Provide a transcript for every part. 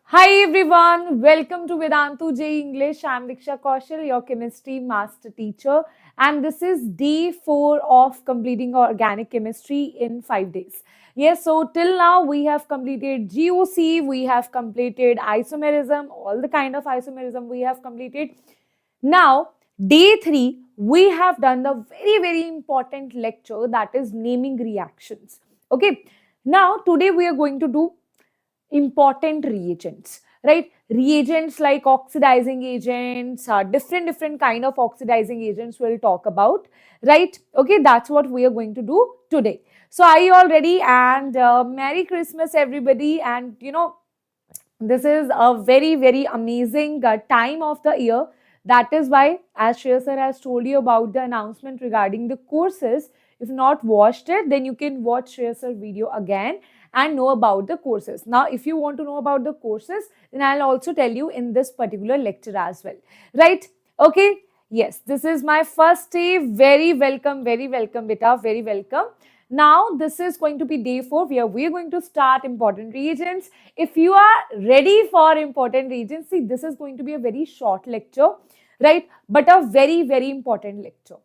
Hi everyone, welcome to Vedantu JEE English. I'm Diksha, your chemistry master teacher, and this is day 4 of completing organic chemistry in 5 days. Yes, so till now we have completed GOC, we have completed isomerism, all the kind of isomerism we have completed. Now, day 3, we have done the very important lecture, that is naming reactions. Okay, now today we are going to do important reagents, right? Reagents like oxidizing agents, different kind of oxidizing agents we'll talk about, right? Okay, that's what we are going to do today. So are you all ready? And Merry Christmas everybody. And this is a very amazing time of the year. That is why, as Shreya sir has told you about the announcement regarding the courses, if not watched it, then you can watch Shreya sir video again and know about the courses. Now, if you want to know about the courses, then I'll also tell you in this particular lecture as well, right? Okay. Yes, this is my first day. Very welcome, beta, very welcome. Now, this is going to be day 4 where we're going to start important reagents. If you are ready for important reagents, see, this is going to be a very short lecture, right? But a very important lecture.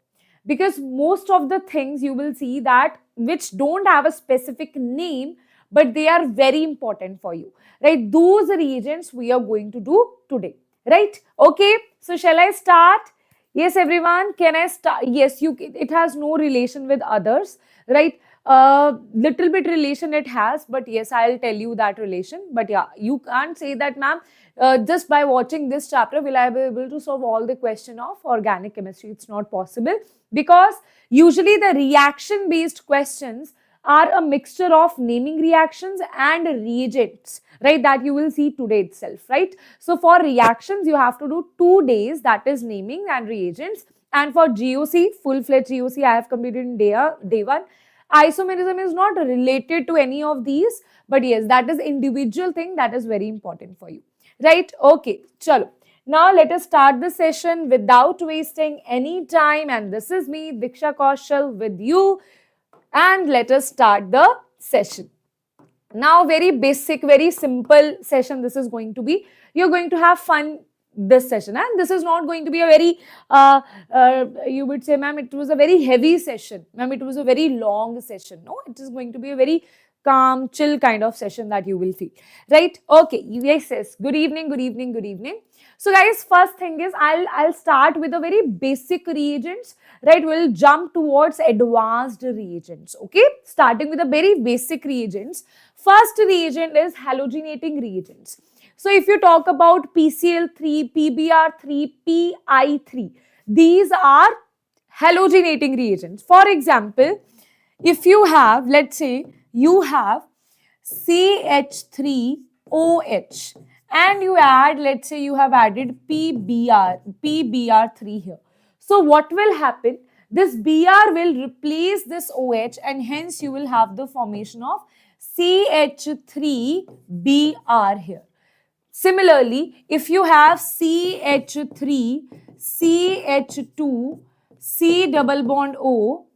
Because most of the things you will see that which don't have a specific name, but they are very important for you, right? Those reagents we are going to do today, right? Okay, so shall I start? Yes, everyone, can I start? Yes, it has no relation with others, right? Little bit relation it has, but yes, I'll tell you that relation. But yeah, you can't say that, ma'am, just by watching this chapter will I be able to solve all the question of organic chemistry. It's not possible, because usually the reaction based questions are a mixture of naming reactions and reagents, right? That you will see today itself, right? So for reactions, you have to do 2 days, that is naming and reagents. And for GOC, full-fledged GOC, I have completed in day 1. Isomerism is not related to any of these, but yes, that is individual thing that is very important for you, right? Okay, chalo. Now let us start the session without wasting any time. And this is me, Diksha Kaushal, with you. And let us start the session. Now, very basic, very simple session this is going to be. You're going to have fun this session, and this is not going to be a very, you would say, ma'am, it was a very heavy session. Ma'am, it was a very long session. No, it is going to be a very calm, chill kind of session that you will feel, right? Okay, yes. Good evening. So guys, first thing is I'll start with a very basic reagents, right? We'll jump towards advanced reagents, okay? Starting with a very basic reagents. First reagent is halogenating reagents. So if you talk about PCl3, PBr3, Pi3, these are halogenating reagents. For example, if you have, let's say, you have CH3OH and you add, let's say you have added PBr3 here. So what will happen? This Br will replace this OH and hence you will have the formation of CH3Br here. Similarly, if you have CH3, CH2, C double bond O,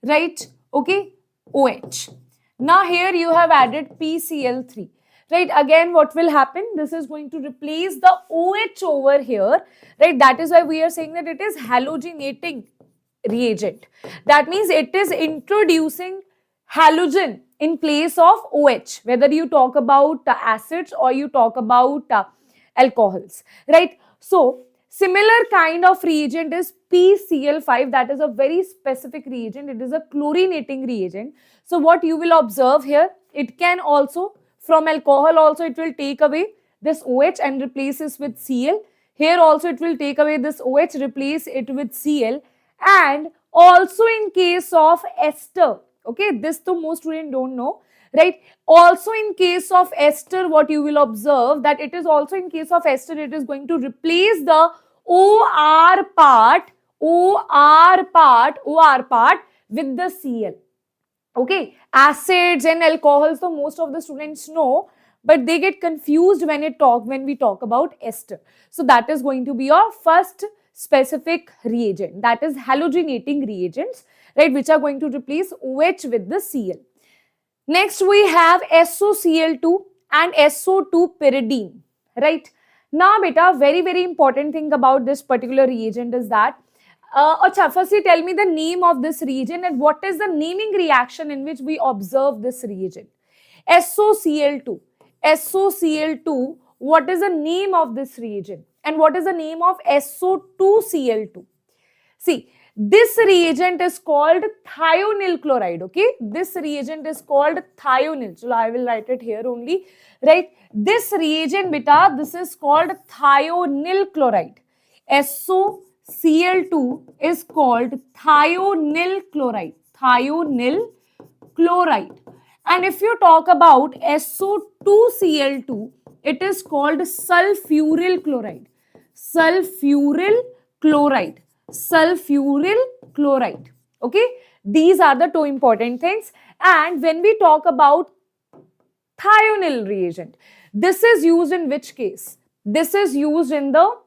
right? Okay, OH. Now here you have added PCl3. Right, again what will happen? This is going to replace the OH over here, right? That is why we are saying that it is halogenating reagent. That means it is introducing halogen in place of OH, whether you talk about acids or you talk about alcohols, right? So similar kind of reagent is PCl5. That is a very specific reagent. It is a chlorinating reagent. So what you will observe here, it can also, from alcohol also, it will take away this OH and replaces with Cl. Here also it will take away this OH, replace it with Cl. And also in case of ester, okay, this the most students don't know, right? Also in case of ester, what you will observe that it is also in case of ester, it is going to replace the OR part with the Cl. Okay, acids and alcohols, so most of the students know, but they get confused when we talk about ester. So that is going to be your first specific reagent, that is halogenating reagents, right, which are going to replace OH with the Cl. Next we have SOCl2. and SO2 pyridine, right? Now, beta, very important thing about this particular reagent is that, acha, firstly tell me the name of this reagent and what is the naming reaction in which we observe this reagent. SOCl2. SOCl2, what is the name of this reagent? And what is the name of SO2Cl2? See, this reagent is called thionyl chloride, okay? This reagent is called thionyl. So, I will write it here only, right? This reagent, beta, this is called thionyl chloride. SOCl2 is called thionyl chloride. Thionyl chloride. And if you talk about SO2Cl2, it is called sulfuryl chloride. Sulfuryl chloride. Sulfuryl chloride. Okay, these are the two important things. And when we talk about thionyl reagent, this is used in which case? This is used in the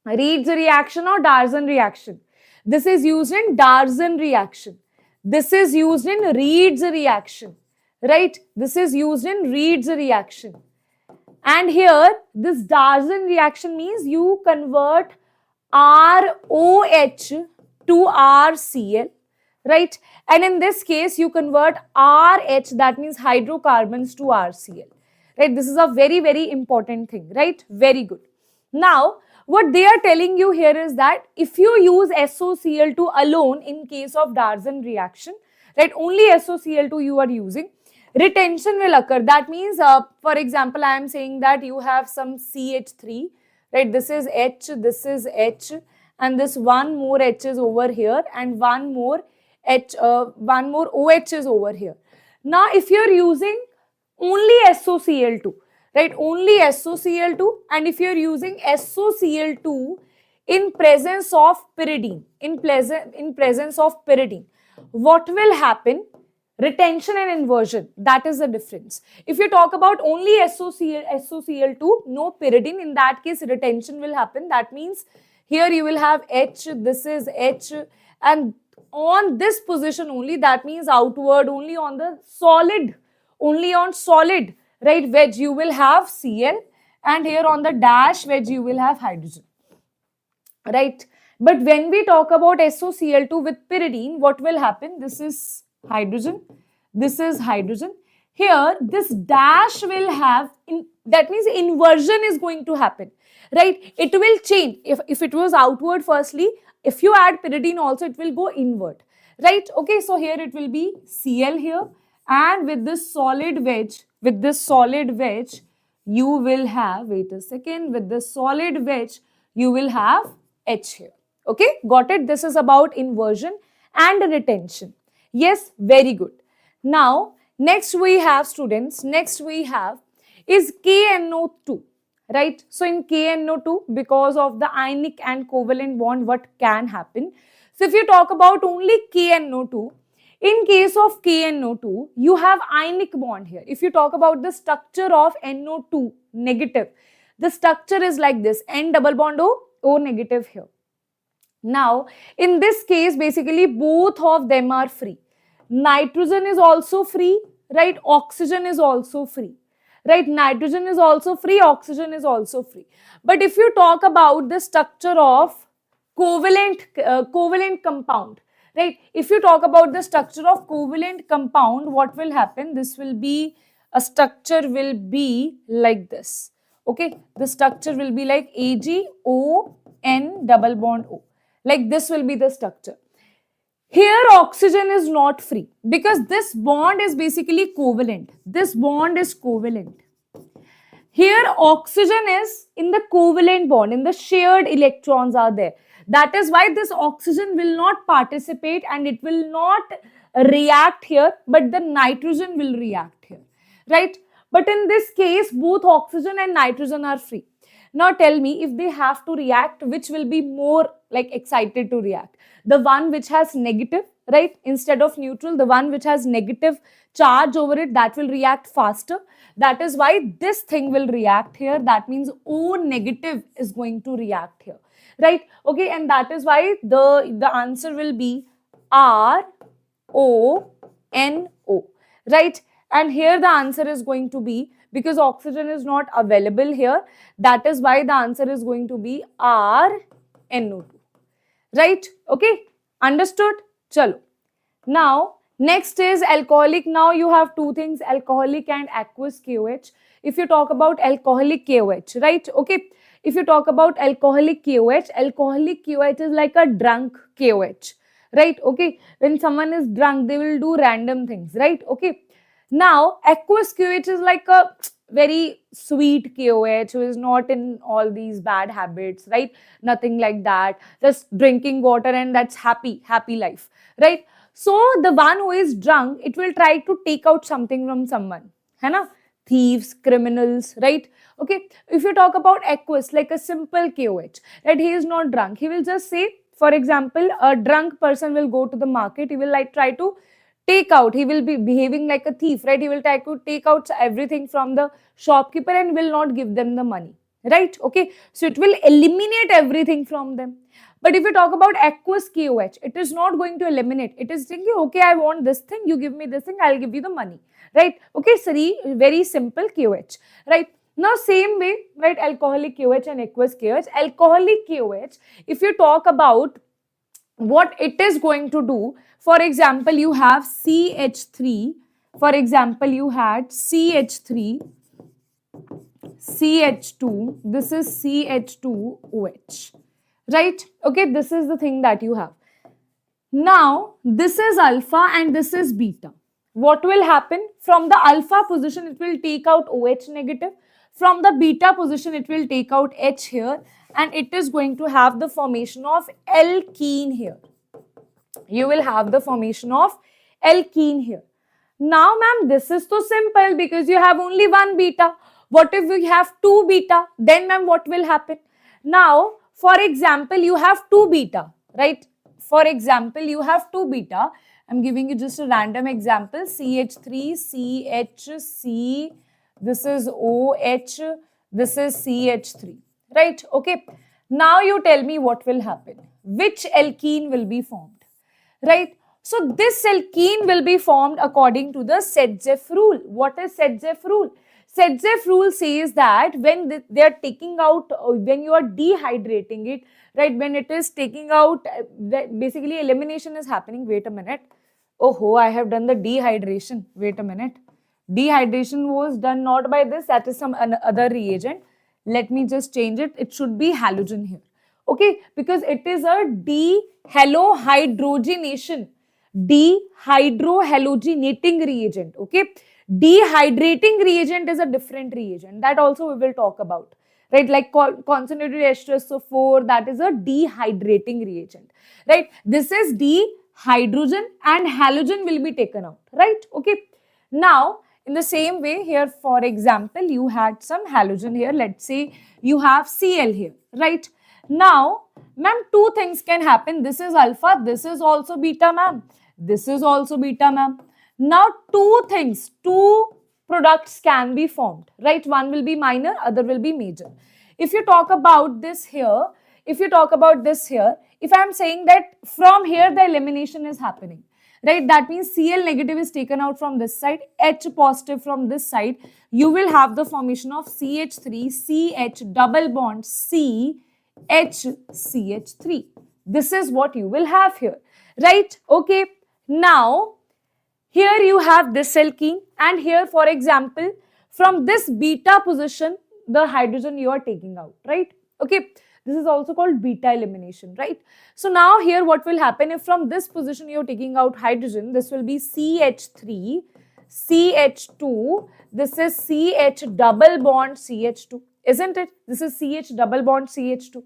Reed's reaction or Darzens reaction. This is used in Darzens reaction. This is used in Reed's reaction, right? This is used in Reed's reaction. And here, this Darzens reaction means you convert ROH to RCl, right? And in this case, you convert RH, that means hydrocarbons, to RCl, right? This is a very important thing, right? Very good. Now, what they are telling you here is that if you use SOCl2 alone in case of Darzens reaction, right, only SOCl2 you are using, retention will occur. That means, for example, I am saying that you have some CH3, right? This is H, and this one more H is over here, and one more OH is over here. Now, if you are using only SOCl2, right? Only SOCl2, and if you are using SOCl2 in presence of pyridine, in presence of pyridine, what will happen? Retention and inversion, that is the difference. If you talk about only SOCl2, no pyridine, in that case retention will happen. That means here you will have H, this is H, and on this position only, that means outward, only on the solid, right, wedge you will have Cl, and here on the dash wedge you will have hydrogen, right? But when we talk about SOCl2 with pyridine, what will happen? This is hydrogen, this is hydrogen. Here, this dash will have, that means inversion is going to happen, right? It will change. If it was outward firstly, if you add pyridine also, it will go inward, right? Okay, so here it will be Cl here, and with this solid wedge, you will have, wait a second, with this solid wedge, you will have H here. Okay, got it? This is about inversion and retention. Yes, very good. Now, next we have, students, is KNO2, right? So, in KNO2, because of the ionic and covalent bond, what can happen? So, if you talk about only KNO2, in case of KNO2, you have ionic bond here. If you talk about the structure of NO2 negative, the structure is like this, N double bond O, O negative here. Now, in this case, basically both of them are free. Nitrogen is also free, right? Oxygen is also free, right? Nitrogen is also free, oxygen is also free. But if you talk about the structure of covalent compound, right? If you talk about the structure of covalent compound, what will happen? This will be, a structure will be like this, okay? The structure will be like AgON double bond O. Like this will be the structure. Here oxygen is not free because this bond is basically covalent. This bond is covalent. Here oxygen is in the covalent bond, in the shared electrons are there. That is why this oxygen will not participate and it will not react here, but the nitrogen will react here, right? But in this case, both oxygen and nitrogen are free. Now tell me, if they have to react, which will be more like excited to react? The one which has negative, right? Instead of neutral, the one which has negative charge over it, that will react faster. That is why this thing will react here. That means O negative is going to react here, right? Okay, and that is why the answer will be RONO, right? And here the answer is going to be, because oxygen is not available here. That is why the answer is going to be RNO2. Right? Okay. Understood? Chalo. Now, next is alcoholic. Now you have two things, alcoholic and aqueous KOH. If you talk about alcoholic KOH, right? Okay. If you talk about alcoholic KOH is like a drunk KOH, right? Okay. When someone is drunk, they will do random things, right? Okay. Now, aqueous KOH is like a very sweet KOH who is not in all these bad habits, right? Nothing like that. Just drinking water and that's happy life, right? So the one who is drunk, it will try to take out something from someone, है ना? Thieves, criminals, right? Okay. If you talk about aqueous, like a simple KOH, right? He is not drunk. He will just say, for example, a drunk person will go to the market. He will like try to take out. He will be behaving like a thief, right? He will try to take out everything from the shopkeeper and will not give them the money, right? Okay. So it will eliminate everything from them. But if you talk about aqueous KOH, it is not going to eliminate. It is thinking, okay, I want this thing, you give me this thing, I'll give you the money, right? Okay, very simple KOH, right? Now, same way, right, alcoholic KOH and aqueous KOH. Alcoholic KOH, if you talk about what it is going to do, for example, you have CH3, for example, you had CH3, CH2, this is CH2OH. Right? Okay, this is the thing that you have. Now, this is alpha and this is beta. What will happen? From the alpha position, it will take out OH negative. From the beta position, it will take out H here. And it is going to have the formation of alkene here. You will have the formation of alkene here. Now, ma'am, this is so simple because you have only one beta. What if we have two beta? Then, ma'am, what will happen? Now, for example, you have two beta, right? For example, you have two beta. I'm giving you just a random example. CH3, CHC, this is OH, this is CH3, right? Okay. Now you tell me what will happen. Which alkene will be formed, right? So this alkene will be formed according to the Saytzeff rule. What is Saytzeff rule? Saytzeff rule says that when they are taking out, when you are dehydrating it, right, when it is taking out, basically elimination is happening. Wait a minute. Oh, I have done the dehydration. Wait a minute. Dehydration was done not by this, that is some other reagent. Let me just change it. It should be halogen here. Okay, because it is a dehalogenation, dehydrohalogenating reagent. Okay. Dehydrating reagent is a different reagent. That also we will talk about, right? Like concentrated H2SO4, that is a dehydrating reagent, right? This is dehydrogen and halogen will be taken out, right? Okay. Now, in the same way here, for example, you had some halogen here. Let's say you have Cl here, right? Now, ma'am, two things can happen. This is alpha, this is also beta, ma'am. This is also beta, ma'am. Now, two products can be formed, right? One will be minor, other will be major. If you talk about this here, if I am saying that from here the elimination is happening, right? That means Cl negative is taken out from this side, H positive from this side. You will have the formation of CH3, CH double bond C, H, CH3. This is what you will have here, right? Okay. Now, here you have this alkene and here, for example, from this beta position, the hydrogen you are taking out, right? Okay. This is also called beta elimination, right? So now here what will happen if from this position you are taking out hydrogen, this will be CH3, CH2, this is CH double bond CH2, isn't it? This is CH double bond CH2.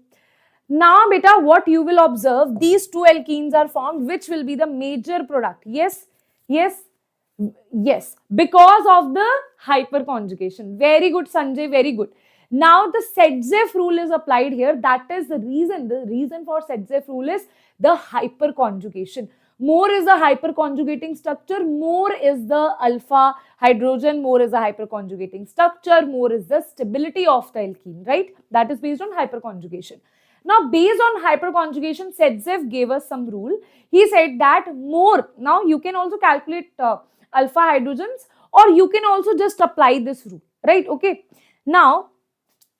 Now, beta, what you will observe, these two alkenes are formed, which will be the major product. Yes, yes, yes, because of the hyperconjugation. Very good, Sanjay, very good. Now, the Saytzeff rule is applied here. That is the reason. The reason for Saytzeff rule is the hyperconjugation. More is the hyperconjugating structure, more is the alpha hydrogen, more is the hyperconjugating structure, more is the stability of the alkene, right? That is based on hyperconjugation. Now, based on hyperconjugation, Saytzeff gave us some rule. He said that more, now you can also calculate alpha hydrogens, or you can also just apply this rule. right? Okay. Now,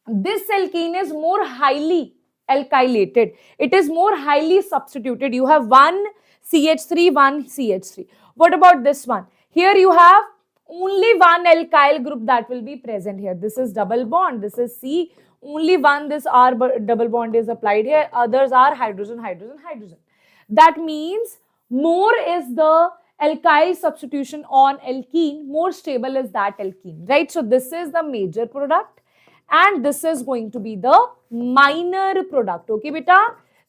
this alkene is more highly alkylated. It is more highly substituted. You have one CH3, one CH3. What about this one? Here you have only one alkyl group that will be present here. This is double bond. This is C. Only one this R double bond is applied here. Others are hydrogen, hydrogen, hydrogen. That means more is the alkyl substitution on alkene, more stable is that alkene, right? So this is the major product and this is going to be the minor product. Okay, beta?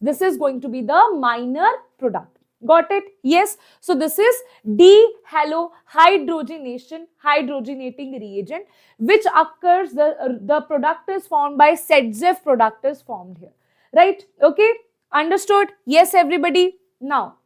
This is going to be the minor product. Got it? Yes. So this is dehalogenation, hydrogenating reagent, which occurs, the product is formed by Saytzeff product is formed here. Right? Okay? Understood? Yes, everybody. Now,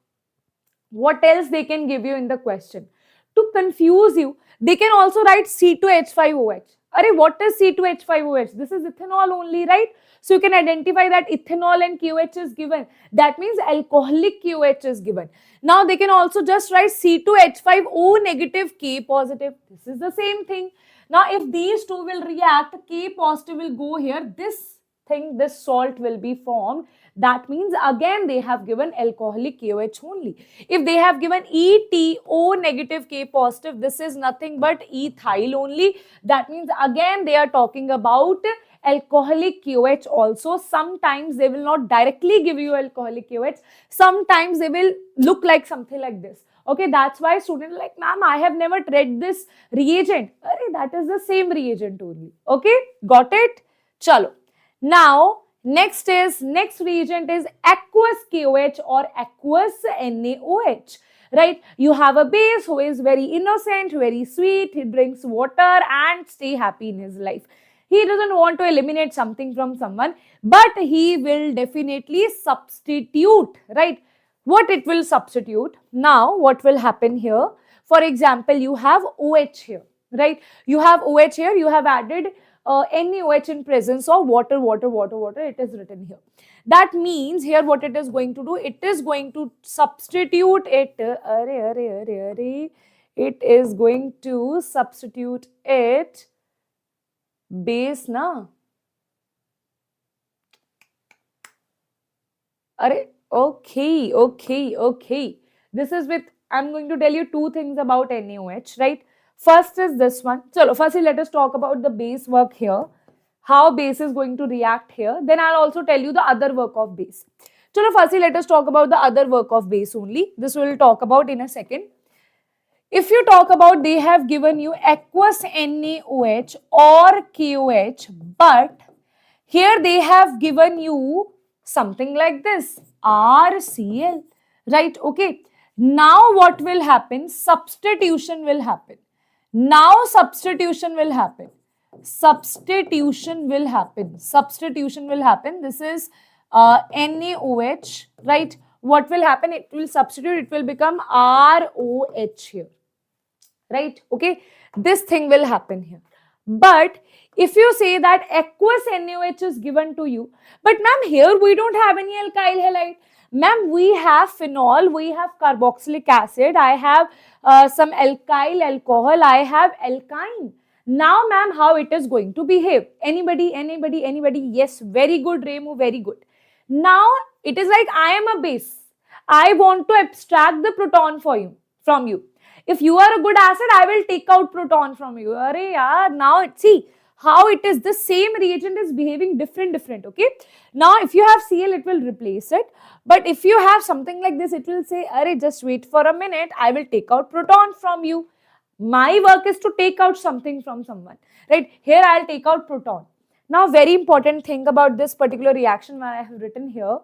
what else they can give you in the question? To confuse you, they can also write C2H5OH. Arey, what is C2H5OH? This is ethanol only, right? So you can identify that ethanol and KOH is given. That means alcoholic KOH is given. Now they can also just write C2H5O negative, K positive. This is the same thing. Now if these two will react, K positive will go here. This thing, this salt will be formed. That means again they have given alcoholic KOH only. If they have given ETO negative K positive, this is nothing but ethyl only. That means again they are talking about alcoholic KOH also. Sometimes they will not directly give you alcoholic KOH. Sometimes they will look like something like this. Okay, that's why students are like, ma'am, I have never read this reagent. Arey, that is the same reagent only. Okay, got it? Chalo. Now, next reagent is aqueous KOH or aqueous NaOH, right? You have a base who is very innocent, very sweet, he drinks water and stay happy in his life. He doesn't want to eliminate something from someone, but he will definitely substitute, right? What it will substitute? Now, what will happen here? For example, you have OH here, right? You have OH here, you have added NaOH in presence of water, it is written here. That means here what it is going to do, it is going to substitute it, it is going to substitute it base na. Okay. This is with, I'm going to tell you two things about NaOH, right? First is this one. So firstly, let us talk about the base work here. How base is going to react here. Then I'll also tell you the other work of base. So firstly, let us talk about the other work of base only. This we'll talk about in a second. If you talk about, they have given you aqueous NaOH or KOH, but here they have given you something like this, RCl, right? Okay. Now what will happen? Substitution will happen. Now substitution will happen. Substitution will happen. This is NaOH, right? What will happen? It will substitute. It will become ROH here, right? Okay. This thing will happen here. But if you say that aqueous NaOH is given to you, but ma'am, here we don't have any alkyl halide. Ma'am, we have phenol, we have carboxylic acid, I have some alkyl alcohol, I have alkyne. Now, ma'am, how it is going to behave? Anybody? Yes, very good, Remu, very good. Now, it is like I am a base. I want to abstract the proton from you. If you are a good acid, I will take out proton from you. Now, see how it is, the same reagent is behaving different, okay? Now, if you have Cl, it will replace it. But if you have something like this, it will say, just wait for a minute, I will take out proton from you. My work is to take out something from someone, right? Here, I'll take out proton. Now, very important thing about this particular reaction where I have written here,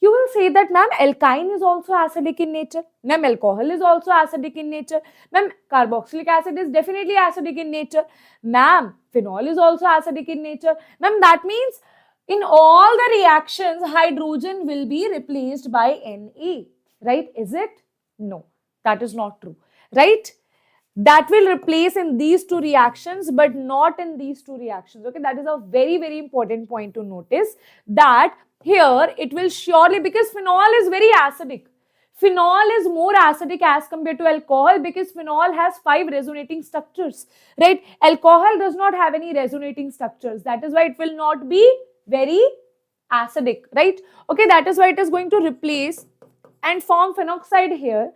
you will say that, ma'am, alkyne is also acidic in nature. Ma'am, alcohol is also acidic in nature. Ma'am, carboxylic acid is definitely acidic in nature. Ma'am, phenol is also acidic in nature. Ma'am, that means in all the reactions, hydrogen will be replaced by Na, right? Is it? No, that is not true, right? That will replace in these two reactions, but not in these two reactions, okay? That is a very, very important point to notice, that here it will surely, because phenol is very acidic. Phenol is more acidic as compared to alcohol because phenol has 5 resonating structures, right? Alcohol does not have any resonating structures. That is why it will not be very acidic, right? Okay, that is why it is going to replace and form phenoxide here,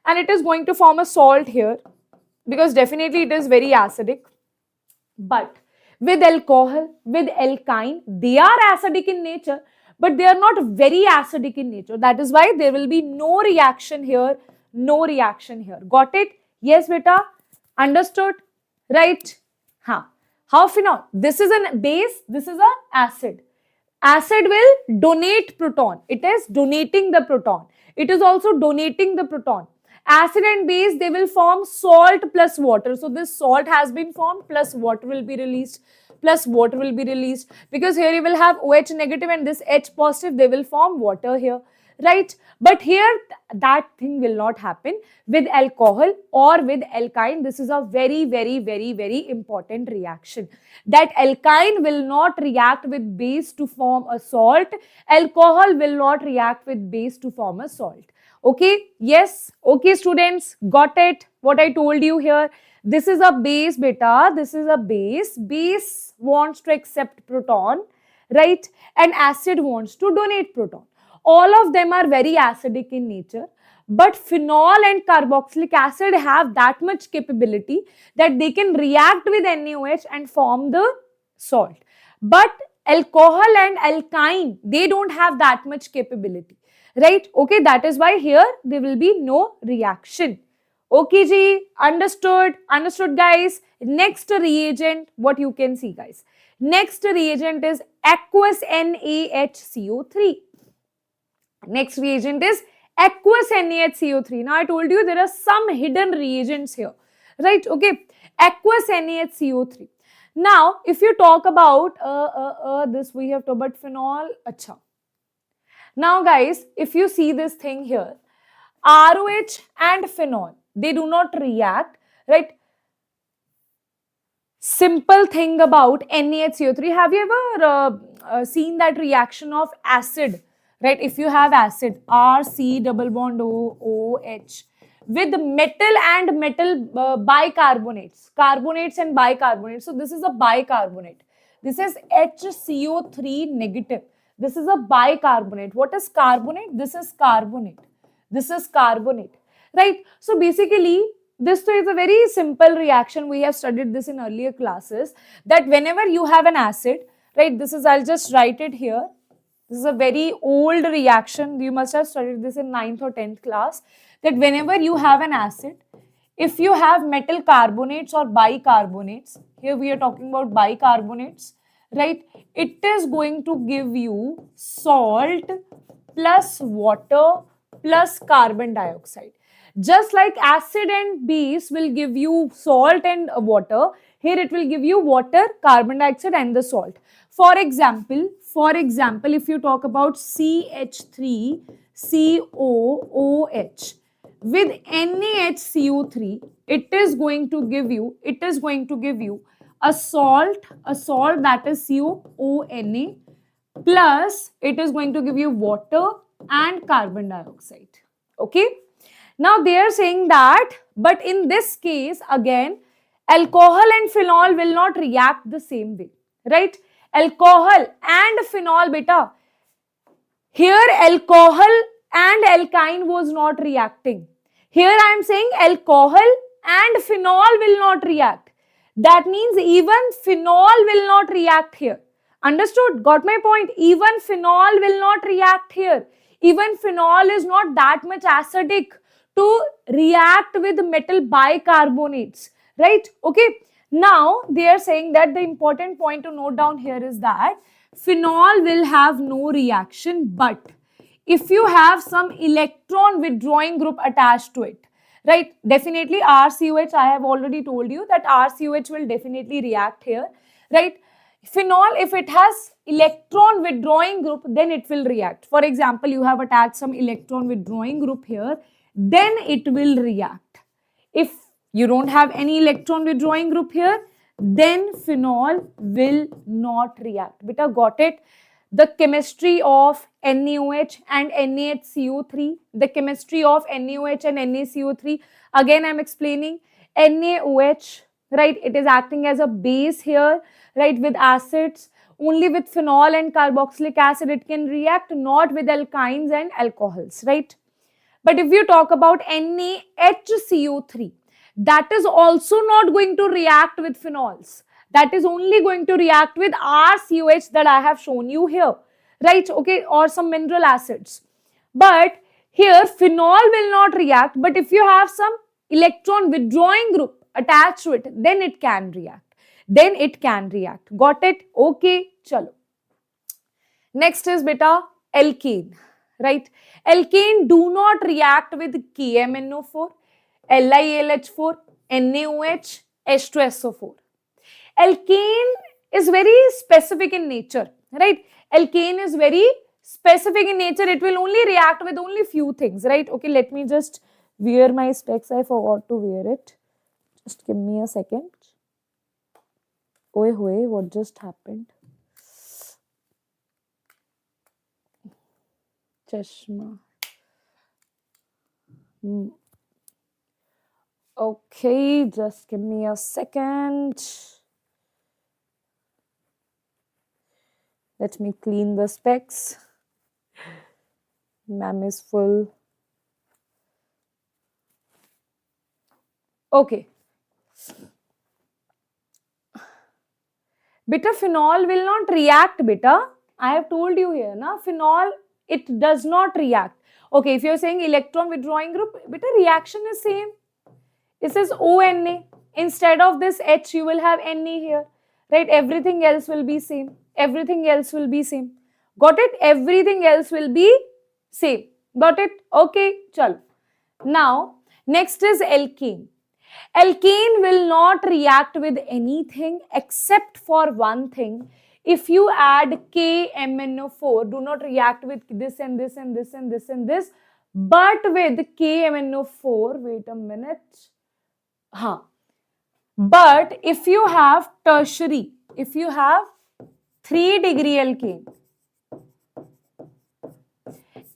and it is going to form a salt here because definitely it is very acidic. But with alcohol, with alkyne, they are acidic in nature, but they are not very acidic in nature. That is why there will be no reaction here, no reaction here. Got it? Yes, beta. Understood? Right? Huh. How phenol? This is a base, this is a acid. Acid will donate proton. It is donating the proton. It is also donating the proton. Acid and base, they will form salt plus water. So this salt has been formed plus water will be released. Plus water will be released. Because here you will have OH negative and this H positive, they will form water here. Right? But here that thing will not happen with alcohol or with alkyne. This is a very, very, very, very important reaction. That alkyne will not react with base to form a salt. Alcohol will not react with base to form a salt. Okay, yes, okay students, got it, what I told you here. This is a base, beta, this is a base. Base wants to accept proton, right? And acid wants to donate proton. All of them are very acidic in nature, but phenol and carboxylic acid have that much capability that they can react with NaOH and form the salt. But alcohol and alkyne, they don't have that much capability. Right? Okay, that is why here there will be no reaction. Okay, Ji, understood? Understood, guys? Next reagent, what you can see, guys. Next reagent is aqueous NaHCO3. Next reagent is aqueous NaHCO3. Now, I told you there are some hidden reagents here. Right? Okay, aqueous NaHCO3. Now, if you talk about this, we have talked about phenol. Acha. Now guys, if you see this thing here, ROH and phenol, they do not react, right? Simple thing about NaHCO3, have you ever seen that reaction of acid, right? If you have acid, RC double bond OH with metal and metal bicarbonates, carbonates and bicarbonates. So this is a bicarbonate. This is HCO3 negative. This is a bicarbonate. What is carbonate? This is carbonate. This is carbonate, right? So basically, this is a very simple reaction. We have studied this in earlier classes, that whenever you have an acid, right? This is, I'll just write it here. This is a very old reaction. You must have studied this in 9th or 10th class, that whenever you have an acid, if you have metal carbonates or bicarbonates, here we are talking about bicarbonates, right? It is going to give you salt plus water plus carbon dioxide. Just like acid and base will give you salt and water, here it will give you water, carbon dioxide and the salt. For example, if you talk about CH3COOH with NaHCO3, it is going to give you a salt that is COONA, plus it is going to give you water and carbon dioxide. Okay. Now they are saying that, but in this case again, alcohol and phenol will not react the same way, right? Alcohol and phenol, beta. Here alcohol and alkyne was not reacting. Here I am saying alcohol and phenol will not react. That means even phenol will not react here. Understood? Got my point? Even phenol will not react here. Even phenol is not that much acidic to react with metal bicarbonates, right? Okay. Now they are saying that the important point to note down here is that phenol will have no reaction, but if you have some electron withdrawing group attached to it, right? Definitely RCOH, I have already told you that RCOH will definitely react here, right? Phenol, if it has electron withdrawing group, then it will react. For example, you have attached some electron withdrawing group here, then it will react. If you don't have any electron withdrawing group here, then phenol will not react. Beta, got it? the chemistry of NaOH and NaHCO3, the chemistry of NaOH and NaCO3. Again, I'm explaining NaOH, right? It is acting as a base here, right, with acids. Only with phenol and carboxylic acid it can react, not with alkynes and alcohols, right? But if you talk about NaHCO3, that is also not going to react with phenols. That is only going to react with RCOH that I have shown you here, right? Okay, or some mineral acids. But here phenol will not react, but if you have some electron withdrawing group attached to it, then it can react. Then it can react. Got it? Okay, chalo. Next is beta alkane, right? Alkane do not react with KMNO4, LiLH4, NaOH, H2SO4. Alkane is very specific in nature, right? Alkane is very specific in nature. It will only react with only few things, right? Okay, let me just wear my specs. I forgot to wear it. Just give me a second. Oy hoy, what just happened? Chashma. Okay, just give me a second. Let me clean the specs. Ma'am is full. Okay. Beta phenol will not react, beta. I have told you here, na, phenol, it does not react. Okay, if you're saying electron withdrawing group, beta reaction is same. This is ONA. Instead of this H, you will have Na here, right? Everything else will be same. Everything else will be same. Got it? Everything else will be same. Got it? Okay, chalo. Now, next is alkane. Alkane will not react with anything except for one thing. If you add KMNO4, do not react with this and this and this and this and this, but with KMNO4, wait a minute. But if you have tertiary, if you have 3-degree alkane,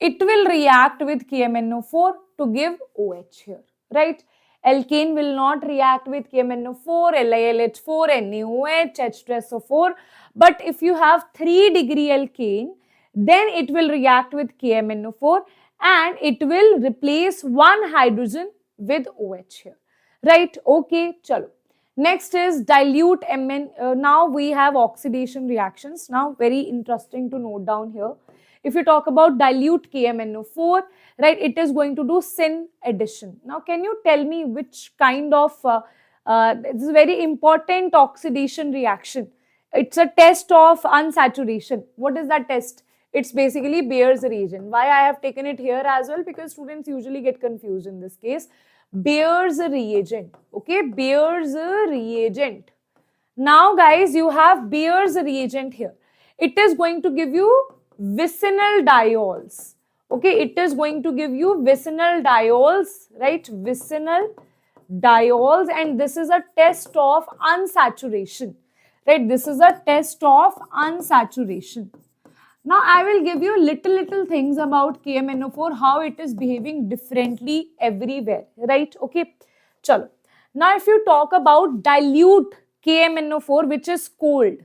it will react with KMNO4 to give OH here, right? Alkane will not react with KMNO4, LiLH4, NaOH, H2SO4. But if you have 3-degree alkane, then it will react with KMNO4 and it will replace one hydrogen with OH here. Right? Okay, chalo. Next is dilute Mn. Now we have oxidation reactions. Now very interesting to note down here. If you talk about dilute KMNO4, right, it is going to do syn addition. Now, can you tell me which kind of, this is a very important oxidation reaction. It's a test of unsaturation. What is that test? It's basically Bayer's reagent. Why I have taken it here as well? Because students usually get confused in this case. Bayer's reagent. Okay, Bayer's reagent. Now, guys, you have Bayer's reagent here. It is going to give you vicinal diols. Okay, it is going to give you vicinal diols, right? Vicinal diols, and this is a test of unsaturation, right? This is a test of unsaturation. Now, I will give you little things about KMNO4, how it is behaving differently everywhere, right? Okay, chalo. Now, if you talk about dilute KMNO4, which is cold,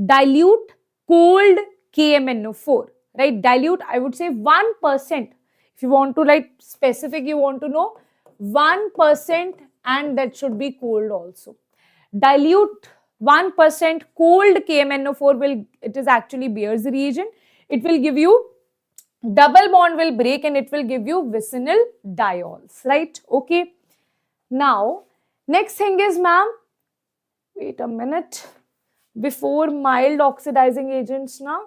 dilute cold KMNO4, right? Dilute, I would say 1%. If you want to write specific, you want to know 1%, and that should be cold also. Dilute 1% cold KMNO4 will, it is actually Bayer's reagent. It will give you double bond will break and it will give you vicinal diols, right? Okay. Now, next thing is, ma'am, wait a minute, before mild oxidizing agents now.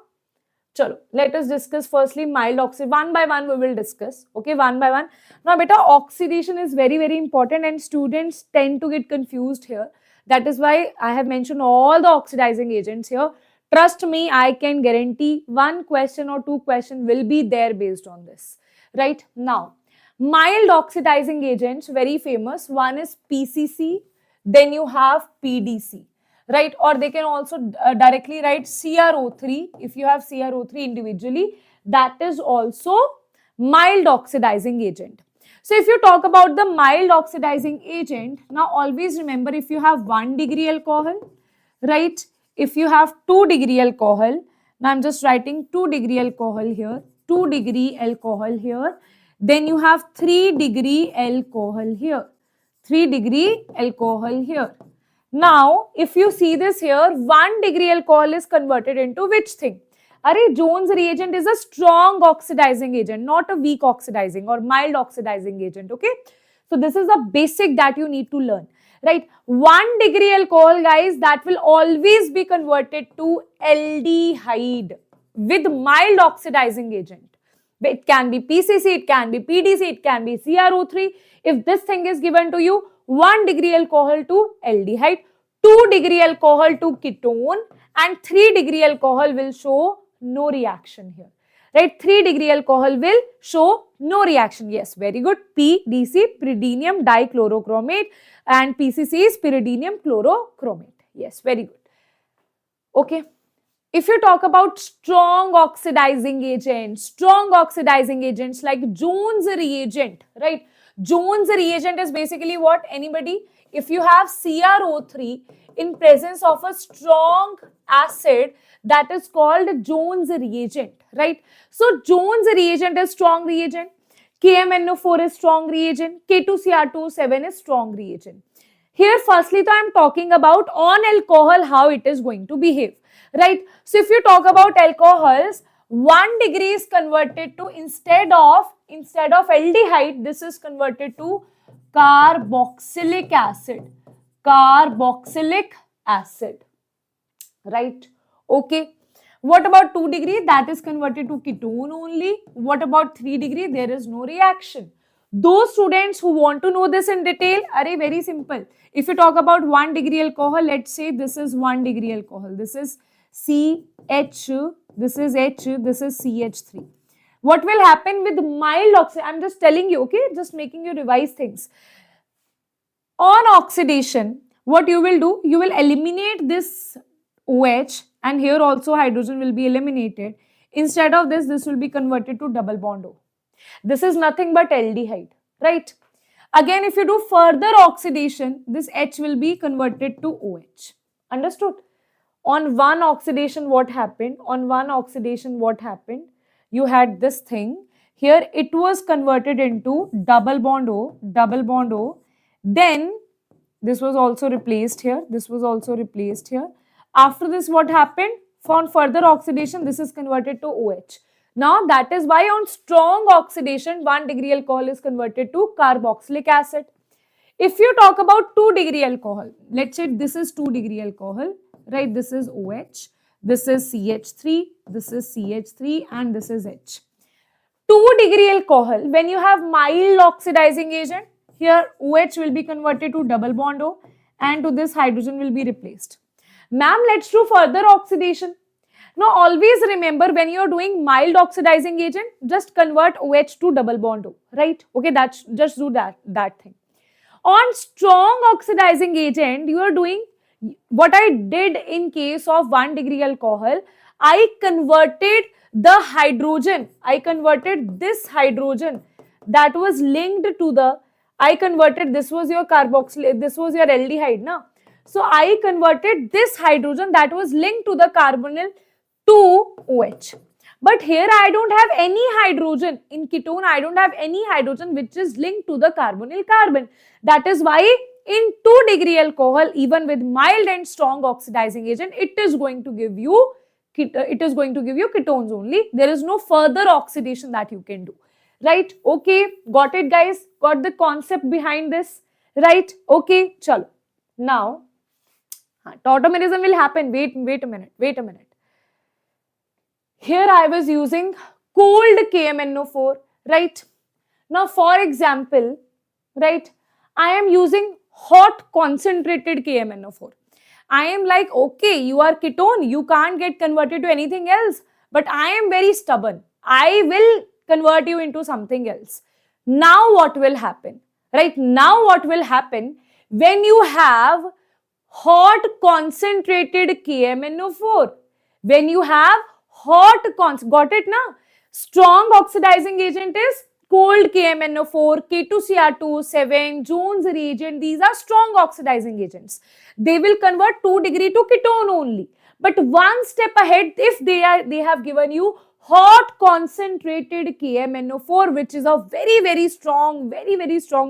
Chalo, let us discuss firstly mild oxidation. One by one we will discuss. Okay, one by one. Now, beta, oxidation is very important and students tend to get confused here. That is why I have mentioned all the oxidizing agents here. Trust me, I can guarantee one question or two questions will be there based on this. Right? Now, mild oxidizing agents, very famous. One is PCC, then you have PDC. right? Or they can also directly write CrO3. If you have CrO3 individually, that is also mild oxidizing agent. So if you talk about the mild oxidizing agent, now always remember, if you have 1 degree alcohol, right? If you have 2 degree alcohol, now I'm just writing 2 degree alcohol here, 2 degree alcohol here, then you have 3 degree alcohol here, 3 degree alcohol here. Now, if you see this here, 1 degree alcohol is converted into which thing? Jones reagent is a strong oxidizing agent, not a weak oxidizing or mild oxidizing agent, okay? So, this is the basic that you need to learn, right? 1 degree alcohol, guys, that will always be converted to aldehyde with mild oxidizing agent. It can be PCC, it can be PDC, it can be CrO3. If this thing is given to you, 1 degree alcohol to aldehyde, 2 degree alcohol to ketone, and 3 degree alcohol will show no reaction here. Right? 3 degree alcohol will show no reaction. Yes, very good. PDC, pyridinium dichlorochromate, and PCC is pyridinium chlorochromate. Yes, very good. Okay. If you talk about strong oxidizing agents like Jones reagent, right? Jones reagent is basically what? Anybody? If you have CrO3 in presence of a strong acid, that is called Jones reagent, right? So Jones reagent is strong reagent, KMNO4 is strong reagent, K2Cr2O7 is strong reagent. Here firstly, I am talking about on alcohol how it is going to behave, right? So if you talk about alcohols, 1 degree is converted to, instead of aldehyde, this is converted to carboxylic acid. Carboxylic acid, right? Okay. What about 2 degree? That is converted to ketone only. What about 3 degree? There is no reaction. Those students who want to know this in detail, very simple. If you talk about 1 degree alcohol, let's say this is 1 degree alcohol. This is CH, this is H, this is CH3. What will happen with mild oxidation? I'm just telling you, okay? Just making you revise things. On oxidation, what you will do? You will eliminate this OH, and here also hydrogen will be eliminated. Instead of this, this will be converted to double bond O. This is nothing but aldehyde, right? Again, if you do further oxidation, this H will be converted to OH. Understood? On one oxidation, what happened? You had this thing. Here, it was converted into double bond O. Then, this was also replaced here. After this, what happened? On further oxidation, this is converted to OH. Now, that is why on strong oxidation, 1 degree alcohol is converted to carboxylic acid. If you talk about 2 degree alcohol, let's say this is 2 degree alcohol, right? This is OH, this is CH3, and this is H. 2 degree alcohol, when you have mild oxidizing agent, here OH will be converted to double bond O, and to this hydrogen will be replaced. Ma'am, let's do further oxidation. Now, always remember, when you are doing mild oxidizing agent, just convert OH to double bond O, right? Okay, just do that thing. On strong oxidizing agent, you are doing what I did in case of 1 degree alcohol. I converted the hydrogen. I converted this hydrogen that was linked to the, this was your carboxyl, this was your aldehyde, na? So, I converted this hydrogen that was linked to the carbonyl to OH. But here I don't have any hydrogen. In ketone, I don't have any hydrogen which is linked to the carbonyl carbon. That is why in 2 degree alcohol, even with mild and strong oxidizing agent, it is going to give you ketones only. There is no further oxidation that you can do. Right? Okay. Got it, guys? Got the concept behind this? Right? Okay. Chalo. Now, tautomerism will happen. Wait a minute. Here I was using cold KMNO4, right? Now, for example, right, I am using hot concentrated KMNO4. I am like, okay, you are ketone, you can't get converted to anything else. But I am very stubborn. I will convert you into something else. Now what will happen? Right? Now what will happen when you have hot concentrated KMnO4. When you have got it now? Strong oxidizing agent is cold KMnO4, K2Cr2, 7, Jones reagent. These are strong oxidizing agents. They will convert 2 degree to ketone only. But one step ahead, if they have given you hot concentrated KMnO4, which is a very strong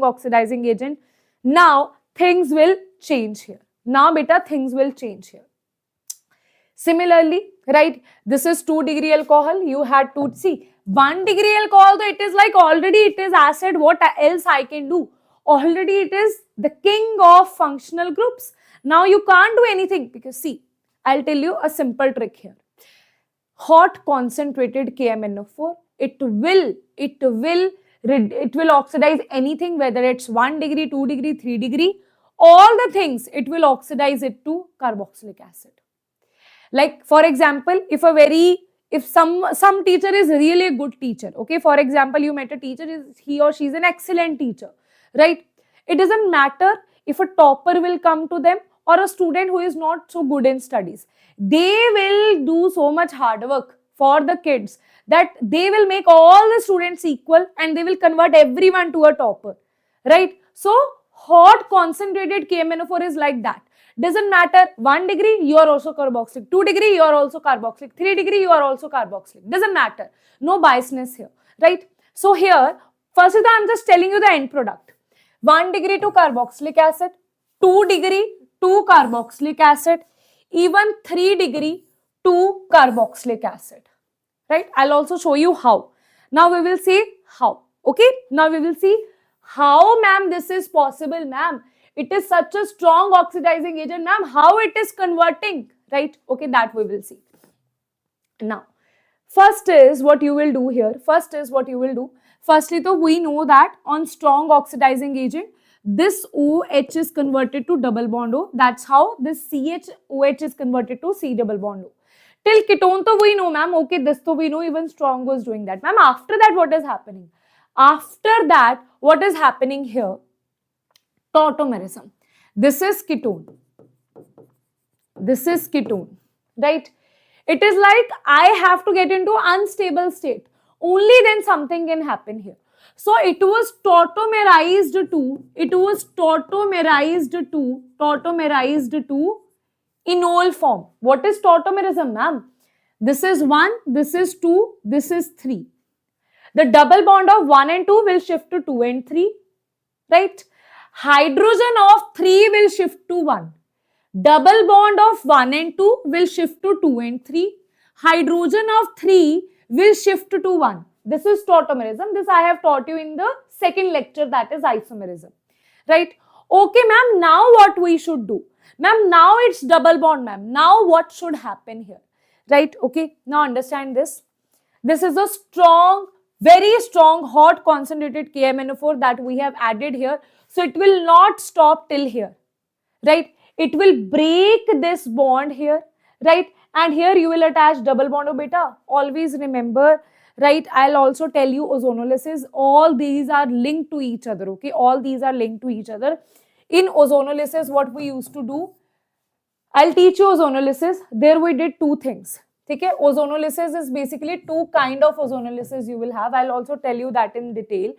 oxidizing agent, now things will change here. Now beta, things will change here. Similarly, right, this is 2 degree alcohol. You had to see 1 degree alcohol, though it is like already it is acid. What else I can do? Already it is the king of functional groups. Now you can't do anything because see, I'll tell you a simple trick here. Hot concentrated KMnO4, it will oxidize anything, whether it's 1 degree, 2 degree, 3 degree, all the things, it will oxidize it to carboxylic acid. Like for example, if some teacher is really a good teacher, okay, for example, you met a teacher, he or she is an excellent teacher, right? It doesn't matter if a topper will come to them or a student who is not so good in studies. They will do so much hard work for the kids that they will make all the students equal and they will convert everyone to a topper, right? So hot concentrated KMnO4 is like that. Doesn't matter, 1 degree, you are also carboxylic, 2 degree, you are also carboxylic, 3 degree, you are also carboxylic. Doesn't matter. No biasness here, right? So here, first is I'm just telling you the end product. 1 degree to carboxylic acid, 2 degree to carboxylic acid, even 3 degree to carboxylic acid, right? I'll also show you how. Now we will see how, okay? Now we will see how, ma'am, this is possible, ma'am. It is such a strong oxidizing agent, ma'am. How it is converting, right? Okay, that we will see. Now, first is what you will do here. Firstly, though, we know that on strong oxidizing agent, this OH is converted to double bond O. That's how this CHOH is converted to C double bond O. Till ketone, though, we know, ma'am. Okay, this though we know, even strong was doing that. Ma'am, after that, what is happening? After that, what is happening here? Tautomerism. This is ketone. This is ketone, right? It is like I have to get into unstable state. Only then something can happen here. So it was tautomerized to enol form. What is tautomerism, ma'am? This is 1, this is 2, this is 3. The double bond of 1 and 2 will shift to 2 and 3, right? Hydrogen of 3 will shift to 1. Double bond of 1 and 2 will shift to 2 and 3. Hydrogen of 3 will shift to 1. This is tautomerism. This I have taught you in the second lecture, that is isomerism, right? Okay, ma'am, now what we should do? Ma'am, now it's double bond, ma'am. Now what should happen here, right? Okay, now understand this. This is a strong, very strong, hot concentrated KMnO4 that we have added here. So it will not stop till here, right? It will break this bond here, right? And here you will attach double bond of beta. Always remember, right? I'll also tell you ozonolysis. All these are linked to each other, okay? All these are linked to each other. In ozonolysis, what we used to do, I'll teach you ozonolysis. There we did two things. Okay? Ozonolysis is basically two kind of ozonolysis you will have. I'll also tell you that in detail.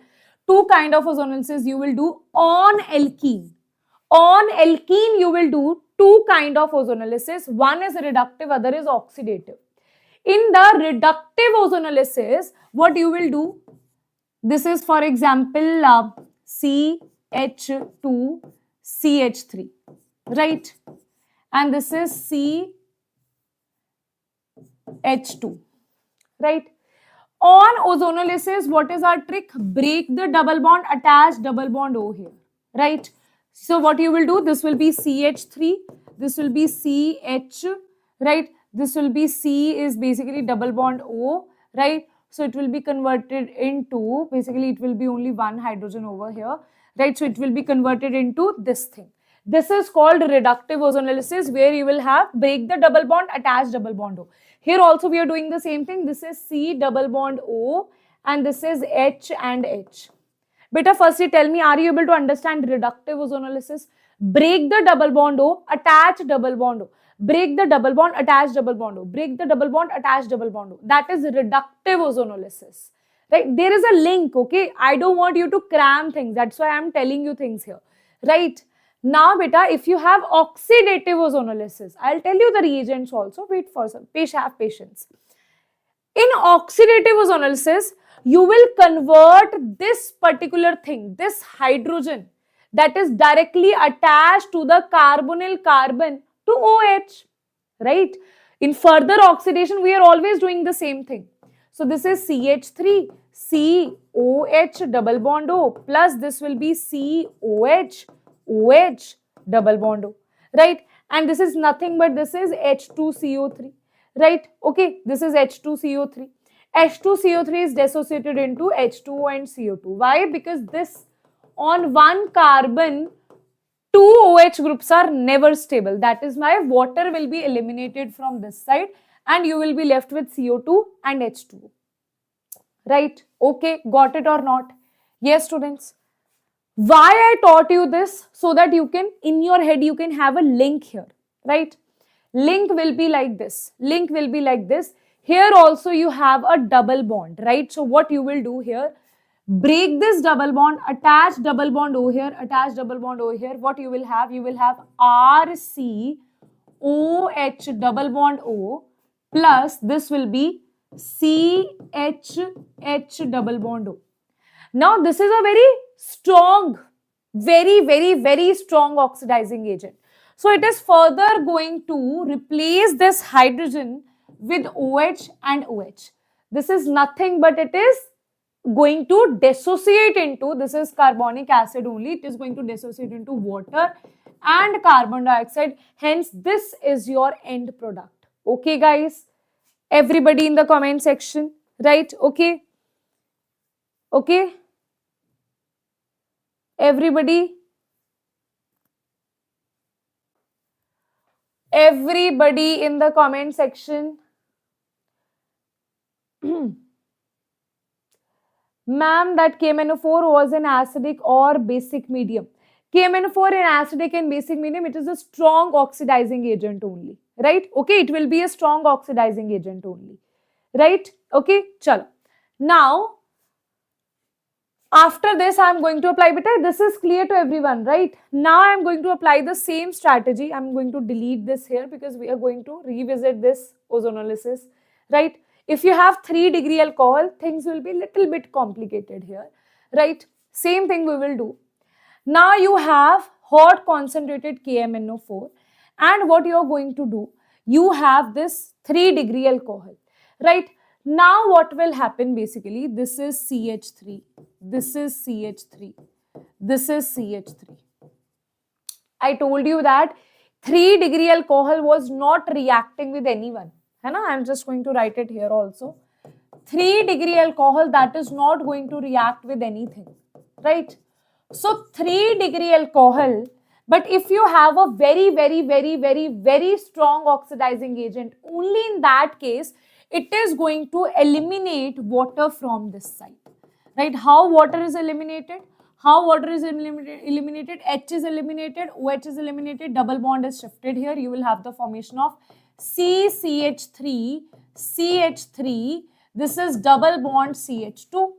Two kind of ozonolysis you will do on alkene. On alkene you will do two kind of ozonolysis. One is reductive, other is oxidative. In the reductive ozonolysis, what you will do, this is for example CH2 CH3, right? And this is CH2, right? On ozonolysis, what is our trick? Break the double bond, attach double bond O here, right? So what you will do, this will be CH3, this will be CH, right? This will be C is basically double bond O, right? So it will be converted into, basically it will be only one hydrogen over here, right? So it will be converted into this thing. This is called reductive ozonolysis, where you will have break the double bond, attach double bond O. Here also we are doing the same thing. This is C double bond O and this is H and H. Beta, firstly tell me, are you able to understand reductive ozonolysis? break the double bond O, attach double bond O, break the double bond, attach double bond O, break the double bond, attach double bond O. That is reductive ozonolysis. Right? There is a link, okay? I don't want you to cram things. That's why I'm telling you things here. Right? Now, beta, if you have oxidative ozonolysis, I'll tell you the reagents also. Wait for some. Have patience. In oxidative ozonolysis, you will convert this particular thing, this hydrogen that is directly attached to the carbonyl carbon to OH, right? In further oxidation, we are always doing the same thing. So this is CH3, COH double bond O, plus this will be COH, OH double bond O, right? And this is nothing but this is H2CO3. Right? Okay, this is H2CO3. H2CO3 is dissociated into H2O and CO2. Why? Because this on one carbon, two OH groups are never stable. That is why water will be eliminated from this side and you will be left with CO2 and H2O. Right? Okay, got it or not? Yes, students. Why I taught you this? So that you can, in your head, you can have a link here. Right? Link will be like this. Link will be like this. Here also you have a double bond, right? So what you will do here, break this double bond, attach double bond over here, attach double bond over here. What you will have RCOH double bond O plus this will be CHH double bond O. Now this is a very strong, very strong oxidizing agent. So it is further going to replace this hydrogen with OH and OH. This is nothing but it is going to dissociate into, this is carbonic acid only, it is going to dissociate into water and carbon dioxide. Hence, this is your end product. Okay, guys? Everybody in the comment section, right? Okay? Okay? Everybody? Everybody in the comment section. Ma'am, that KMNO4 was an acidic or basic medium. KMNO4 in acidic and basic medium, it is a strong oxidizing agent only. Right? Okay, it will be a strong oxidizing agent only. Right? Okay, chalo. Now, after this, I am going to apply, beta, this is clear to everyone, right? Now, I am going to apply the same strategy. I am going to delete this here because we are going to revisit this ozonolysis, right? If you have 3-degree alcohol, things will be a little bit complicated here, right? Same thing we will do. Now, you have hot concentrated KMNO4 and what you are going to do, you have this 3-degree alcohol, right? Now what will happen basically, this is CH3, this is CH3, this is CH3. I told you that 3-degree alcohol was not reacting with anyone. I am just going to write it here also. 3-degree alcohol that is not going to react with anything, right? So 3-degree alcohol, but if you have a very strong oxidizing agent, only in that case, it is going to eliminate water from this side, right? How water is eliminated? How water is eliminated? H is eliminated, OH is eliminated, double bond is shifted here. You will have the formation of CCH3, CH3. This is double bond CH2.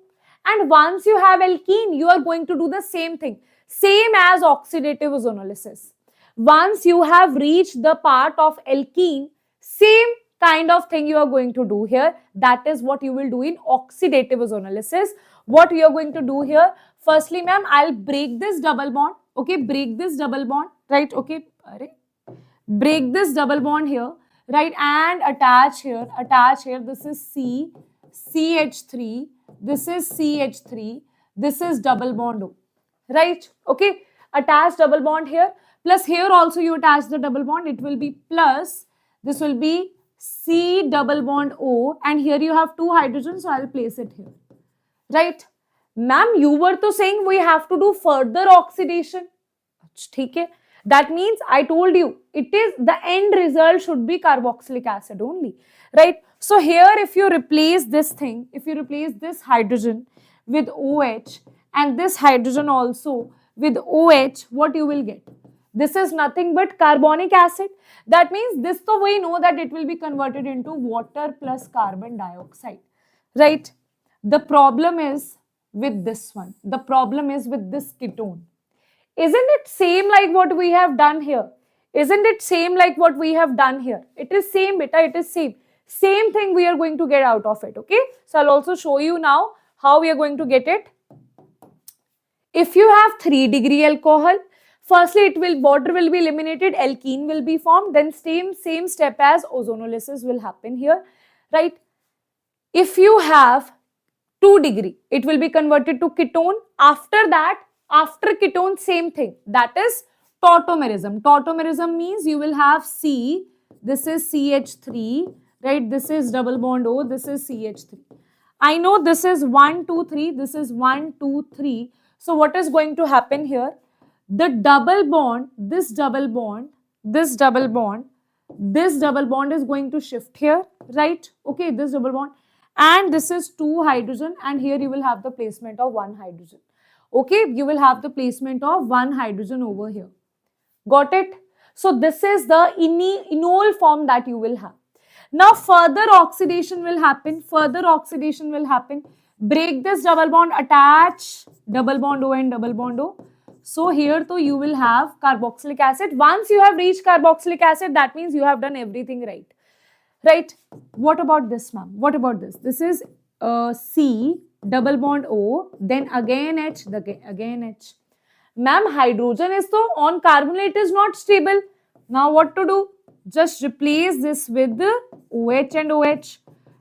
And once you have alkene, you are going to do the same thing. Same as oxidative ozonolysis. Once you have reached the part of alkene, same kind of thing you are going to do here. That is what you will do in oxidative ozonolysis. What you are going to do here, firstly, ma'am, I'll break this double bond. Okay, break this double bond, right? Okay, break this double bond here, right? And attach here, this is C, CH3, this is CH3, this is double bond O, right? Okay, attach double bond here, plus here also you attach the double bond, it will be plus, this will be C double bond O, and here you have 2 hydrogens, so I'll place it here, right? Ma'am, you were to saying we have to do further oxidation. Okay. That means I told you, it is the end result should be carboxylic acid only, right? So here if you replace this thing, if you replace this hydrogen with OH and this hydrogen also with OH, what you will get? This is nothing but carbonic acid. That means this, so we know that it will be converted into water plus carbon dioxide, right? The problem is with this one. The problem is with this ketone. Isn't it same like what we have done here? Isn't it same like what we have done here? It is same, beta, it is same. Same thing we are going to get out of it, okay? So I'll also show you now how we are going to get it. If you have 3-degree alcohol, firstly water will be eliminated, alkene will be formed, then same step as ozonolysis will happen here, right? If you have 2-degree, it will be converted to ketone. After that, after ketone, same thing, that is tautomerism. Tautomerism means you will have C, this is CH3, right? This is double bond O, this is CH3. I know this is 1, 2, 3, this is 1, 2, 3. So what is going to happen here? The double bond, this double bond, this double bond, this double bond is going to shift here, right? Okay, this double bond, and this is 2 hydrogen, and here you will have the placement of 1 hydrogen. Okay, you will have the placement of 1 hydrogen over here. Got it? So this is the enol form that you will have. Now further oxidation will happen. Break this double bond, attach double bond O and double bond O. So here though you will have carboxylic acid. Once you have reached carboxylic acid, that means you have done everything right. Right? What about this, ma'am? What about this? This is C, double bond O, then again H, again H. Ma'am, hydrogen is so on carbonyl, it is not stable. Now what to do? Just replace this with OH and OH.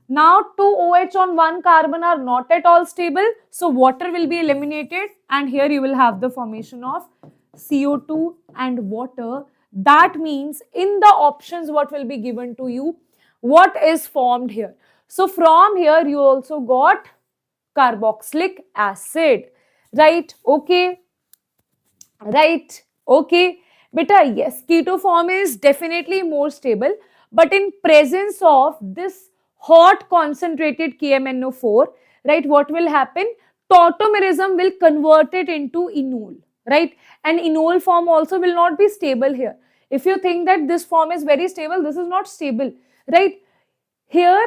Now 2 OH on 1 carbon are not at all stable. So water will be eliminated, and here you will have the formation of CO2 and water. That means in the options what will be given to you, what is formed here. So from here you also got carboxylic acid, right? Okay. Right, okay. Beta, yes, keto form is definitely more stable, but in presence of this hot concentrated KMNO4, right, what will happen? Tautomerism will convert it into enol, right? And enol form also will not be stable here. If you think that this form is very stable, this is not stable, right? Here,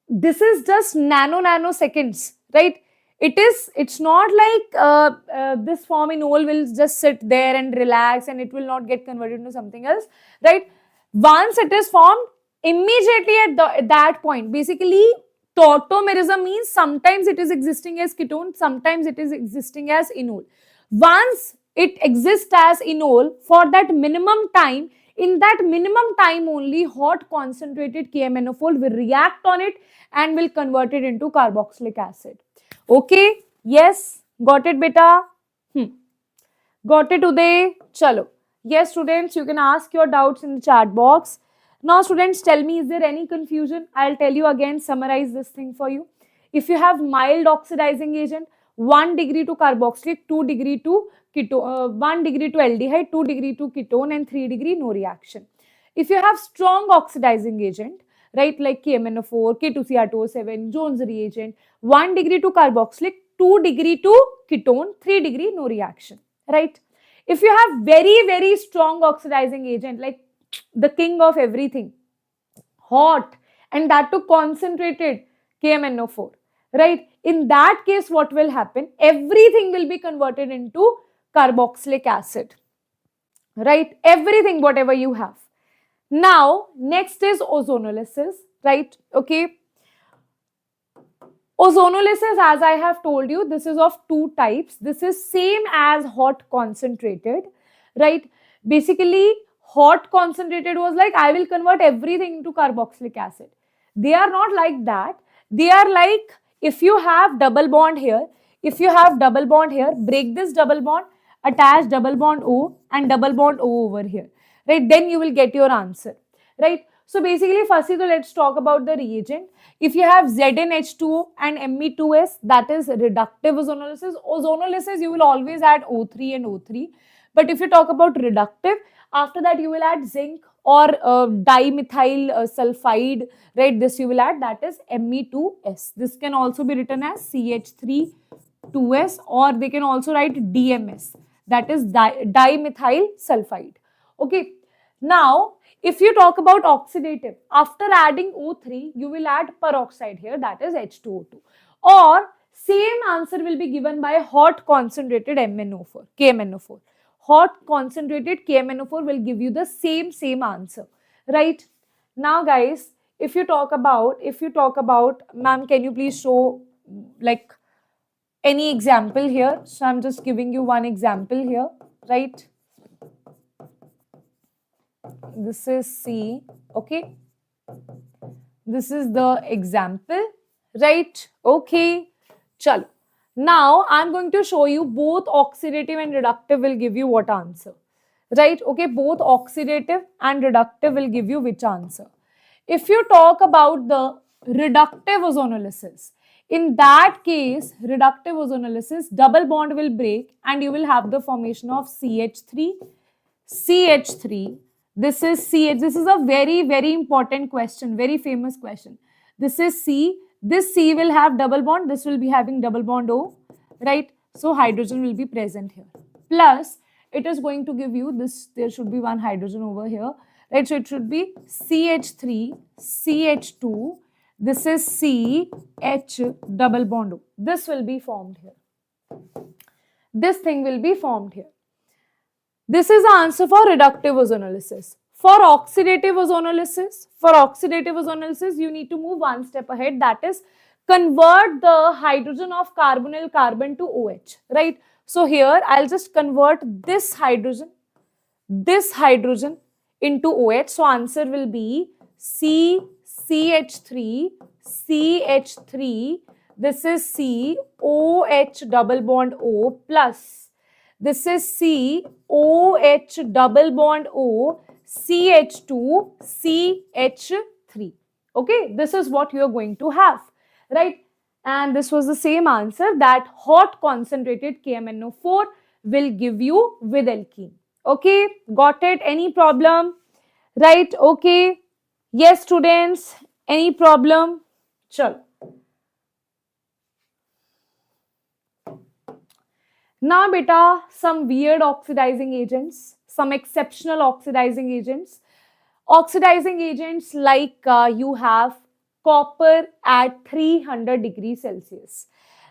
this is just nanoseconds, right? It's not like this form enol will just sit there and relax and it will not get converted into something else, right? Once it is formed, immediately at that point, basically tautomerism means sometimes it is existing as ketone, sometimes it is existing as enol. Once it exists as enol for that minimum time, in that minimum time only hot concentrated KMNO4 will react on it and will convert it into carboxylic acid. Okay, yes, got it beta? Got it Uday? Chalo. Yes students, you can ask your doubts in the chat box. Now students, tell me, is there any confusion? I'll tell you again, summarize this thing for you. If you have mild oxidizing agent, 1 degree to carboxylic, 2 degree to ketone, 1 degree to aldehyde, 2 degree to ketone, and 3 degree no reaction. If you have strong oxidizing agent, right, like KMNO4, K2Cr2O7, Jones reagent, 1 degree to carboxylic, 2 degree to ketone, 3 degree no reaction, right? If you have very strong oxidizing agent, like the king of everything, hot, and that too concentrated KMNO4, right? In that case, what will happen? Everything will be converted into carboxylic acid, right? Everything, whatever you have. Now, next is ozonolysis, right? Okay. Ozonolysis, as I have told you, this is of 2 types. This is same as hot concentrated, right? Basically, hot concentrated was like, I will convert everything into carboxylic acid. They are not like that. They are like, if you have double bond here, break this double bond, attach double bond O and double bond O over here, right? Then you will get your answer, right? So basically, firstly, let's talk about the reagent. If you have ZnH2O and Me2S, that is reductive ozonolysis. Ozonolysis, you will always add O3 and O3. But if you talk about reductive, after that you will add zinc or dimethyl sulfide, right? This you will add, that is Me2S. This can also be written as CH3 2S, or they can also write DMS, that is dimethyl sulfide. Okay. Now, if you talk about oxidative, after adding O3, you will add peroxide here, that is H2O2. Or same answer will be given by hot concentrated MnO4, KMnO4. Hot concentrated KMnO4 will give you the same answer, right? Now, guys, if you talk about, ma'am, can you please show like any example here? So I'm just giving you one example here, right? This is C, okay? This is the example, right? Okay, chalo. Now, I'm going to show you both oxidative and reductive will give you what answer, right? Okay, both oxidative and reductive will give you which answer. If you talk about the reductive ozonolysis, in that case, reductive ozonolysis, double bond will break and you will have the formation of CH3, CH3. This is CH. This is a very important question, very famous question. This is C. This C will have double bond. This will be having double bond O, right? So hydrogen will be present here. Plus, it is going to give you this. There should be one hydrogen over here, right? So it should be CH3, CH2. This is CH double bond O. This will be formed here. This thing will be formed here. This is the answer for reductive ozonolysis. For oxidative ozonolysis, you need to move one step ahead. That is, convert the hydrogen of carbonyl carbon to OH, right? So here, I'll just convert this hydrogen into OH. So answer will be CH3, CH3. This is C, OH double bond O plus. This is C, OH double bond O, CH2, CH3. Okay, this is what you are going to have, right? And this was the same answer that hot concentrated KMnO4 will give you with alkene. Okay, got it? Any problem? Right, okay. Yes, students, any problem? Chalo. Now, beta, some weird oxidizing agents, some exceptional oxidizing agents. Oxidizing agents like you have copper at 300 degrees Celsius,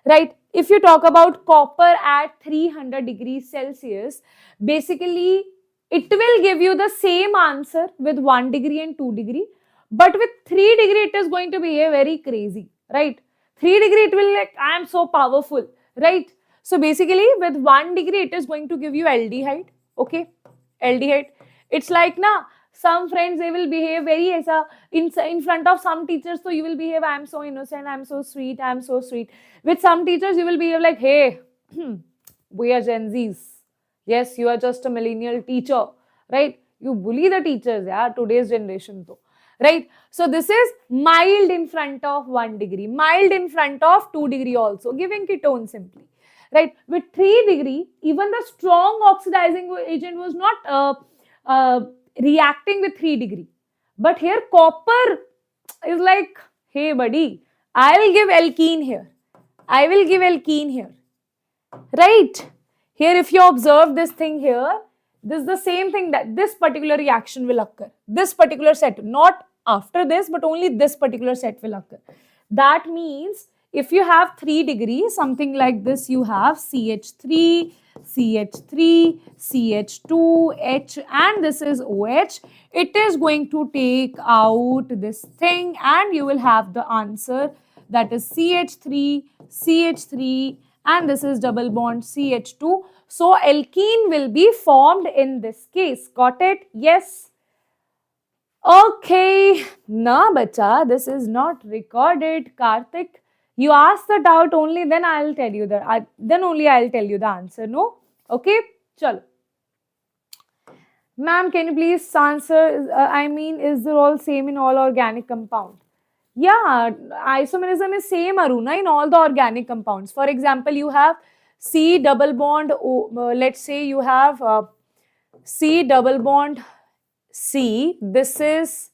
right? If you talk about copper at 300 degrees Celsius, basically it will give you the same answer with 1 degree and 2 degree, but with 3 degree it is going to be very crazy, right? 3 degree it will like, I am so powerful, right? So basically with 1 degree, it is going to give you aldehyde. Okay, aldehyde. It's like some friends, they will behave very in front of some teachers. So you will behave, I am so innocent, I am so sweet, I am so sweet. With some teachers, you will behave like, hey, we are Gen Zs. Yes, you are just a millennial teacher, right? You bully the teachers, yeah, today's generation though. Right? So this is mild in front of 1 degree, mild in front of 2 degree also, giving ketone simply. Right, with 3 degree, even the strong oxidizing agent was not reacting with 3 degree. But here copper is like, hey buddy, I will give alkene here. I will give alkene here. Right? Here if you observe this thing here, this is the same thing that this particular reaction will occur. This particular set, not after this, but only this particular set will occur. That means if you have 3 degrees, something like this, you have CH3, CH3, CH2, H, and this is OH. It is going to take out this thing and you will have the answer, that is CH3, CH3, and this is double bond CH2. So alkene will be formed in this case. Got it? Yes. Okay. Nah, bacha, this is not recorded, Karthik. You ask the doubt only, then I'll tell you then only I'll tell you the answer. No? Okay? Chalo. Ma'am, can you please answer? Is there all same in all organic compound? Yeah, isomerism is same, Aruna, in all the organic compounds. For example, you have C double bond O. Let's say you have C double bond C. This is,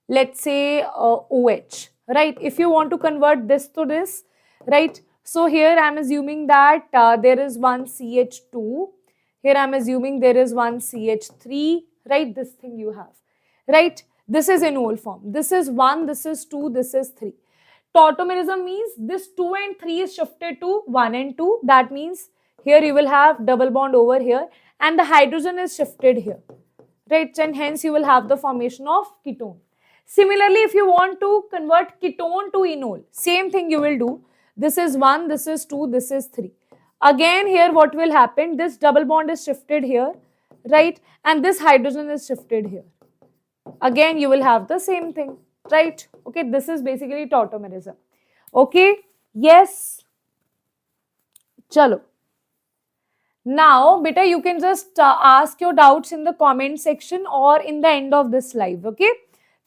let's say, OH. Right, if you want to convert this to this, right? So here I am assuming that there is one CH2. Here I am assuming there is one CH3, right? This thing you have, right? This is enol form. This is 1, this is 2, this is 3. Tautomerism means this 2 and 3 is shifted to 1 and 2. That means here you will have double bond over here and the hydrogen is shifted here, right? And hence you will have the formation of ketone. Similarly, if you want to convert ketone to enol, same thing you will do. This is 1, this is 2, this is 3. Again here what will happen, this double bond is shifted here, right? And this hydrogen is shifted here. Again you will have the same thing, right? Okay, this is basically tautomerism. Okay, yes. Chalo. Now, beta, you can just ask your doubts in the comment section or in the end of this live. Okay,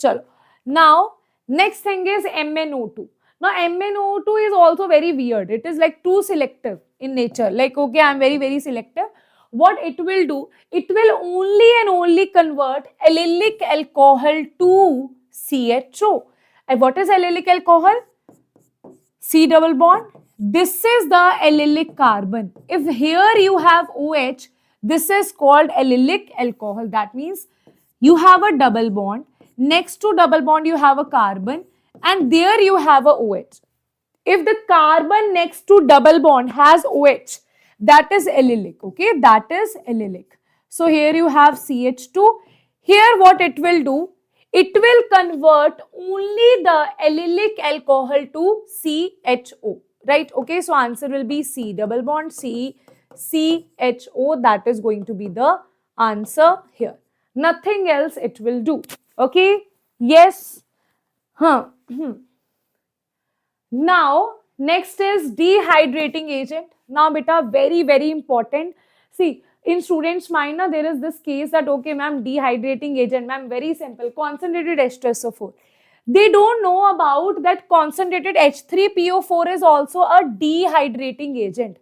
chalo. Now, next thing is MnO2. Now, MnO2 is also very weird. It is like too selective in nature. Like, okay, I am very selective. What it will do, it will only and only convert allylic alcohol to CHO. And what is allylic alcohol? C double bond. This is the allylic carbon. If here you have OH, this is called allylic alcohol. That means you have a double bond. Next to double bond, you have a carbon. And there you have a OH. If the carbon next to double bond has OH, that is allylic. Okay, that is allylic. So here you have CH2. Here what it will do, it will convert only the allylic alcohol to CHO. Right? Okay, so answer will be C double bond C CHO. That is going to be the answer here. Nothing else it will do. Okay, yes. Now, next is dehydrating agent. Now, beta, very important. See, in students' mind, there is this case that, okay, ma'am, dehydrating agent, ma'am, very simple, concentrated H2SO4. They don't know about that concentrated H3PO4 is also a dehydrating agent.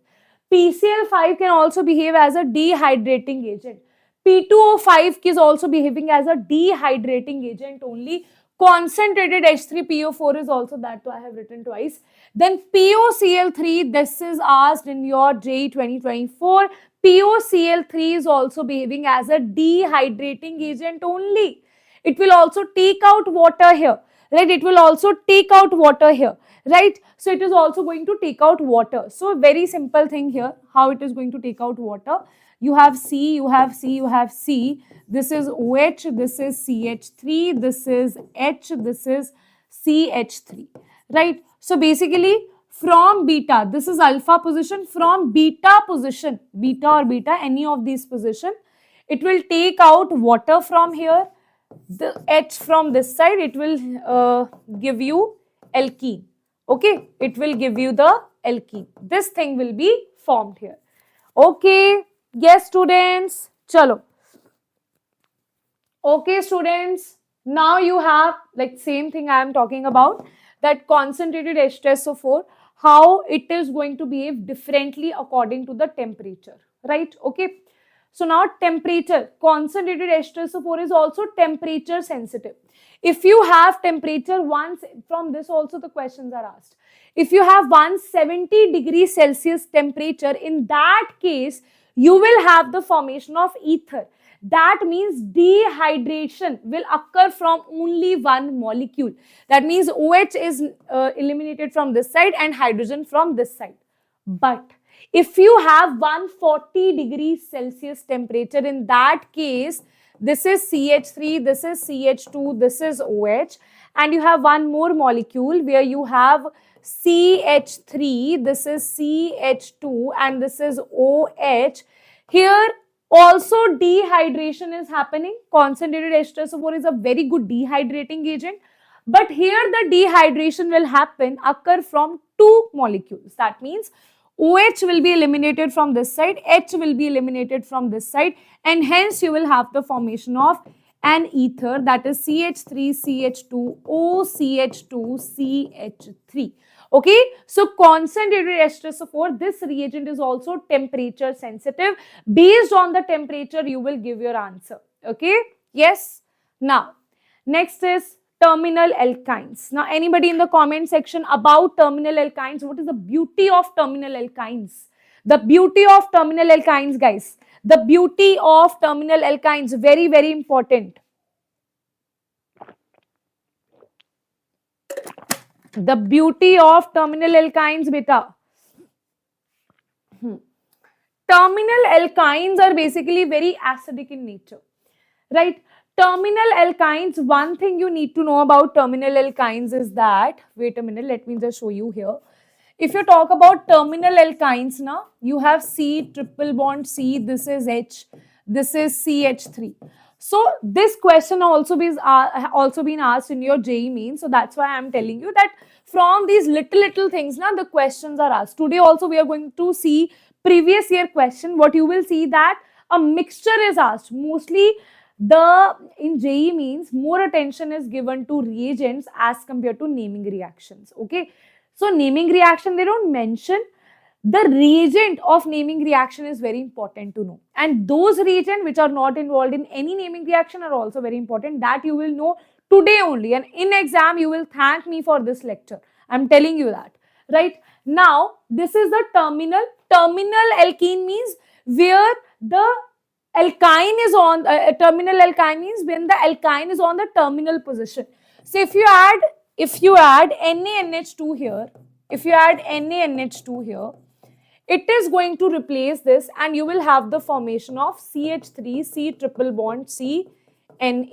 PCl5 can also behave as a dehydrating agent. P2O5 is also behaving as a dehydrating agent only. Concentrated H3PO4 is also that, so I have written twice. Then POCl3, this is asked in your JEE 2024. POCl3 is also behaving as a dehydrating agent only. It will also take out water here, right? It will also take out water here, right? So it is also going to take out water. So very simple thing here, how it is going to take out water. You have C, you have C, you have C. This is OH, this is CH3, this is H, this is CH3, right? So basically from beta, this is alpha position, from beta position, beta or beta, any of these position, it will take out water from here. The H from this side, it will give you alkene. Okay, it will give you the alkene. This thing will be formed here. Okay, yes students, chalo. Okay students, now you have like same thing I am talking about, that concentrated H2SO4, how it is going to behave differently according to the temperature, right? Okay. So now temperature, concentrated H2SO4 is also temperature sensitive. If you have temperature once, from this also the questions are asked. If you have 170 degrees Celsius temperature, in that case, you will have the formation of ether. That means dehydration will occur from only one molecule. That means OH is eliminated from this side and hydrogen from this side. But if you have 140 degrees Celsius temperature, in that case, this is CH3, this is CH2, this is OH, and you have one more molecule where you have CH3, this is CH2, and this is OH. Here also dehydration is happening. Concentrated H2SO4 is a very good dehydrating agent. But here the dehydration will occur from two molecules. That means OH will be eliminated from this side, H will be eliminated from this side, and hence you will have the formation of an ether, that is CH3, CH2, OCH2, CH3. Okay, so concentrated H2SO4, this reagent is also temperature sensitive. Based on the temperature, you will give your answer. Okay, yes. Now, next is terminal alkynes. Now, anybody in the comment section about terminal alkynes, what is the beauty of terminal alkynes? The beauty of terminal alkynes, guys, The beauty of terminal alkynes, very, very important. The beauty of terminal alkynes, beta. Terminal alkynes are basically very acidic in nature, right? Terminal alkynes, one thing you need to know about terminal alkynes is that, wait a minute, let me just show you here. If you talk about terminal alkynes now, you have C, triple bond C, this is H, this is CH3. So this question also been asked in your JEE main. So that's why I'm telling you that from these little things now, the questions are asked. Today also we are going to see previous year question. What you will see that a mixture is asked. Mostly in JEE means more attention is given to reagents as compared to naming reactions. Okay. So naming reaction, they don't mention. The reagent of naming reaction is very important to know. And those reagents which are not involved in any naming reaction are also very important. That you will know today only. And in exam, you will thank me for this lecture. I'm telling you that. Right? Now, this is the terminal. Terminal alkene means where the alkyne is on, terminal alkyne means when the alkyne is on the terminal position. So if you add NaNH2 here, it is going to replace this and you will have the formation of CH3, C triple bond C, Na.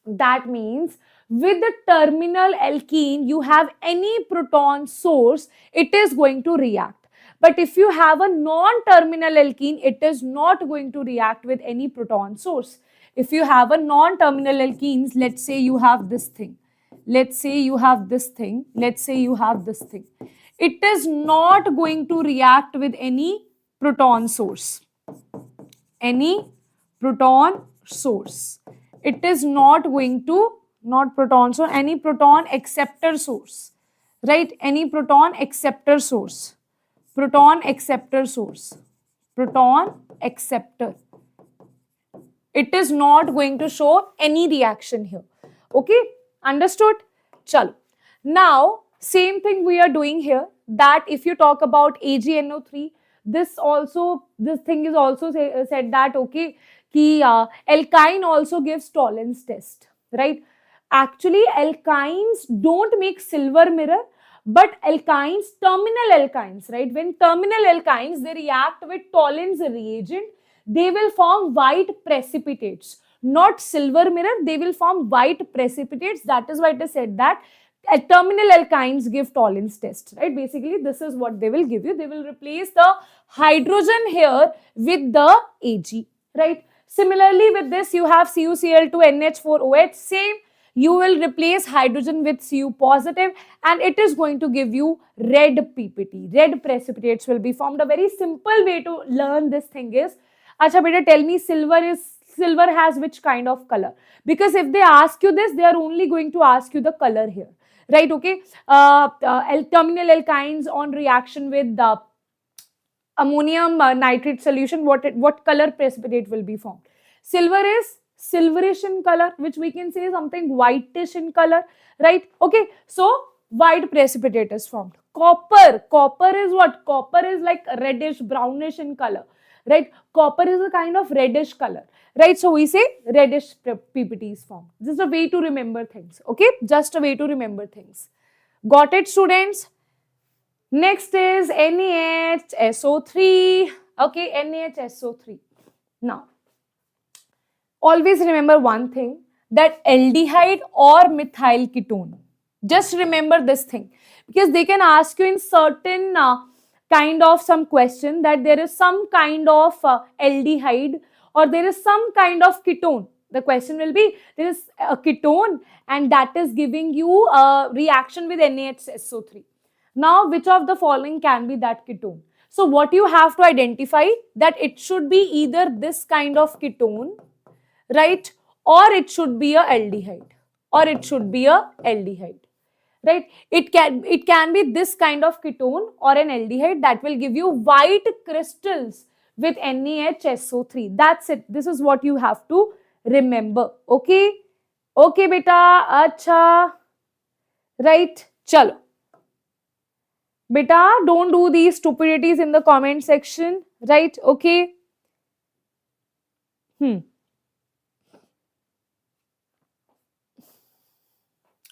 That means with the terminal alkene, you have any proton source, it is going to react. But if you have a non-terminal alkene, it is not going to react with any proton source. If you have a non-terminal alkenes, let's say you have this thing. Let's say you have this thing. It is not going to react with any proton source. It is not going to, not proton source, any proton acceptor source. Right? Any proton acceptor source. Proton acceptor. It is not going to show any reaction here. Okay? Understood? Chalo. Now, same thing we are doing here, that if you talk about AgNO3, this thing is also said that, okay, alkyne also gives Tollens test, right? Actually, alkynes don't make silver mirror, but alkynes, terminal alkynes, right? When terminal alkynes, they react with Tollens reagent, they will form white precipitates. Not silver mirror, they will form white precipitates. That is why it is said that terminal alkynes give Tollens test, right? Basically, this is what they will give you. They will replace the hydrogen here with the Ag, right? Similarly, with this, you have CuCl2 NH4OH, same. You will replace hydrogen with Cu positive and it is going to give you red PPT. Red precipitates will be formed. A very simple way to learn this thing is, acha beta, tell me silver has which kind of color? Because if they ask you this, they are only going to ask you the color here. Right, okay? Terminal alkynes on reaction with the ammonium nitrate solution, what color precipitate will be formed? Silver is silverish in color, which we can say something whitish in color, right? Okay, so white precipitate is formed. Copper is what? Copper is like reddish, brownish in color, right? Copper is a kind of reddish color, right? So we say reddish PPT is formed. This is a way to remember things, okay? Just a way to remember things. Got it, students? Next is NaHSO3, okay? NaHSO3. Now, always remember one thing, that aldehyde or methyl ketone. Just remember this thing, because they can ask you in certain kind of some question that there is some kind of aldehyde or there is some kind of ketone. The question will be, there is a ketone and that is giving you a reaction with NaHSO3. Now, which of the following can be that ketone? So, what you have to identify, that it should be either this kind of ketone, right, or it should be a aldehyde, right? It can be this kind of ketone or an aldehyde that will give you white crystals with NaHSO3. That's it. This is what you have to remember. Okay? Okay, beta. Acha. Right? Chalo. Beta, don't do these stupidities in the comment section. Right? Okay?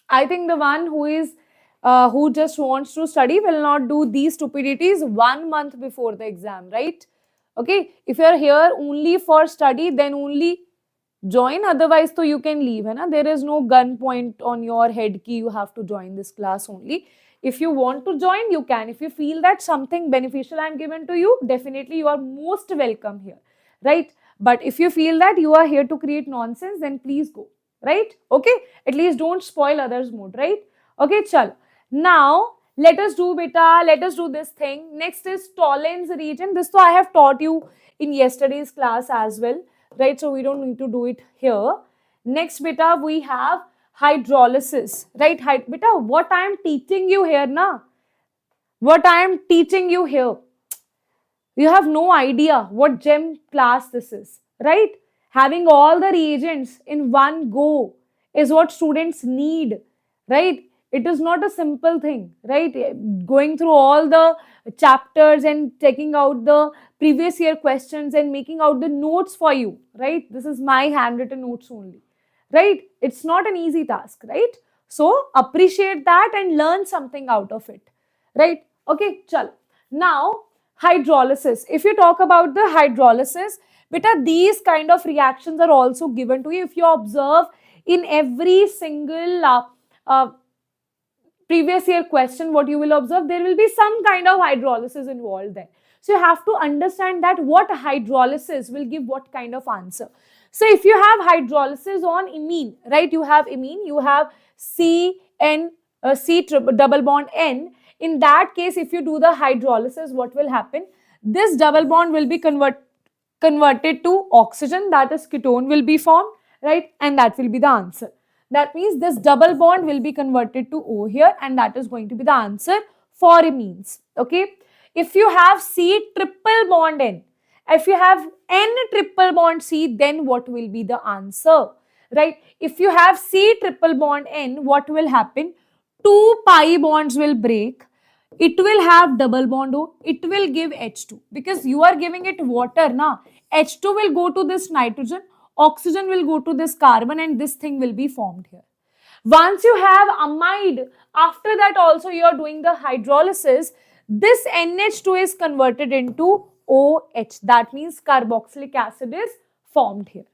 I think the one who just wants to study will not do these stupidities 1 month before the exam, right? Okay, if you are here only for study, then only join, otherwise so you can leave, है ना? There is no gun point on your head ki you have to join this class only. If you want to join, you can. If you feel that something beneficial I am given to you, definitely you are most welcome here, right? But if you feel that you are here to create nonsense, then please go, right? Okay, at least don't spoil others' mood, right? Okay, chal. Now let us do this thing. Next is Tollens reagent. This so I have taught you in yesterday's class as well, right? So we don't need to do it here. Next beta, we have hydrolysis, right? Beta, what I am teaching you here, na? What I am teaching you here, you have no idea what gem class this is, right? Having all the reagents in one go is what students need, right? It is not a simple thing, right? Going through all the chapters and taking out the previous year questions and making out the notes for you, right? This is my handwritten notes only, right? It's not an easy task, right? So appreciate that and learn something out of it, right? Okay, chalo. Now, hydrolysis. If you talk about the hydrolysis, beta, these kind of reactions are also given to you. If you observe in every single previous year question, what you will observe, there will be some kind of hydrolysis involved there. So you have to understand that what hydrolysis will give what kind of answer. So if you have hydrolysis on imine, right, you have imine, you have C double bond N. In that case, if you do the hydrolysis, what will happen? This double bond will be converted to oxygen, that is ketone will be formed, right, and that will be the answer. That means this double bond will be converted to O here, and that is going to be the answer for imines. Okay. If you have C triple bond N, if you have N triple bond C, then what will be the answer? Right. If you have C triple bond N, what will happen? 2 pi bonds will break. It will have double bond O. It will give H2 because you are giving it water, na. H2 will go to this nitrogen. Oxygen will go to this carbon and this thing will be formed here. Once you have amide, after that also you are doing the hydrolysis, this NH2 is converted into OH. That means carboxylic acid is formed here.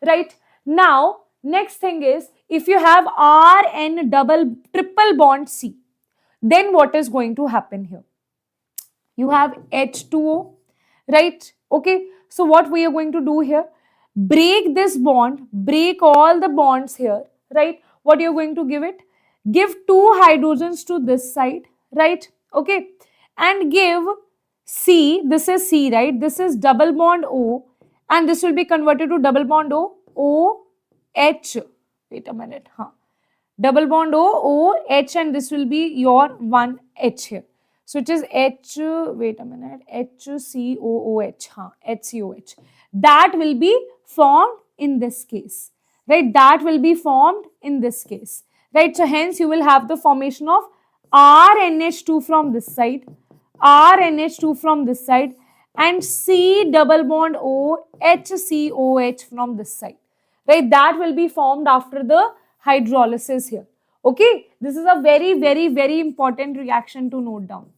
Right? Now, next thing is, if you have RN triple bond C, then what is going to happen here? You have H2O, right? Okay. So what we are going to do here? Break this bond, break all the bonds here, right? What you're going to give it? Give 2 hydrogens to this side, right? Okay. And give C, this is C, right? This is double bond O, and this will be converted to double bond O, OH. Wait a minute, double bond O, OH, and this will be your 1H here. So it is H, wait a minute, HCOOH, HCOH. That will be formed in this case, right? That will be formed in this case, right? So hence you will have the formation of RNH2 from this side, RNH2 from this side, and C double bond O, HCOH from this side, right? That will be formed after the hydrolysis here. Okay, this is a very, very, very important reaction to note down,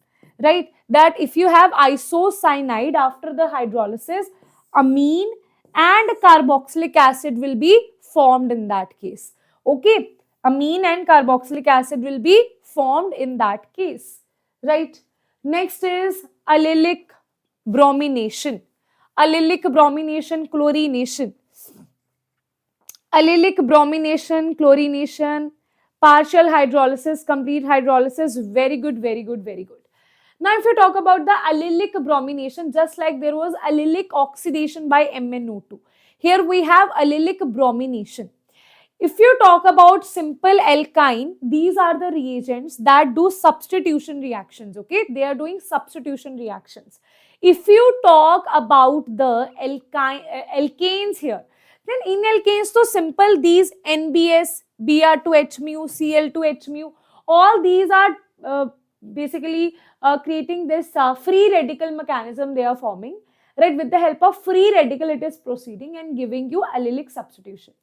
right? That if you have isocyanide after the hydrolysis, amine and carboxylic acid will be formed in that case. Okay, amine and carboxylic acid will be formed in that case, right? Next is allylic bromination. Allylic bromination, chlorination. Allylic bromination, chlorination, partial hydrolysis, complete hydrolysis, very good, very good, very good. Now, if you talk about the allylic bromination, just like there was allylic oxidation by MnO2, here we have allylic bromination. If you talk about simple alkyne, these are the reagents that do substitution reactions, okay? They are doing substitution reactions. If you talk about the alkanes here, then in alkanes, so simple, these NBS, Br2H mu, Cl2H mu, all these are basically creating this free radical mechanism they are forming. right? With the help of free radical, it is proceeding and giving you allylic substitution.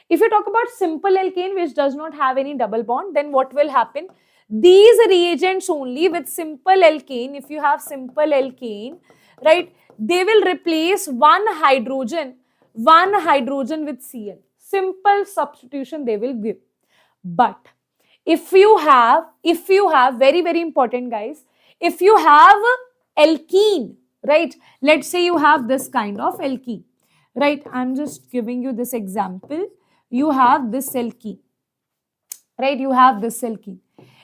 If you talk about simple alkane which does not have any double bond, then what will happen? These reagents only with simple alkane, if you have simple alkane, right, they will replace one hydrogen with Cl. Simple substitution they will give. But if you have very, very important guys, if you have alkene, right, let's say you have this kind of alkene, right, I'm just giving you this example. You have this alkene, right, you have this alkene.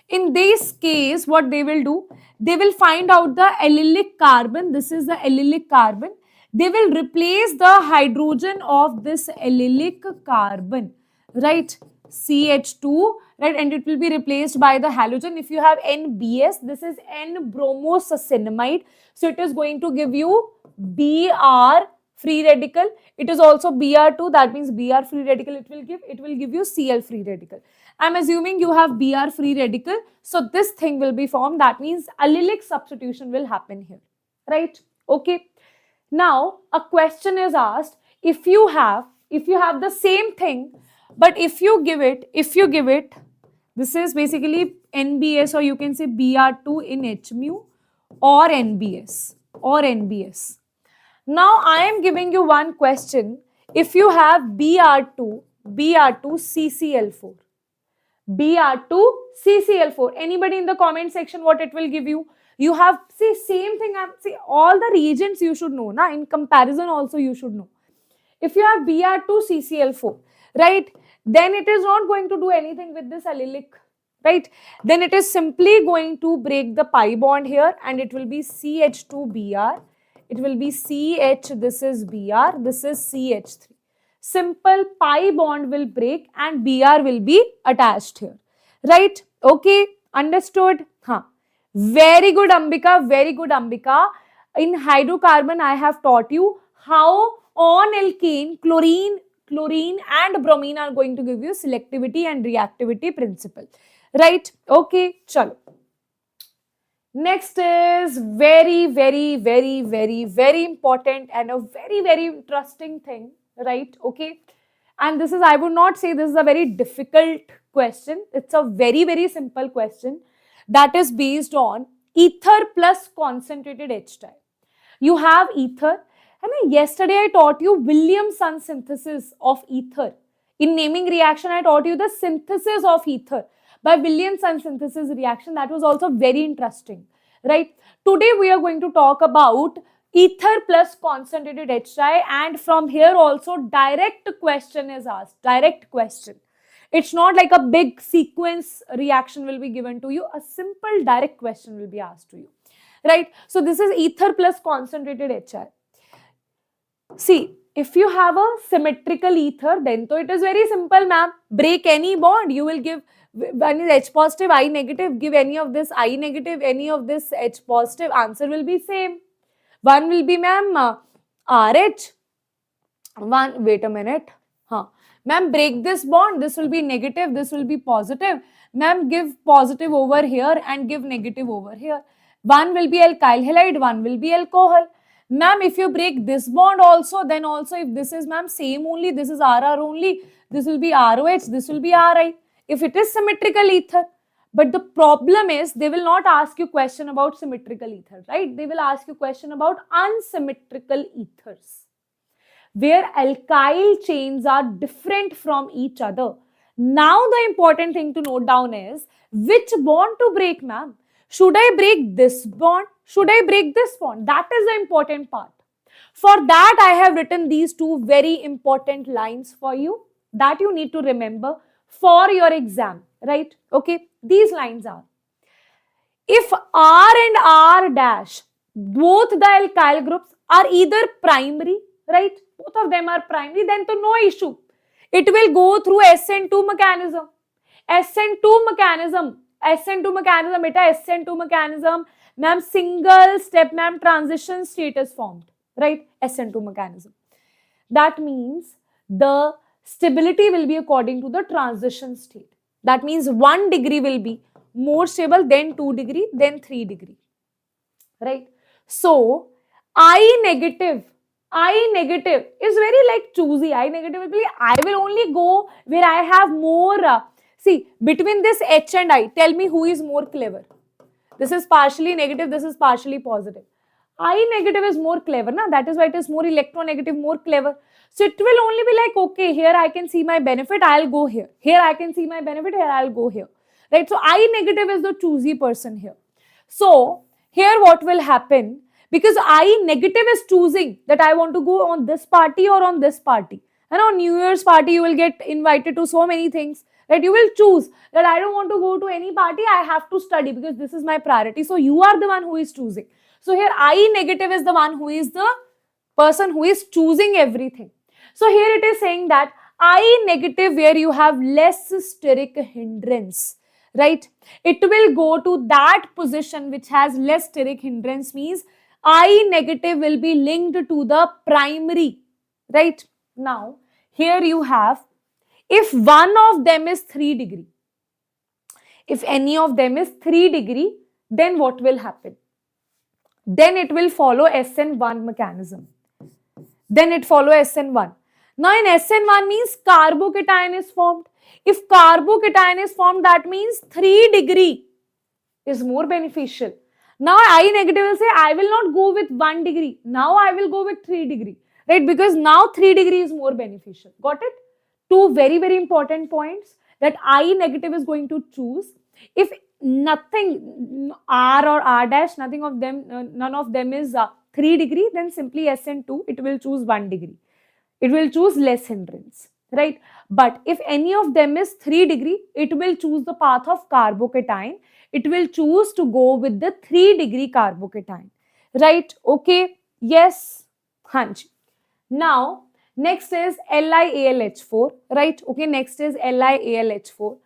In this case, what they will do, they will find out the allylic carbon. This is the allylic carbon. They will replace the hydrogen of this allylic carbon, right, CH2, right, and it will be replaced by the halogen. If you have NBS, this is N-bromosuccinimide, so it is going to give you Br free radical. It is also Br2, that means Br free radical it will give you Cl free radical. I'm assuming you have Br free radical, so this thing will be formed, that means allylic substitution will happen here, right? Okay. Now a question is asked, if you have the same thing, but if you give it, this is basically NBS, or you can say Br2 in H mu or NBS. Now I am giving you one question. If you have Br2 CCl4, anybody in the comment section what it will give you? You have, see, same thing, see, all the reagents you should know, na? In comparison also you should know. If you have Br2 CCl4, right, then it is not going to do anything with this allylic, right? Then it is simply going to break the pi bond here, and it will be CH2Br. It will be CH, this is Br, this is CH3. Simple pi bond will break and Br will be attached here, right? Okay, understood? Huh. Very good, Ambika, very good, Ambika. In hydrocarbon, I have taught you how on alkane, chlorine and bromine are going to give you selectivity and reactivity principle, right? Okay, chalo. Next is very, very, very, very, very important and a very, very interesting thing, right? Okay. And this is, I would not say this is a very difficult question. It's a very, very simple question that is based on ether plus concentrated H type. You have ether. And yesterday I taught you Williamson synthesis of ether. In naming reaction, I taught you the synthesis of ether by Williamson synthesis reaction. That was also very interesting, right? Today we are going to talk about ether plus concentrated HI, and from here also direct question is asked, direct question. It's not like a big sequence reaction will be given to you, a simple direct question will be asked to you, right? So this is ether plus concentrated HI. See, if you have a symmetrical ether, then so it is very simple, ma'am. Break any bond, you will give one is H positive, I negative, give any of this I negative, any of this H positive, answer will be same. One will be, ma'am, RH. One, wait a minute. Huh. Ma'am, break this bond, this will be negative, this will be positive. Ma'am, give positive over here and give negative over here. One will be alkyl halide, one will be alcohol. Ma'am, if you break this bond also, then also if this is, ma'am, same only, this is RR only, this will be ROH, this will be RI. If it is symmetrical ether. But the problem is, they will not ask you question about symmetrical ether, right? They will ask you question about unsymmetrical ethers, where alkyl chains are different from each other. Now the important thing to note down is, which bond to break, ma'am? Should I break this bond? Should I break this bond? That is the important part. For that, I have written these two very important lines for you that you need to remember for your exam, right? Okay, these lines are, if R and R dash, both the alkyl groups are either primary, right? Both of them are primary, then to no issue. It will go through SN2 mechanism. SN2 mechanism, ma'am, single step, ma'am, transition state is formed, right? SN2 mechanism. That means the stability will be according to the transition state. That means 1 degree will be more stable, then 2 degree, then 3 degree, right? So I negative. I negative is very like choosy. I negative will be, I will only go where I have more. See, between this H and I, tell me who is more clever. This is partially negative, this is partially positive. I negative is more clever, na? That is why it is more electronegative, more clever. So it will only be like, okay, here I can see my benefit, I'll go here. Here I can see my benefit, here I'll go here. Right? So I negative is the choosy person here. So here what will happen? Because I negative is choosing that I want to go on this party or on this party. And on New Year's party, you will get invited to so many things, that you will choose that I don't want to go to any party, I have to study because this is my priority. So you are the one who is choosing. So here I negative is the one who is the person who is choosing everything. So here it is saying that I negative, where you have less steric hindrance, right? It will go to that position which has less steric hindrance, means I negative will be linked to the primary, right? Now, here you have, if one of them is 3 degree, if any of them is 3 degree, then what will happen? Then it will follow SN1 mechanism. Then it follow SN1. Now in SN1 means carbocation is formed. If carbocation is formed, that means 3 degree is more beneficial. Now I negative will say, I will not go with 1 degree. Now I will go with 3 degree. Right? Because now 3 degree is more beneficial. Got it? Two very, very important points that I negative is going to choose. If nothing, R or R dash, nothing of them, none of them is 3 degree, then simply SN2, it will choose 1 degree. It will choose less hindrance, right? But if any of them is 3 degree, it will choose the path of carbocation. It will choose to go with the 3 degree carbocation, right? Okay, yes, Hanji. Now, next is LiAlH4, right? Okay, next is LiAlH4.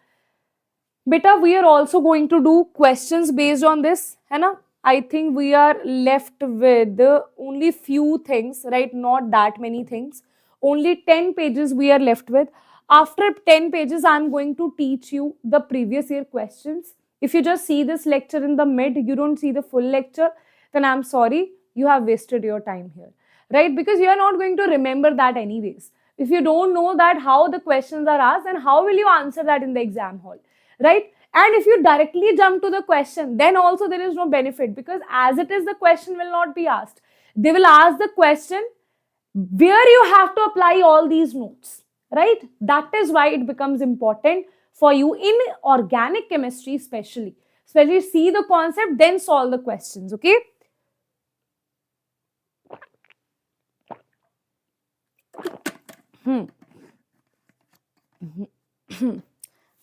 Beta, we are also going to do questions based on this, है ना? I think we are left with only few things, right? Not that many things. Only 10 pages we are left with. After 10 pages, I'm going to teach you the previous year questions. If you just see this lecture in the mid, you don't see the full lecture, then I'm sorry, you have wasted your time here, right? Because you are not going to remember that anyways. If you don't know that how the questions are asked, then how will you answer that in the exam hall, right? And if you directly jump to the question, then also there is no benefit, because as it is, the question will not be asked. They will ask the question where you have to apply all these notes, right? That is why it becomes important for you in organic chemistry, especially see the concept, then solve the questions, okay?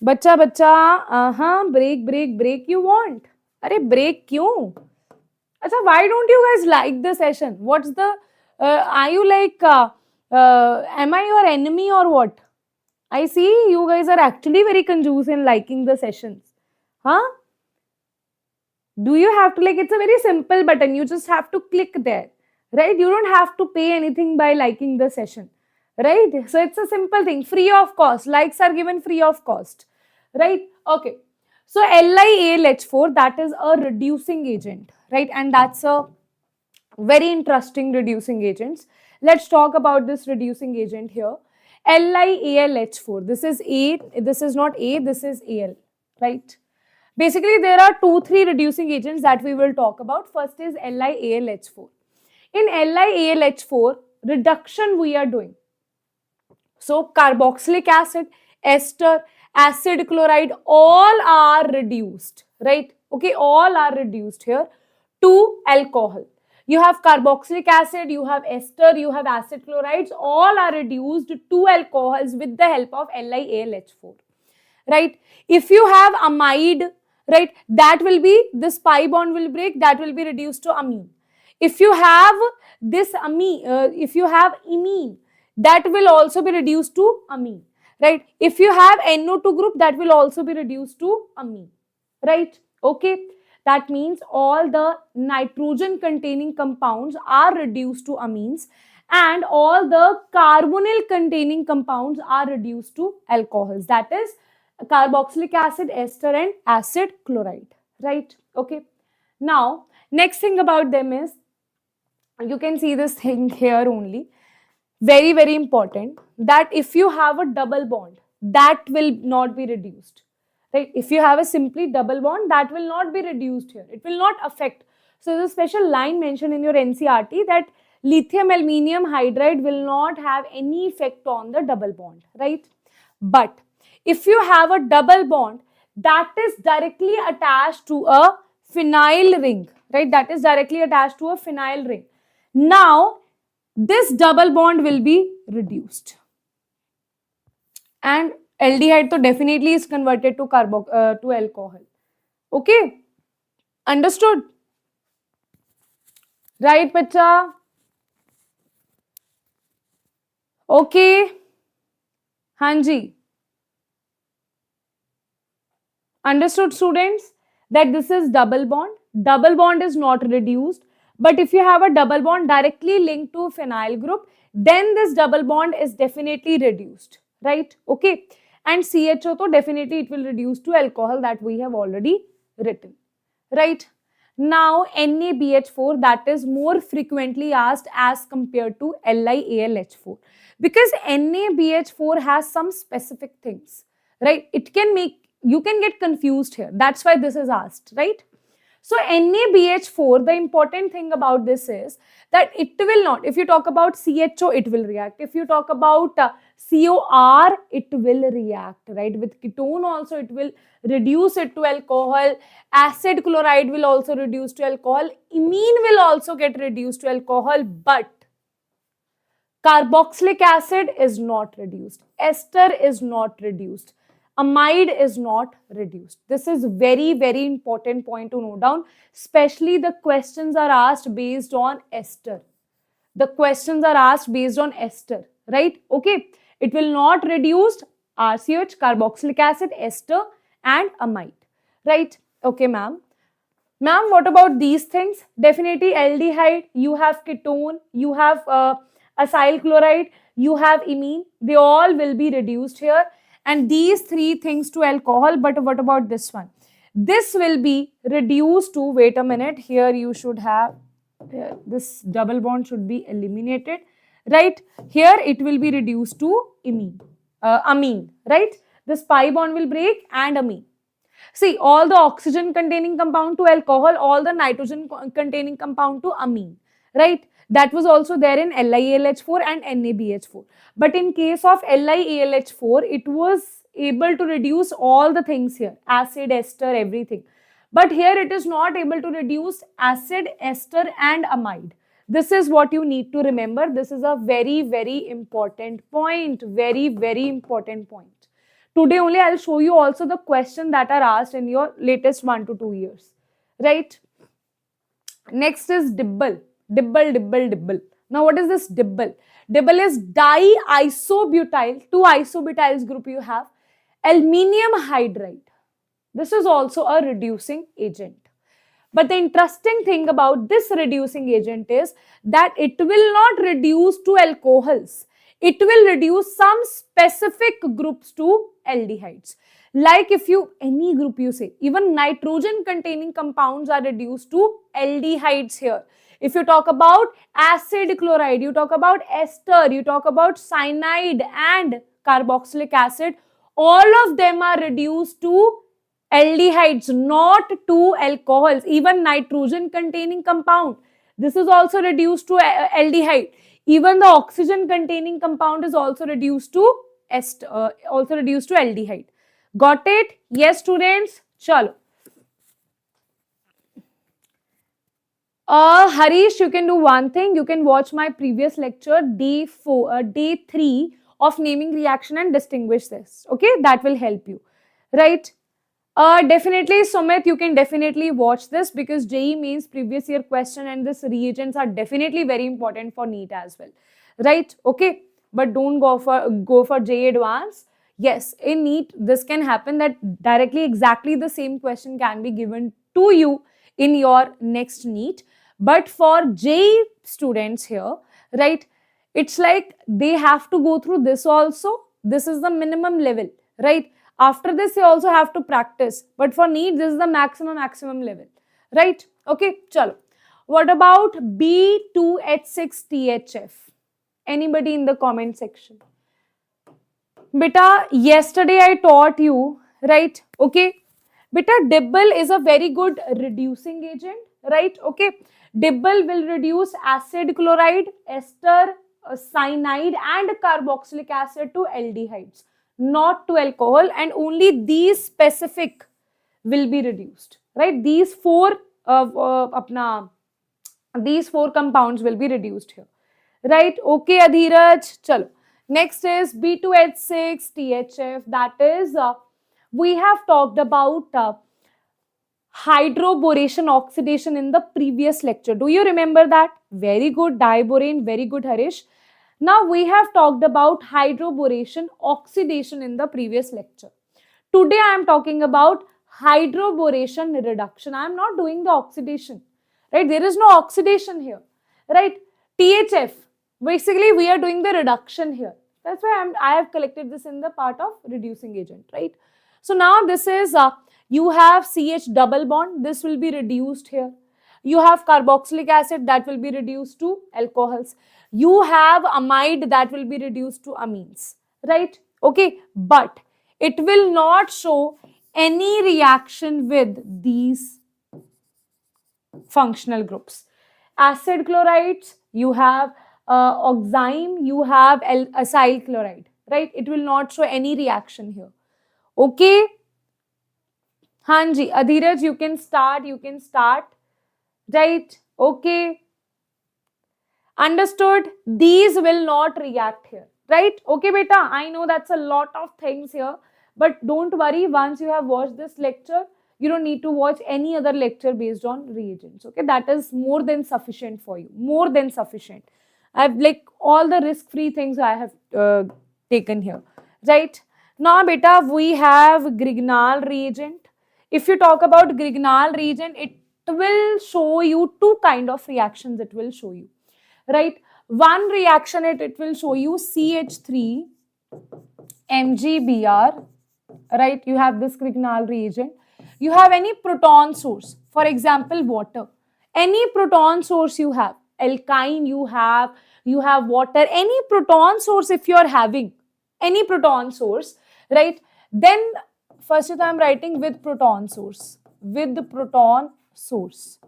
बच्चा break you want? अरे break क्यों? अच्छा, why don't you guys like the session? What's the are you like am I your enemy or what? I see you guys are actually very confused in liking the sessions. Huh? Do you have to like, it's a very simple button, you just have to click there, right? You don't have to pay anything by liking the session, right? So it's a simple thing, free of cost. Likes are given free of cost, right? Okay. So LiAlH4, that is a reducing agent, right? And that's a very interesting reducing agents. Let's talk about this reducing agent here. LiAlH4, this is A, this is not A, this is Al, right? Basically, there are 2-3 reducing agents that we will talk about. First is LiAlH4. In LiAlH4, reduction we are doing. So, carboxylic acid, ester, acid chloride, all are reduced, right? Okay, all are reduced here to alcohol. You have carboxylic acid, you have ester, you have acid chlorides, all are reduced to alcohols with the help of LiAlH4, right? If you have amide, right, that will be, this pi bond will break, that will be reduced to amine. If you have this amine, if you have imine, that will also be reduced to amine, right? If you have NO2 group, that will also be reduced to amine, right? Okay, that means all the nitrogen containing compounds are reduced to amines, and all the carbonyl containing compounds are reduced to alcohols, that is carboxylic acid, ester, and acid chloride, right? Okay. Now, next thing about them is You can see this thing here only. Very, very important that if you have a double bond, that will not be reduced. Right? If you have a simply double bond, that will not be reduced here. It will not affect. So there's a special line mentioned in your NCRT that lithium aluminium hydride will not have any effect on the double bond, right? But if you have a double bond that is directly attached to a phenyl ring, right? That is directly attached to a phenyl ring. Now, this double bond will be reduced. And aldehyde so definitely is converted to to alcohol. Okay? Understood? Right, bacha? Okay. Hanji. Understood, students? That this is double bond. Double bond is not reduced. But if you have a double bond directly linked to phenyl group, then this double bond is definitely reduced. Right? Okay. And CHO, so definitely it will reduce to alcohol that we have already written. Right? Now, NaBH4, that is more frequently asked as compared to LiAlH4. Because NaBH4 has some specific things. Right? It can make, you can get confused here. That's why this is asked. Right? So NaBH4, the important thing about this is that it will not, if you talk about CHO, it will react. If you talk about COR, it will react, right? With ketone also, it will reduce it to alcohol. Acid chloride will also reduce to alcohol. Imine will also get reduced to alcohol, but carboxylic acid is not reduced. Ester is not reduced. Amide is not reduced. This is very, very important point to note down. Especially the questions are asked based on ester. The questions are asked based on ester, right? Okay. It will not reduce RCH, carboxylic acid, ester and amide, right? Okay, ma'am. Ma'am, what about these things? Definitely aldehyde, you have ketone, you have acyl chloride, you have imine. They all will be reduced here. And these three things to alcohol, but what about this one? This will be reduced to, wait a minute, here you should have, this double bond should be eliminated, right? Here it will be reduced to amine, right? This pi bond will break and amine. See, all the oxygen containing compound to alcohol, all the nitrogen containing compound to amine, right? That was also there in LiAlH4 and NaBH4. But in case of LiAlH4, it was able to reduce all the things here, acid, ester, everything. But here it is not able to reduce acid, ester and amide. This is what you need to remember. This is a very, very important point. Very, very important point. Today only I'll show you also the question that are asked in your latest 1 to 2 years. Right? Next is DIBAL. DIBAL. Now what is this DIBAL? DIBAL is diisobutyl. Two isobutyls group you have. Aluminium hydride. This is also a reducing agent. But the interesting thing about this reducing agent is that it will not reduce to alcohols. It will reduce some specific groups to aldehydes. Like if you, any group you say, even nitrogen containing compounds are reduced to aldehydes here. If you talk about acid chloride, you talk about ester, you talk about cyanide and carboxylic acid, all of them are reduced to aldehydes, not to alcohols. Even nitrogen containing compound, this is also reduced to aldehyde. Even the oxygen containing compound is also reduced to aldehyde. Got it? Yes, students? Chalo. Harish, you can do one thing. You can watch my previous lecture, day 3 of naming reaction and distinguish this. Okay, that will help you. Right? Definitely, Sumit, you can definitely watch this because JEE means previous year question and this reagents are definitely very important for NEET as well. Right? Okay, but don't go for JEE Advanced. Yes, in NEET, this can happen that directly exactly the same question can be given to you in your next NEET. But for JEE students here, right, it's like they have to go through this also. This is the minimum level, right? After this, you also have to practice. But for NEET, this is the maximum level, right? Okay, chalo. What about B2H6THF? Anybody in the comment section? Beta, yesterday I taught you, right? Okay. Beta, DIBAL is a very good reducing agent, right? Okay. DIBAL will reduce acid chloride, ester, cyanide and carboxylic acid to aldehydes, not to alcohol, and only these specific will be reduced, right? These four compounds will be reduced here, right? Okay, Adhiraj, chalo. Next is B2H6 THF. That is, we have talked about hydroboration oxidation in the previous lecture. Do you remember that? Very good, diborane, very good, Harish. Now we have talked about hydroboration oxidation in the previous lecture. Today I am talking about hydroboration reduction. I am not doing the oxidation, right? There is no oxidation here, right? THF, basically we are doing the reduction here. That's why I have collected this in the part of reducing agent, right? So now this is, you have CH double bond, this will be reduced here. You have carboxylic acid that will be reduced to alcohols. You have amide that will be reduced to amines, right? Okay, but it will not show any reaction with these functional groups. Acid chlorides, you have oxime, you have acyl chloride, right? It will not show any reaction here. Okay. Hanji, Adhiraj, you can start, right? Okay. Understood? These will not react here, right? Okay, beta, I know that's a lot of things here, but don't worry, once you have watched this lecture, you don't need to watch any other lecture based on reagents, okay? That is more than sufficient for you, more than sufficient. I've like all the risk-free things I have taken here, right? Now, beta, we have Grignard reagent. If you talk about Grignard reagent, it will show you two kind of reactions it will show you, right? One reaction it will show you CH3 MgBr, right? You have this Grignard reagent. You have any proton source, for example, water. Any proton source you have, alkyne you have water, any proton source if you are having, any proton source, right? Then first I am writing with proton source, with the proton source,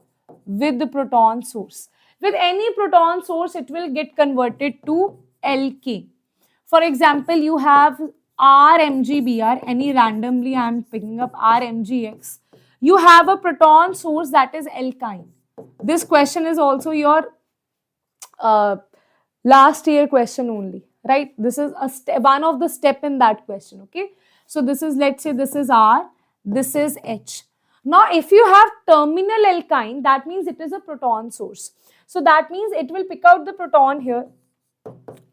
with the proton source. With any proton source, it will get converted to alkane. For example, you have RMgBr, any randomly I am picking up RMgX. You have a proton source that is alkyne. This question is also your last year question only, right? This is one of the step in that question, okay? So this is, let's say this is R, this is H. Now, if you have terminal alkyne, that means it is a proton source. So that means it will pick out the proton here.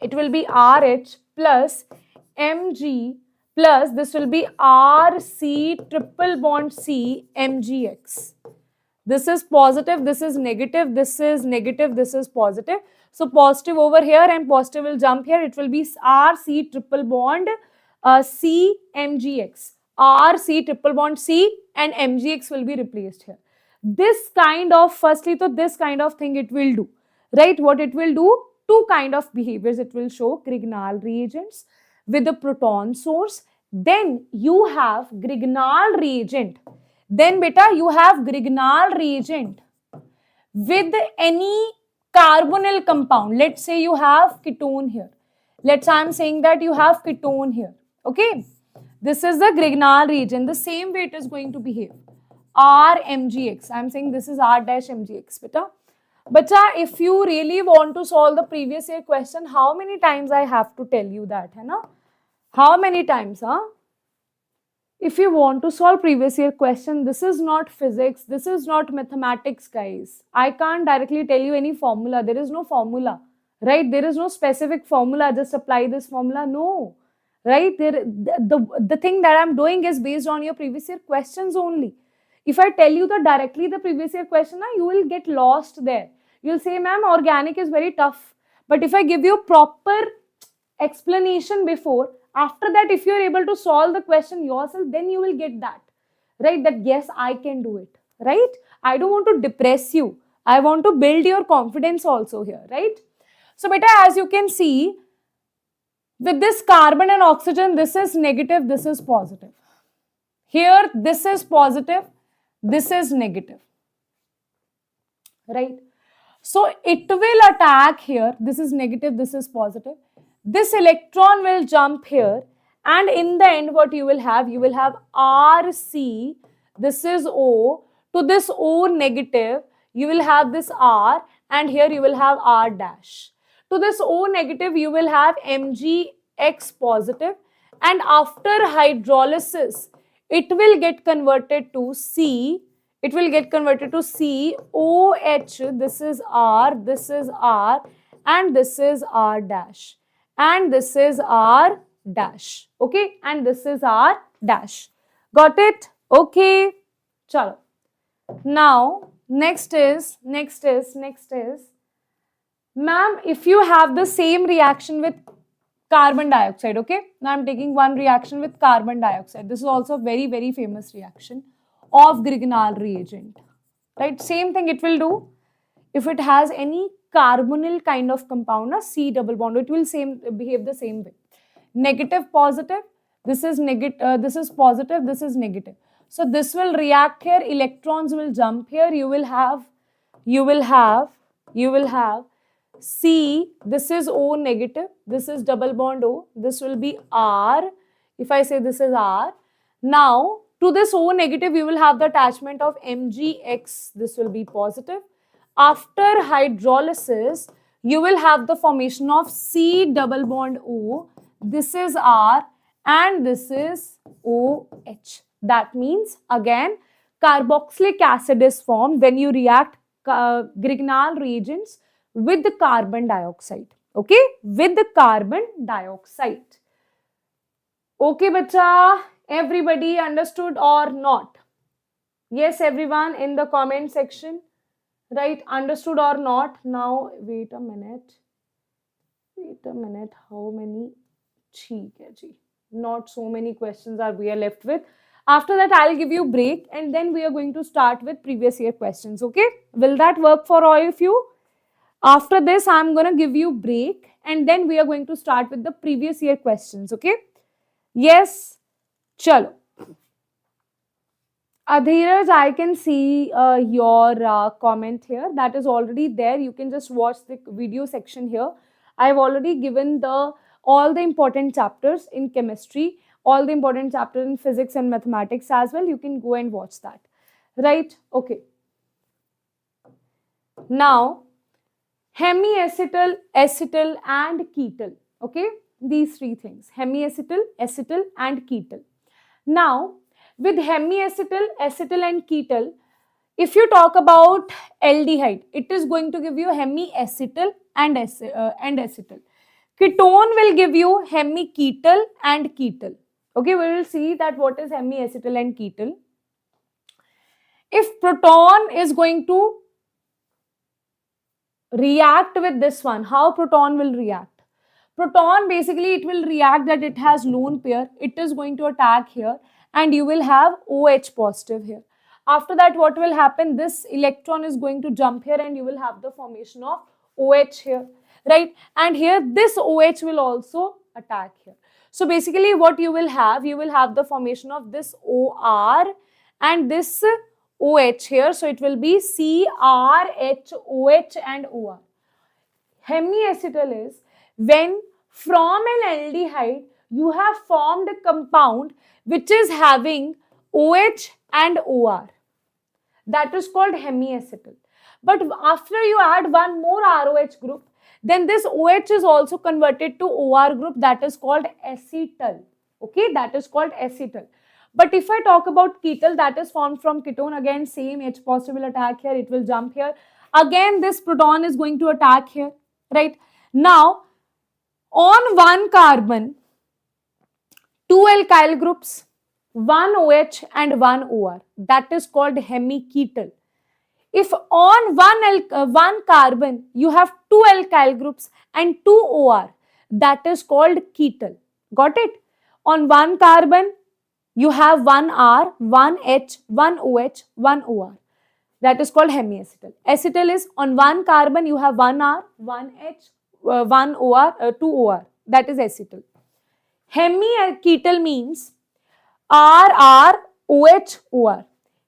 It will be RH plus Mg plus this will be RC triple bond C MgX. This is positive, this is negative, this is negative, this is positive. So positive over here and positive will jump here. It will be RC triple bond C MgX. RC triple bond C and MgX will be replaced here. This kind of, firstly, so this kind of thing it will do, right? What it will do? Two kind of behaviors it will show. Grignard reagents with a proton source. Then you have Grignard reagent. Then beta, you have Grignard reagent with any carbonyl compound. Let's say you have ketone here. Let's say I'm saying that you have ketone here. Okay. This is the Grignard reagent. The same way it is going to behave. RMgX. I'm saying this is R-MgX, beta. Bacha, if you really want to solve the previous year question, how many times I have to tell you that, hai na? How many times, huh? If you want to solve previous year question, this is not physics, this is not mathematics, guys. I can't directly tell you any formula. There is no formula, right? There is no specific formula, just apply this formula. No, right? The thing that I'm doing is based on your previous year questions only. If I tell you directly the previous year question, you will get lost there. You'll say, ma'am, organic is very tough. But if I give you proper explanation before, after that, if you're able to solve the question yourself, then you will get that, right? That yes, I can do it, right? I don't want to depress you. I want to build your confidence also here, right? So beta, as you can see, with this carbon and oxygen, this is negative, this is positive. Here, this is positive, this is negative, right? So it will attack here, this is negative, this is positive. This electron will jump here, and in the end what you will have RC, this is O, to this O negative, you will have this R, and here you will have R dash. To this O negative, you will have MgX positive, and after hydrolysis, it will get converted to C. It will get converted to COH. This is R, this is R, and this is R dash, and this is R dash. Okay, and this is R dash. Got it? Okay. Chalo. Now, next is, ma'am, if you have the same reaction with carbon dioxide, okay? Now I'm taking one reaction with carbon dioxide. This is also a very, very famous reaction of Grignard reagent, right? Same thing it will do. If it has any carbonyl kind of compound, a C double bond, it will behave the same way. Negative, positive, this is negative, this is positive, this is negative. So this will react here, electrons will jump here, you will have C, this is O negative, this is double bond O, this will be R, if I say this is R. Now, to this O negative, you will have the attachment of MgX, this will be positive. After hydrolysis, you will have the formation of C double bond O, this is R, and this is OH. That means, again, carboxylic acid is formed when you react Grignard reagents with the carbon dioxide, okay, with the carbon dioxide. Okay, bacha, everybody understood or not? Yes, everyone in the comment section, right? Understood or not? Now, wait a minute, how many? Not so many questions are we are left with. After that, I'll give you a break, and then we are going to start with previous year questions, okay? Will that work for all of you? After this, I'm going to give you break, and then we are going to start with the previous year questions, okay? Yes, chalo. Adhiraj, I can see your comment here. That is already there. You can just watch the video section here. I've already given all the important chapters in chemistry, all the important chapters in physics and mathematics as well. You can go and watch that, right? Okay. Now, hemiacetal, acetal, and ketal. Okay, these three things: hemiacetal, acetal, and ketal. Now, with hemiacetal, acetal, and ketal, if you talk about aldehyde, it is going to give you hemiacetal and acetal. Ketone will give you hemiketal and ketal. Okay, we will see that what is hemiacetal and ketal. If proton is going to react with this one, how proton will react? Proton, basically it will react that it has lone pair, it is going to attack here, and you will have OH positive here. After that, what will happen? This electron is going to jump here, and you will have the formation of OH here, right? And here this OH will also attack here. So basically what you will have the formation of this OR and this OH here. So it will be CRH, OH, and OR. Hemiacetal is when from an aldehyde you have formed a compound which is having OH and OR. That is called hemiacetal. But after you add one more ROH group, then this OH is also converted to OR group, that is called acetal. Okay, that is called acetal. But if I talk about ketal, that is formed from ketone, again same, H positive will attack here, it will jump here. Again this proton is going to attack here, right? Now, on one carbon, two alkyl groups, one OH and one OR, that is called hemiketal. If on one carbon you have two alkyl groups and two OR, that is called ketal. Got it? On one carbon you have one R, one H, one OH, one OR. That is called hemiacetal. Acetal is on one carbon you have one R, one H, one OR, two OR. That is acetal. Hemiketal means R R OH OR.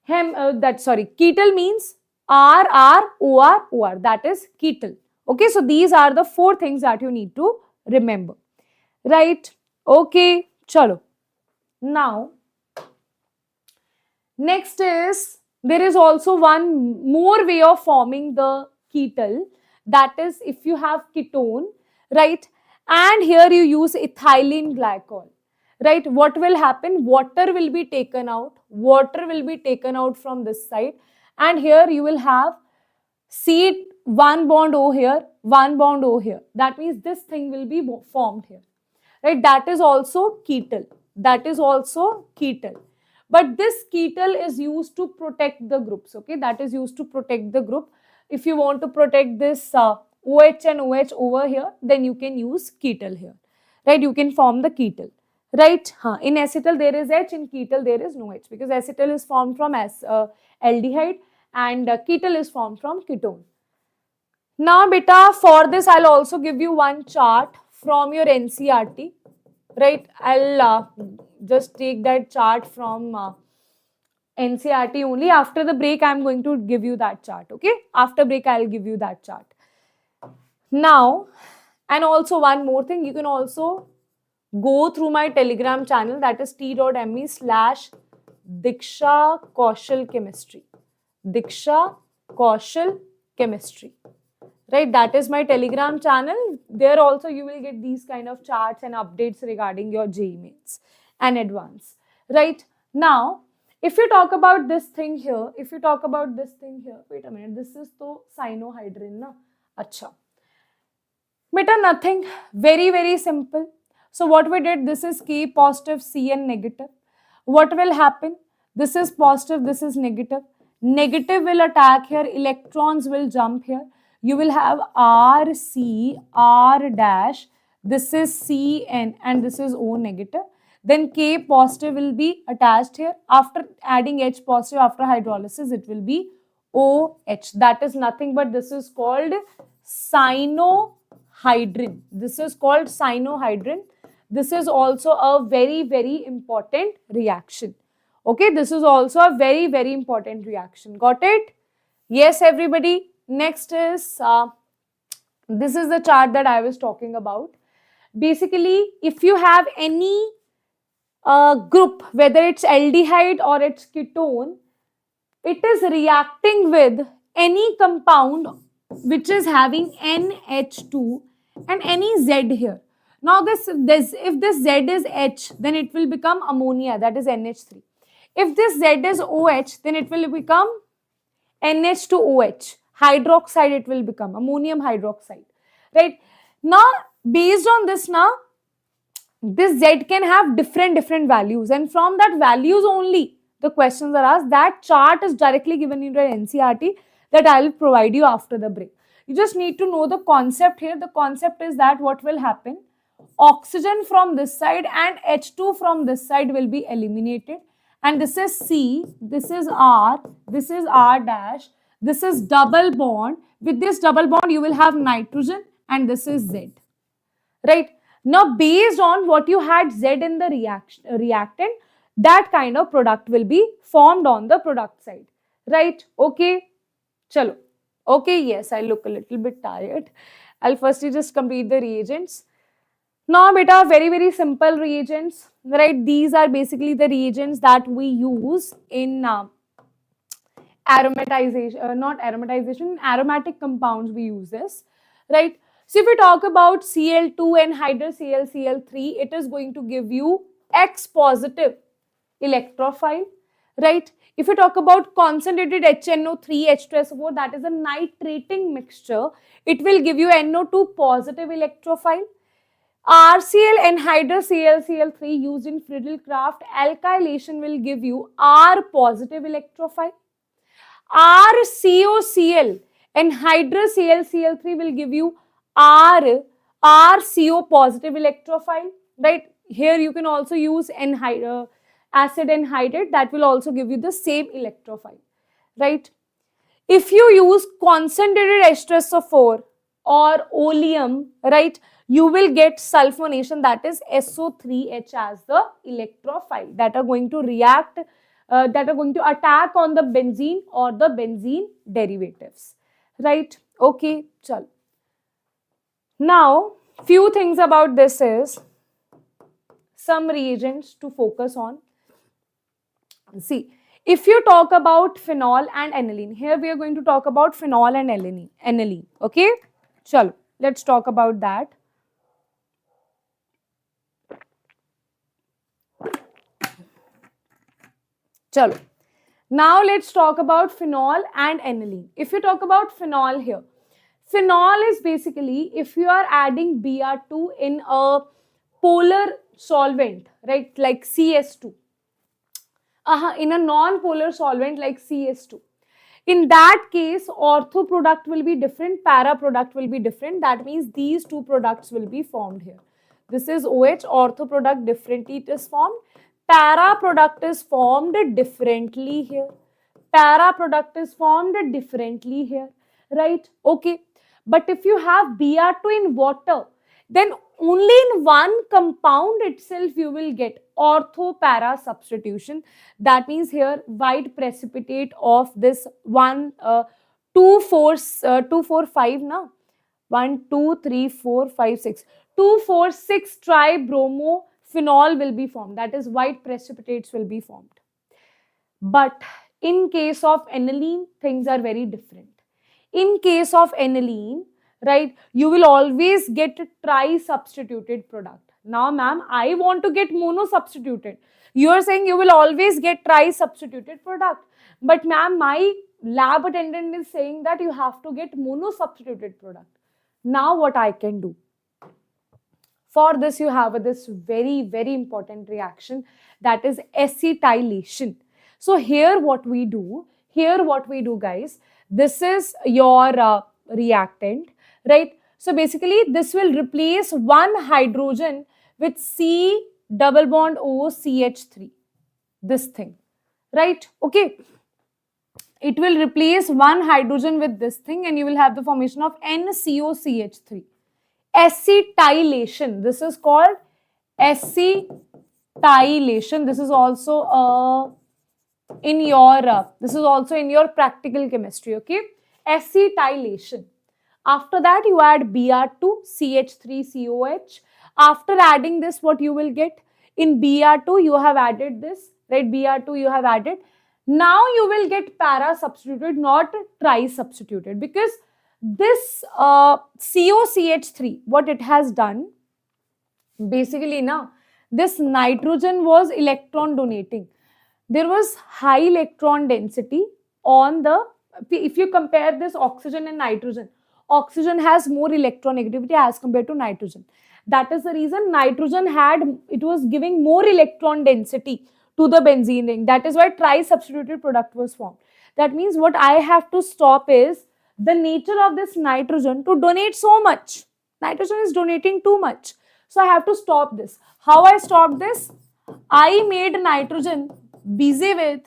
Ketal means R R OR OR. That is ketal. Okay, so these are the four things that you need to remember. Right? Okay, chalo. Now, next is, there is also one more way of forming the ketal. That is, if you have ketone, right? And here you use ethylene glycol, right? What will happen? Water will be taken out. Water will be taken out from this side. And here you will have C, one bond O here, one bond O here. That means this thing will be formed here, right? That is also ketal. That is also ketal. But this ketal is used to protect the groups, okay? That is used to protect the group. If you want to protect this OH and OH over here, then you can use ketal here, right? You can form the ketal, right? In acetal there is H, in ketal there is no H, because acetal is formed from aldehyde and ketal is formed from ketone. Now beta, for this I'll also give you one chart from your NCERT, right? I'll just take that chart from NCERT only. After the break, I'm going to give you that chart, okay? After break, I'll give you that chart. Now, and also one more thing, you can also go through my Telegram channel, that is t.me/Diksha Kaushal Chemistry. Diksha Kaushal Chemistry. Right, that is my Telegram channel. There also you will get these kind of charts and updates regarding your JEE mains and advance. Right, now, if you talk about this thing here, wait a minute, this is the cyanohydrin, na? Acha. Beta, nothing, very simple. So what we did, this is K positive, Cn negative. What will happen? This is positive, this is negative. Negative will attack here, electrons will jump here. You will have R, C, R dash, this is Cn and this is O negative. Then K positive will be attached here. After adding H positive, after hydrolysis, it will be OH. That is nothing but this is called cyanohydrin. This is called cyanohydrin. This is also a very important reaction. Okay, this is also a very important reaction. Got it? Yes, everybody. Next is, this is the chart that I was talking about. Basically, if you have any group, whether it's aldehyde or it's ketone, it is reacting with any compound which is having NH2 and any Z here. Now, if this Z is H, then it will become ammonia, that is NH3. If this Z is OH, then it will become NH2OH. Hydroxide it will become, ammonium hydroxide, right? Now, based on this now, this Z can have different values, and from that values only the questions are asked. That chart is directly given in your NCERT that I will provide you after the break. You just need to know the concept here. The concept is that what will happen, oxygen from this side and H2 from this side will be eliminated, and this is C, this is R dash, this is double bond. With this double bond, you will have nitrogen and this is Z, right? Now, based on what you had Z in the reactant, that kind of product will be formed on the product side, right? Okay, chalo. Okay, yes, I look a little bit tired. I'll firstly just complete the reagents. Now, beta, very simple reagents, right? These are basically the reagents that we use in aromatic compounds we use this, right? So if we talk about Cl2 and hydroCl3, it is going to give you X positive electrophile, right? If we talk about concentrated HNO3, H2SO4, that is a nitrating mixture, it will give you NO2 positive electrophile. RCl and hydroCl3 used in Friedel-Crafts alkylation will give you R positive electrophile. RCOCl and hydroCl3 will give you RCO positive electrophile, right? Here you can also use acid anhydride, that will also give you the same electrophile, right? If you use concentrated H2SO4 or oleum, right, you will get sulfonation, that is SO3H as the electrophile that are going to react, that are going to attack on the benzene or the benzene derivatives, right? Okay, chal. Now, few things about this is some reagents to focus on. See, if you talk about phenol and aniline, here we are going to talk about phenol and aniline, okay? Chalo, let's talk about that. Chalo. Now let's talk about phenol and aniline. If you talk about phenol here, phenol is basically if you are adding Br2 in a polar solvent, right, like CS2, in a non-polar solvent like CS2. In that case, ortho product will be different, para product will be different. That means these two products will be formed here. This is OH, ortho product differently it is formed. Para product is formed differently here. Para product is formed differently here, right? Okay. But if you have Br2 in water, then only in one compound itself you will get ortho-para substitution. That means here white precipitate of this 2, 4, 5 now. 1, 2, 3, 4, 5, 6. 2, 4, 6 tribromophenol will be formed. That is white precipitates will be formed. But in case of aniline, things are very different. In case of aniline, right, you will always get tri-substituted product. Now, ma'am, I want to get mono-substituted. You are saying you will always get tri-substituted product. But ma'am, my lab attendant is saying that you have to get mono-substituted product. Now, what I can do? For this, you have this very, very important reaction, that is acetylation. So here what we do, guys, this is your reactant, right? So basically this will replace one hydrogen with C double bond O CH3, this thing, right? Okay. It will replace one hydrogen with this thing and you will have the formation of NCOCH3. Acetylation, this is called acetylation. This is also in your practical chemistry, okay? Acetylation. After that, you add Br2, CH3COH. After adding this, what you will get? In Br2, you have added this, right? Br2 you have added. Now you will get para substituted, not tri substituted, because this COCH3, what it has done, basically now, this nitrogen was electron donating. There was high electron density on the, if you compare this oxygen and nitrogen, oxygen has more electronegativity as compared to nitrogen. That is the reason nitrogen it was giving more electron density to the benzene ring. That is why tri-substituted product was formed. That means what I have to stop is the nature of this nitrogen to donate so much. Nitrogen is donating too much. So I have to stop this. How I stopped this? I made nitrogen busy with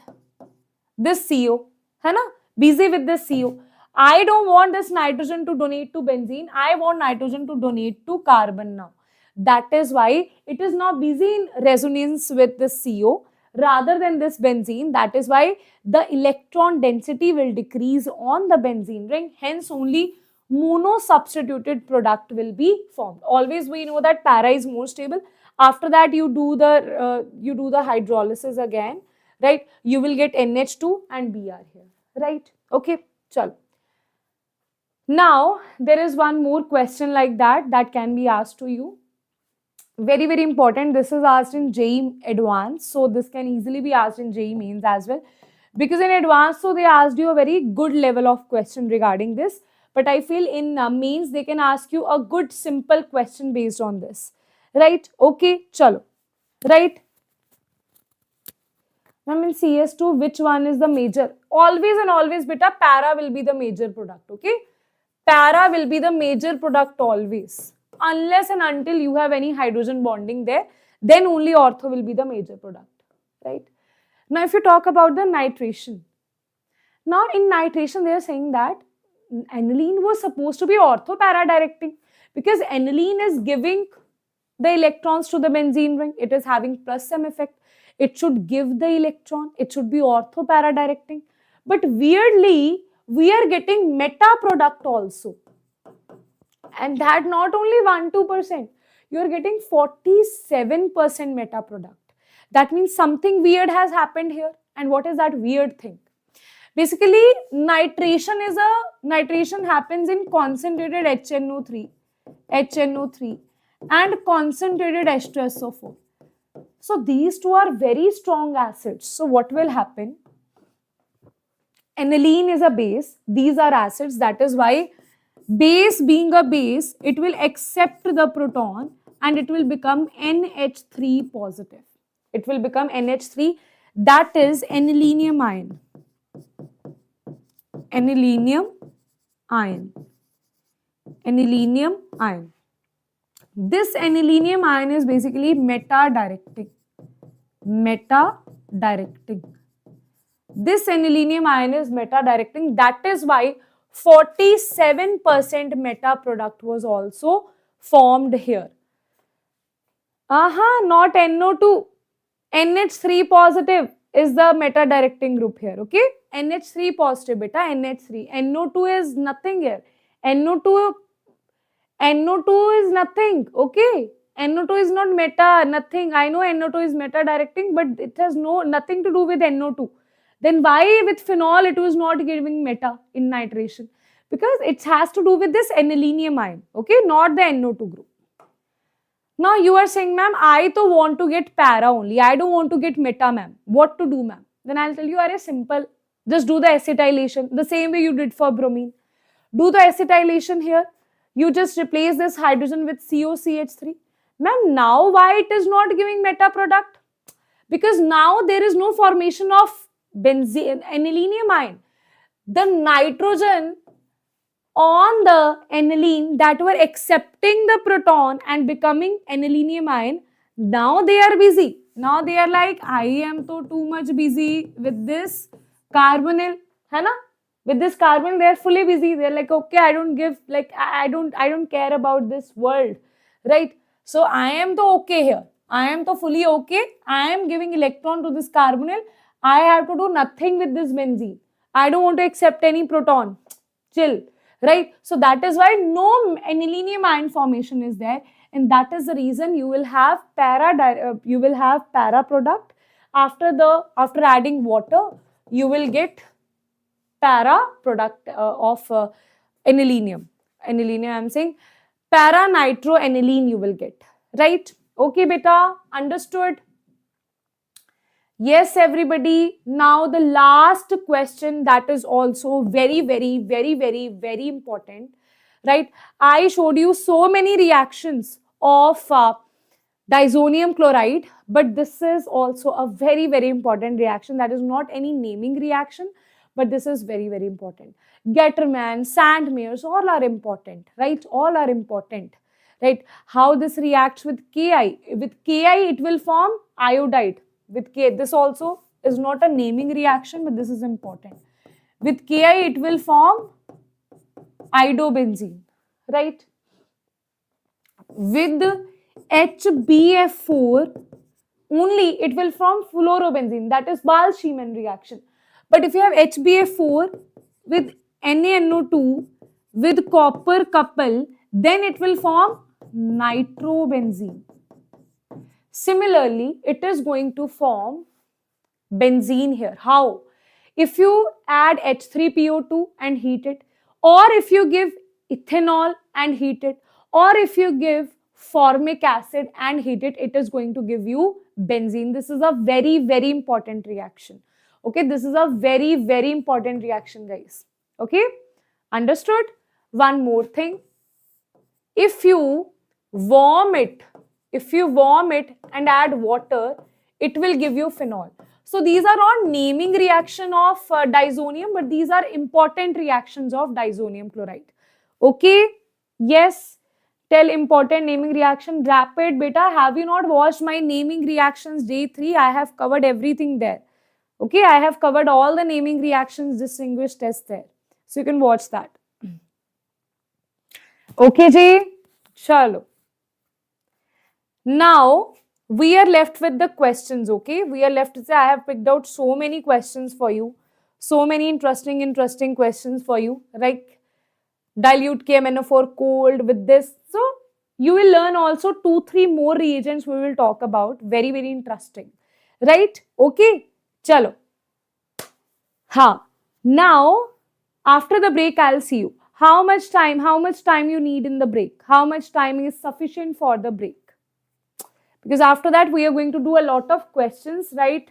this CO. है ना? Busy with this CO. I don't want this nitrogen to donate to benzene. I want nitrogen to donate to carbon now. That is why it is now busy in resonance with this CO rather than this benzene. That is why the electron density will decrease on the benzene ring. Hence, only mono-substituted product will be formed. Always we know that para is more stable. After that, you do the hydrolysis again, right? You will get NH2 and Br here, right? Okay, chalo. Now, there is one more question like that can be asked to you. Very, very important. This is asked in JEE Advanced. So, this can easily be asked in JEE Mains as well. Because in Advanced, so they asked you a very good level of question regarding this. But I feel in Mains, they can ask you a good simple question based on this. Right? Okay, chalo. Right? Ma'am, in CS2, which one is the major? Always and always, beta, para will be the major product. Okay? Para will be the major product always. Unless and until you have any hydrogen bonding there, then only ortho will be the major product, right? Now, if you talk about the nitration, Now in nitration, they are saying that aniline was supposed to be ortho-para directing, because aniline is giving the electrons to the benzene ring. It is having plus some effect. It should give the electron. It should be ortho-para directing. But weirdly, we are getting meta product also. And that not only 1-2%, you are getting 47% meta product. That means something weird has happened here. And what is that weird thing? Basically, nitration happens in concentrated HNO3 and concentrated H2SO4. So these two are very strong acids. So what will happen? Aniline is a base. These are acids. That is why base being a base, it will accept the proton and it will become NH3 positive. It will become NH3. That is anilinium ion. Anilinium ion. Anilinium ion. This anilinium ion is basically meta-directing. Meta-directing. This anilinium ion is meta-directing. That is why 47% meta product was also formed here. Not NO2. NH3 positive is the meta-directing group here, okay? NH3 positive, beta, NH3. NO2 is nothing here. NO2 is nothing, okay? NO2 is not meta, nothing. I know NO2 is meta-directing, but it has nothing to do with NO2. Then why with phenol it was not giving meta in nitration? Because it has to do with this anilinium ion, okay? Not the NO2 group. Now you are saying, ma'am, I to want to get para only. I don't want to get meta, ma'am. What to do, ma'am? Then I'll tell you, are simple. Just do the acetylation the same way you did for bromine. Do the acetylation here. You just replace this hydrogen with COCH3. Ma'am, now why it is not giving meta product? Because now there is no formation of benzene, anilinium ion. The nitrogen on the aniline that were accepting the proton and becoming anilinium ion, now they are busy. Now they are like, I am so too much busy with this carbonyl, hai na? With this carbonyl, they are fully busy. They are like, okay, I don't give, like, I don't care about this world, right? So I am to okay here. I am to fully okay. I am giving electron to this carbonyl. I have to do nothing with this benzene. I don't want to accept any proton. Chill. Right? So that is why no anilinium ion formation is there, and that is the reason you will have para product after adding water. You will get para product of anilinium. Anilinium, I am saying para nitroaniline you will get. Right? Okay, beta, understood? Yes, everybody. Now the last question that is also very important, right? I showed you so many reactions of diazonium chloride, but this is also a very important reaction. That is not any naming reaction, but this is very important. Getterman, Sandmeyer's, all are important, right? All are important, right? How this reacts with Ki. With Ki, it will form iodide. With K, this also is not a naming reaction, but this is important. With Ki, it will form iodobenzene, right? With HBF4, only it will form fluorobenzene, that is Balz-Schiemann reaction. But if you have HBF4 with NaNO2 with copper couple, then it will form nitrobenzene. Similarly, it is going to form benzene here. How? If you add H3PO2 and heat it, or if you give ethanol and heat it, or if you give formic acid and heat it, it is going to give you benzene. This is a very important reaction. Okay, this is a very important reaction, guys. Okay, understood? One more thing. If you warm it and add water, it will give you phenol. So these are not naming reaction of diazonium, but these are important reactions of diazonium chloride. Okay? Yes. Tell important naming reaction. Rapid, beta. Have you not watched my naming reactions day 3? I have covered everything there. Okay, I have covered all the naming reactions, distinguished tests there. So you can watch that. Okay, Jay? Chalo. Now, we are left with the questions, okay? We are left to say, I have picked out so many questions for you. So many interesting questions for you. Like, dilute KMNO4 cold with this. So, you will learn also 2-3 more reagents we will talk about. Very interesting. Right? Okay? Chalo. Ha. Now, after the break, I'll see you. How much time you need in the break? How much time is sufficient for the break? Because after that, we are going to do a lot of questions, right?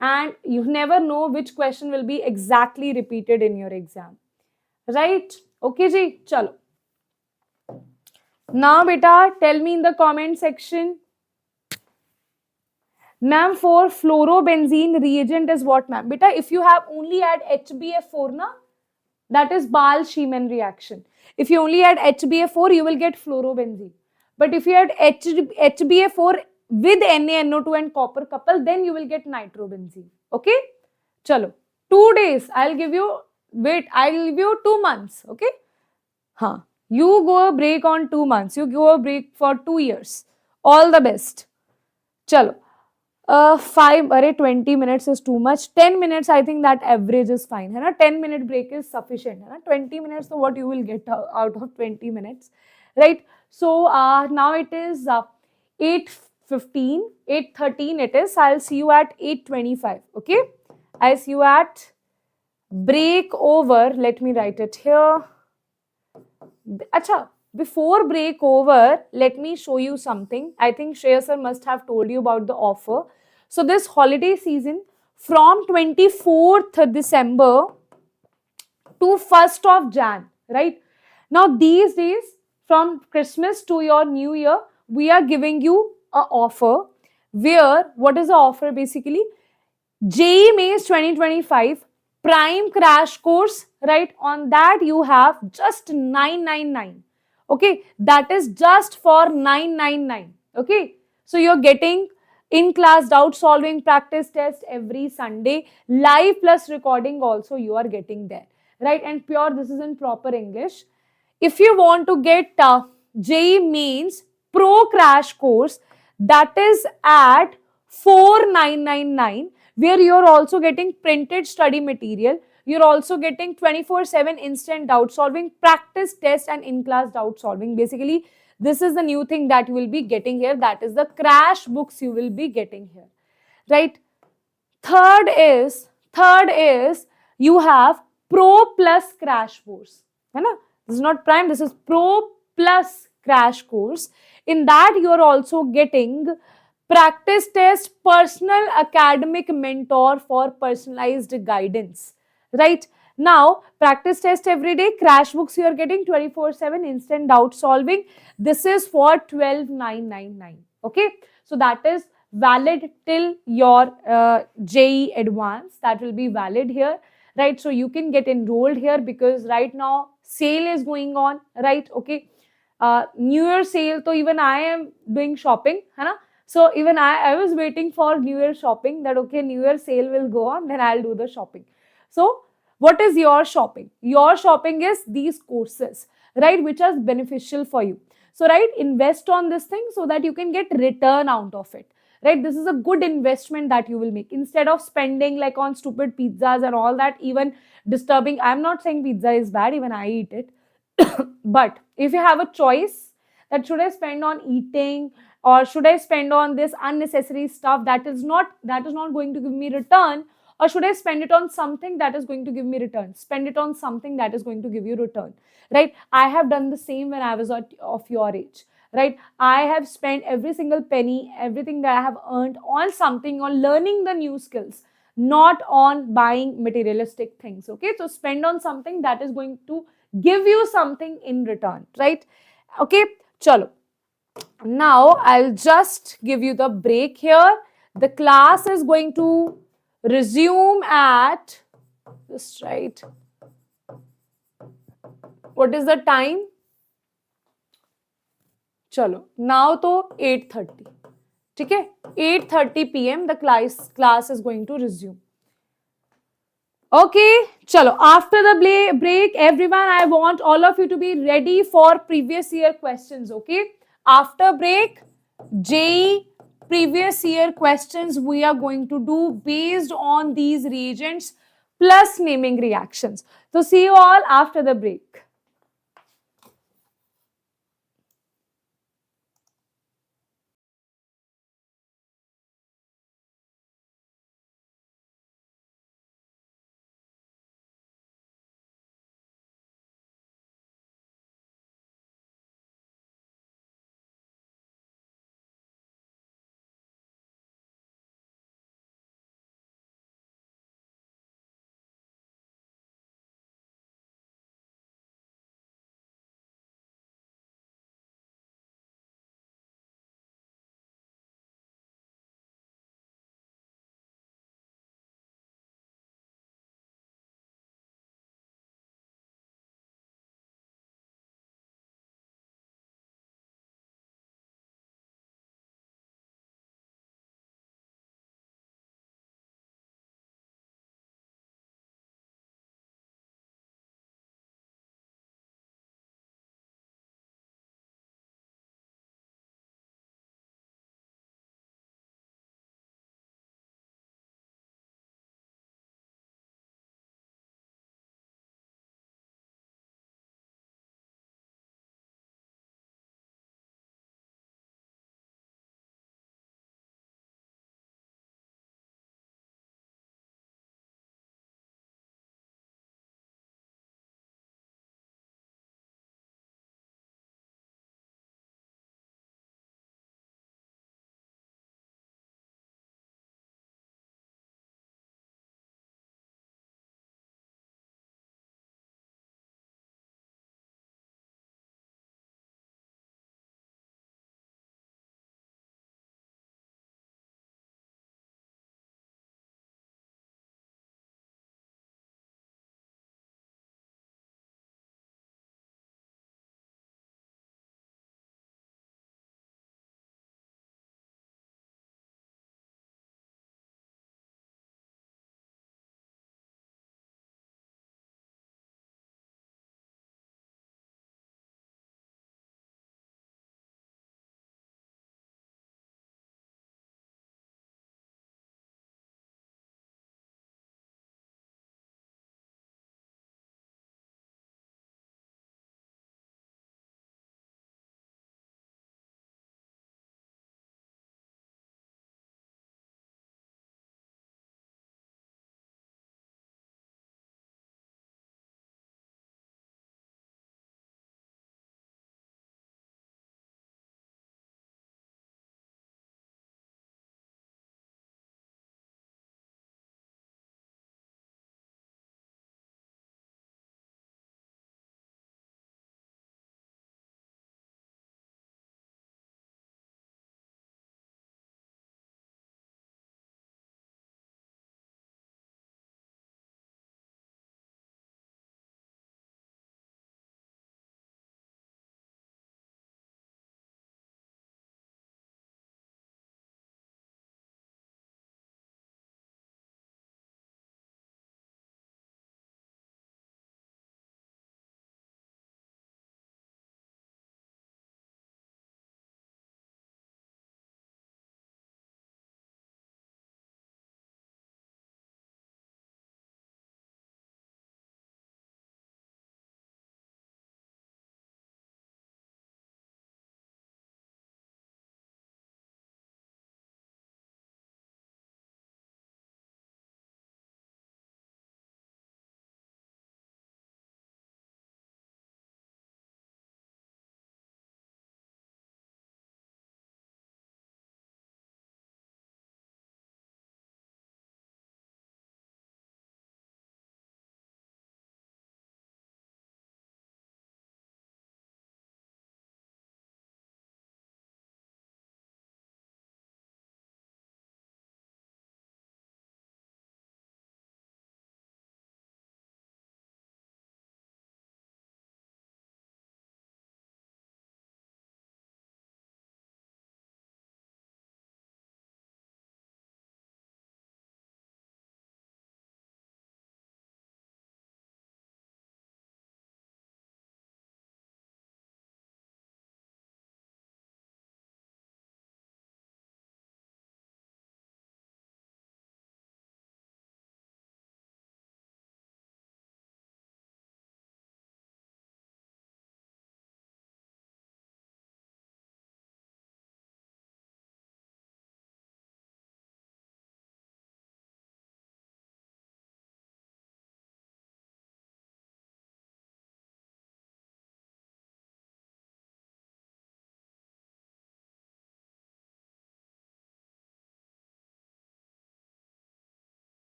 And you never know which question will be exactly repeated in your exam. Right? Okay, ji? Chalo. Now, beta, tell me in the comment section. Ma'am, for fluorobenzene reagent is what, ma'am? Beta, if you have only add HBF4, na, that is Balz-Schiemann reaction. If you only add HBF4, you will get fluorobenzene. But if you add HBF4 with NaNO2 and copper couple, then you will get nitrobenzene. Okay? Chalo. 2 days. I'll give you 2 months. Okay? Huh. You go a break on 2 months. You go a break for 2 years. All the best. Chalo. 20 minutes is too much. 10 minutes, I think that average is fine. 10-minute break is sufficient. 20 minutes, so what you will get out of 20 minutes, right? So now it is 8:15, 8:13 it is. I'll see you at 8:25, okay? I'll see you at break over. Let me write it here. Acha, before break over, let me show you something. I think Shreya sir must have told you about the offer. So this holiday season from 24th December to 1st of Jan, right? Now these days from Christmas to your New Year, we are giving you an offer where, what is the offer basically? JEE Mains 2025 Prime Crash Course, right? On that you have just 999. Okay, that is just for 999. Okay, so you're getting in-class doubt solving practice test every Sunday, live plus recording also you are getting there, right? And pure, this is in proper English. If you want to get JEE Mains Pro Crash Course, that is at 4999, where you're also getting printed study material. You're also getting 24/7 instant doubt solving, practice test and in-class doubt solving. Basically, this is the new thing that you will be getting here. That is the crash books you will be getting here, right? Third is you have Pro Plus Crash Course. This is not Prime, this is Pro Plus Crash Course. In that, you are also getting practice test, personal academic mentor for personalized guidance, right? Now, practice test every day, crash books you are getting 24/7, instant doubt solving. This is for 12,999. Okay, so that is valid till your JEE Advanced. That will be valid here, right? So you can get enrolled here because right now sale is going on, right? Okay, New Year sale. So even I am doing shopping, है ना? So even I was waiting for New Year shopping, that okay, New Year sale will go on, then I'll do the shopping. So what is your shopping? Your shopping is these courses, right, which are beneficial for you. So, right, invest on this thing so that you can get return out of it, right? This is a good investment that you will make instead of spending like on stupid pizzas and all that, even disturbing. I'm not saying pizza is bad, even I eat it. But if you have a choice that should I spend on eating or should I spend on this unnecessary stuff that is not going to give me return, or should I spend it on something that is going to give me return? Spend it on something that is going to give you return, right? I have done the same when I was of your age, right? I have spent every single penny, everything that I have earned on something, on learning the new skills, not on buying materialistic things, okay? So spend on something that is going to give you something in return, right? Okay, chalo. Now, I'll just give you the break here. The class is going to resume at, just right, what is the time? Chalo, now to 8:30. Okay, 8:30 p.m. the class is going to resume. Okay, chalo. After the break, everyone, I want all of you to be ready for previous year questions. Okay, after break, JEE previous year questions we are going to do based on these reagents plus naming reactions. So see you all after the break.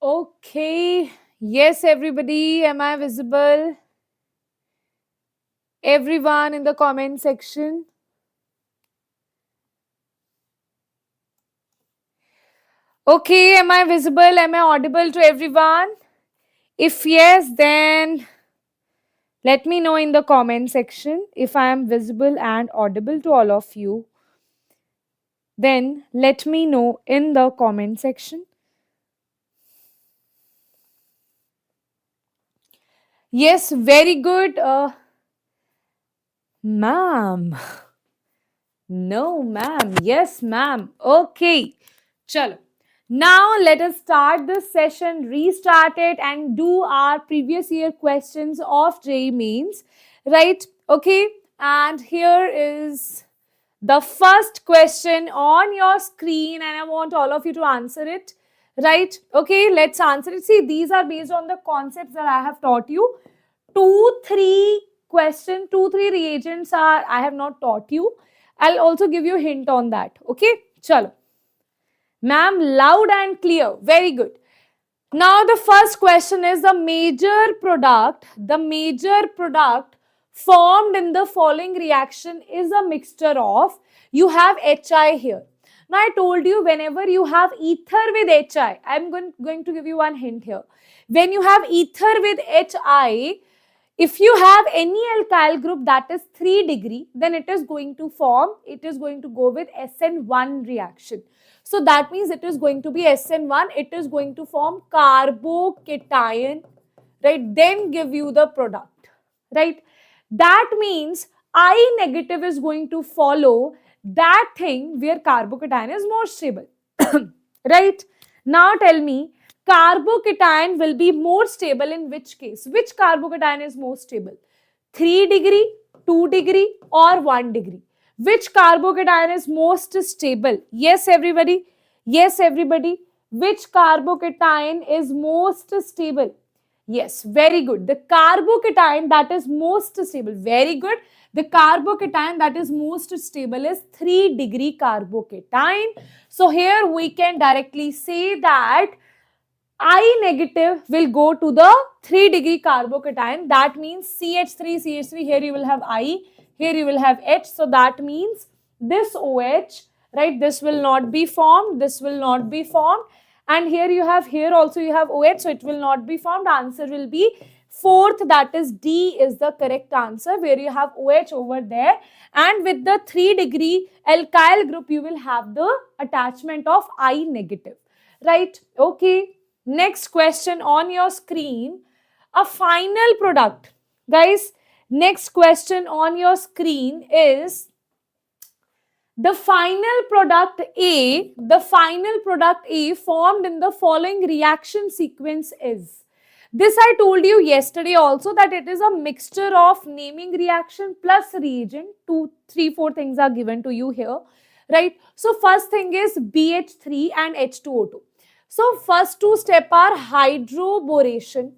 Okay. Yes, everybody. Am I visible? Everyone in the comment section. Okay. Am I visible? Am I audible to everyone? If yes, then let me know in the comment section if I am visible and audible to all of you. Then let me know in the comment section. Yes, very good. Ma'am. No, ma'am. Yes, ma'am. Okay. Chalo. Now let us start this session, restart it and do our previous year questions of JEE mains. Right? Okay. And here is the first question on your screen and I want all of you to answer it. Right? Okay. Let's answer it. See, these are based on the concepts that I have taught you. 2-3 question, 2-3 reagents are I have not taught you. I'll also give you a hint on that. Okay, chalo. Ma'am, loud and clear. Very good. Now the first question is the major product formed in the following reaction is a mixture of, you have HI here. Now I told you whenever you have ether with HI, I'm going to give you one hint here. When you have ether with HI, if you have any alkyl group that is 3 degree, then it is going to go with SN1 reaction. So that means it is going to be SN1, it is going to form carbocation, right? Then give you the product, right? That means I negative is going to follow that thing where carbocation is more stable, right? Now tell me, carbocation will be more stable in which case? Which carbocation is more stable? 3 degree, 2 degree or 1 degree? Which carbocation is most stable? Yes, everybody. Yes, everybody. Which carbocation is most stable? Yes, very good. The carbocation that is most stable. Very good. The carbocation that is most stable is 3 degree carbocation. So here we can directly say that I negative will go to the 3 degree carbocation. That means CH3, CH3. Here you will have I. Here you will have H. So that means this OH, right? This will not be formed. This will not be formed. And here also you have OH. So it will not be formed. Answer will be fourth. That is D is the correct answer where you have OH over there. And with the 3 degree alkyl group, you will have the attachment of I negative, right? Okay. Next question on your screen, a final product. Guys, next question on your screen is the final product A formed in the following reaction sequence is. This I told you yesterday also that it is a mixture of naming reaction plus reagent. 2, 3, 4 things are given to you here, right? So first thing is BH3 and H2O2. So first two steps are hydroboration,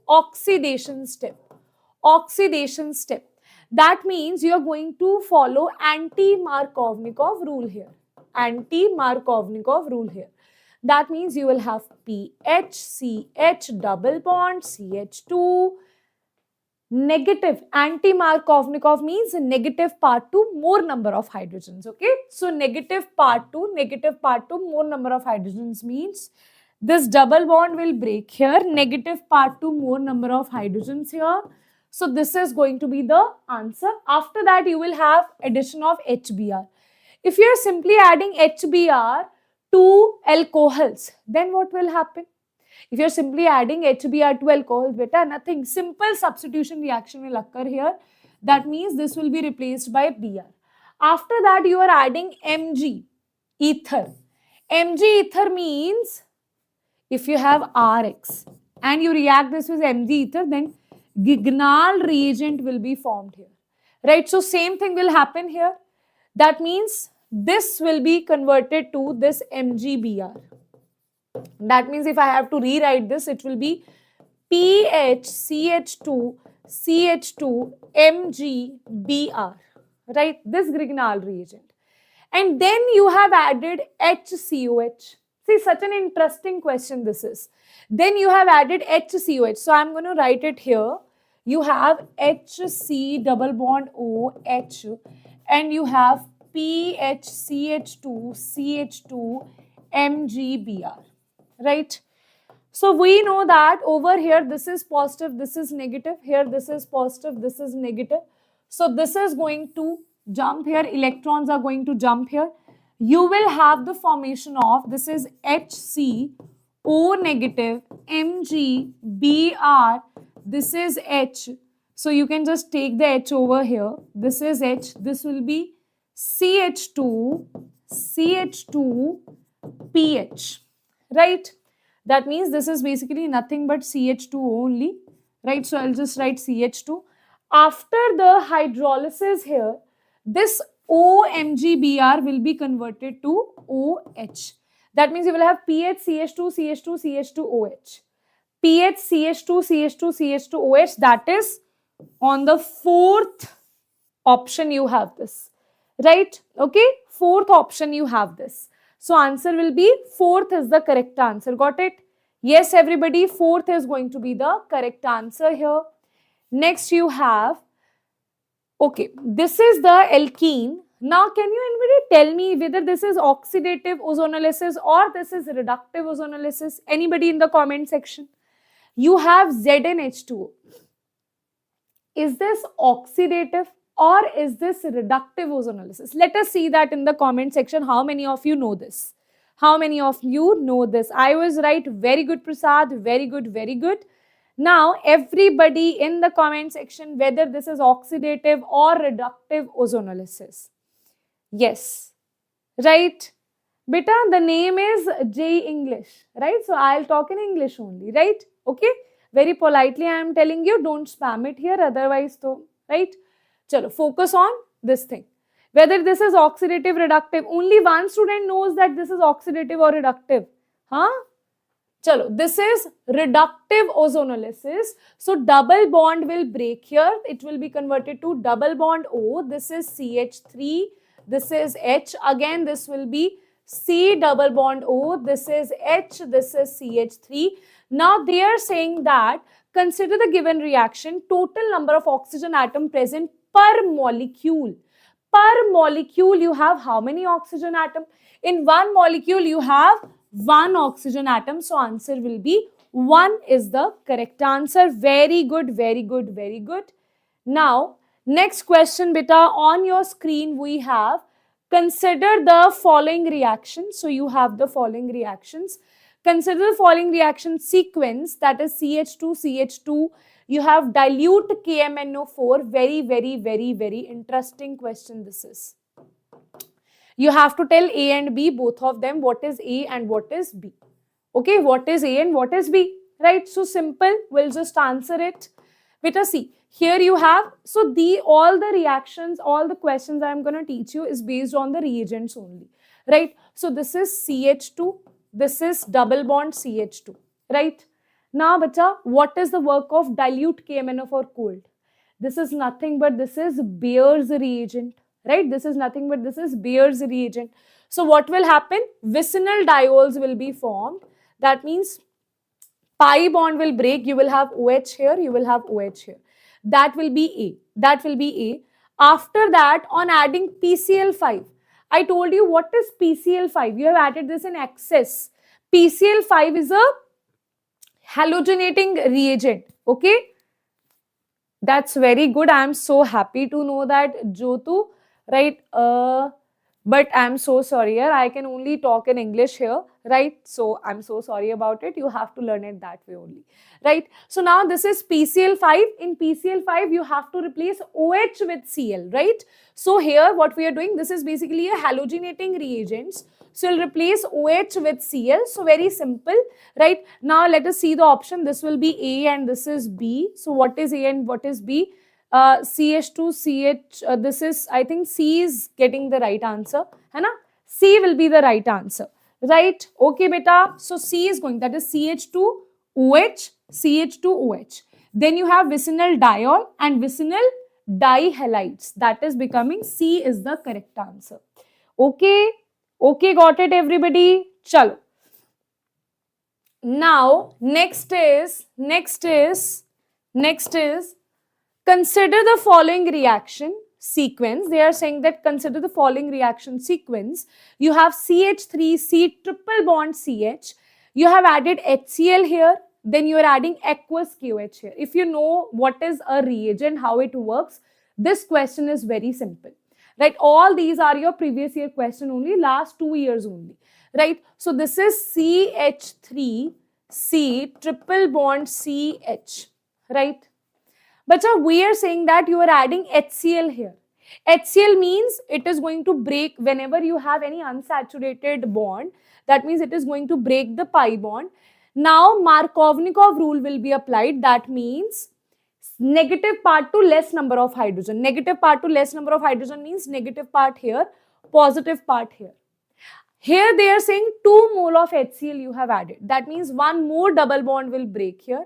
oxidation step. That means you are going to follow anti-Markovnikov rule here. That means you will have PH, CH, double bond, CH2, negative. Anti-Markovnikov means negative part 2, more number of hydrogens. Okay, so negative part 2, more number of hydrogens means this double bond will break here. Negative part 2, more number of hydrogens here. So this is going to be the answer. After that, you will have addition of HBr. If you are simply adding HBr to alcohols, then what will happen? If you're simply adding HBr to alcohols, beta, nothing. Simple substitution reaction will occur here. That means this will be replaced by Br. After that, you are adding Mg, ether. Mg ether means if you have Rx and you react this with Mg ether, then Grignard reagent will be formed here. Right? So same thing will happen here. That means this will be converted to this MgBr. That means if I have to rewrite this, it will be PHCH2 CH2 MgBr, right? This Grignard reagent. And then you have added HCOH. See, such an interesting question this is. Then you have added HCOH. So I'm going to write it here. You have HC double bond OH and you have PHCH2 CH2 MgBr, right? So we know that over here this is positive, this is negative, here this is positive, this is negative. So this is going to jump here, electrons are going to jump here. You will have the formation of, this is HC, O negative, MgBr, this is H. So you can just take the H over here. This is H, this will be CH2, CH2, PH, right? That means this is basically nothing but CH2 only, right? So I'll just write CH2. After the hydrolysis here, this OMgBr will be converted to OH. That means you will have PH, CH2, CH2, CH2, OH. PH, CH2, CH2, CH2, OH. That is on the fourth option you have this, right? Okay, fourth option you have this. So answer will be fourth is the correct answer. Got it? Yes, everybody, fourth is going to be the correct answer here. Next you have, okay, this is the alkene. Now, can you anybody tell me whether this is oxidative ozonolysis or this is reductive ozonolysis? Anybody in the comment section? You have ZnH2O. Is this oxidative or is this reductive ozonolysis? Let us see that in the comment section. How many of you know this? How many of you know this? I was right. Very good, Prasad. Very good, very good. Now, everybody in the comment section, whether this is oxidative or reductive ozonolysis. Yes. Right? Beta, the name is JEE English. Right? So, I'll talk in English only. Right? Okay? Very politely, I am telling you, don't spam it here. Otherwise, so, right? Chalo, focus on this thing. Whether this is oxidative, reductive, only one student knows that this is oxidative or reductive. Huh? Chalo, this is reductive ozonolysis. So, double bond will break here. It will be converted to double bond O. This is CH3. This is H. Again, this will be C double bond O. This is H. This is CH3. Now, they are saying that consider the given reaction, total number of oxygen atom present per molecule. Per molecule, you have how many oxygen atom? In one molecule, you have one oxygen atom. So, answer will be 1 is the correct answer. Very good, very good, very good. Now, next question, beta, on your screen we have, consider the following reactions. So, you have the following reactions. Consider the following reaction sequence, that is CH2, CH2. You have dilute KMNO4. Very, very, very, very interesting question this is. You have to tell A and B, both of them, what is A and what is B. Okay, what is A and what is B, right? So, simple, we'll just answer it. Beta, see, here you have, so all the reactions, all the questions I'm going to teach you is based on the reagents only, right? So, this is CH2, this is double bond CH2, right? Now, beta, what is the work of dilute KMNO4 cold? This is nothing but this is Bayer's reagent, right? This is nothing but this is Bayer's reagent. So, what will happen? Vicinal diols will be formed. That means pi bond will break. You will have OH here. You will have OH here. That will be A. That will be A. After that, on adding PCl5, I told you what is PCl5. You have added this in excess. PCl5 is a halogenating reagent. Okay. That's very good. I am so happy to know that, Jotu, right? But I'm so sorry here. I can only talk in English here, right? So I'm so sorry about it. You have to learn it that way only, right? So now this is PCl5. In PCl5, you have to replace OH with Cl, right? So here what we are doing, this is basically a halogenating reagents. So you'll replace OH with Cl. So very simple, right? Now let us see the option. This will be A and this is B. So what is A and what is B? CH2, CH, this is, I think C is getting the right answer. Hai na? C will be the right answer, right? Okay, beta. So C is going, that is CH2, OH, CH2, OH. Then you have vicinal diol and vicinal dihalides. That is becoming C is the correct answer. Okay. Okay, got it, everybody. Chalo. Now, next is, consider the following reaction sequence. They are saying that consider the following reaction sequence. You have CH3C triple bond CH. You have added HCl here. Then you are adding aqueous QH here. If you know what is a reagent, how it works, this question is very simple. Right? All these are your previous year question only, last 2 years only. Right? So this is CH3C triple bond CH. Right? But so we are saying that you are adding HCl here. HCl means it is going to break whenever you have any unsaturated bond. That means it is going to break the pi bond. Now Markovnikov rule will be applied. That means negative part to less number of hydrogen. Negative part to less number of hydrogen means negative part here, positive part here. Here they are saying 2 mole of HCl you have added. That means 1 more double bond will break here.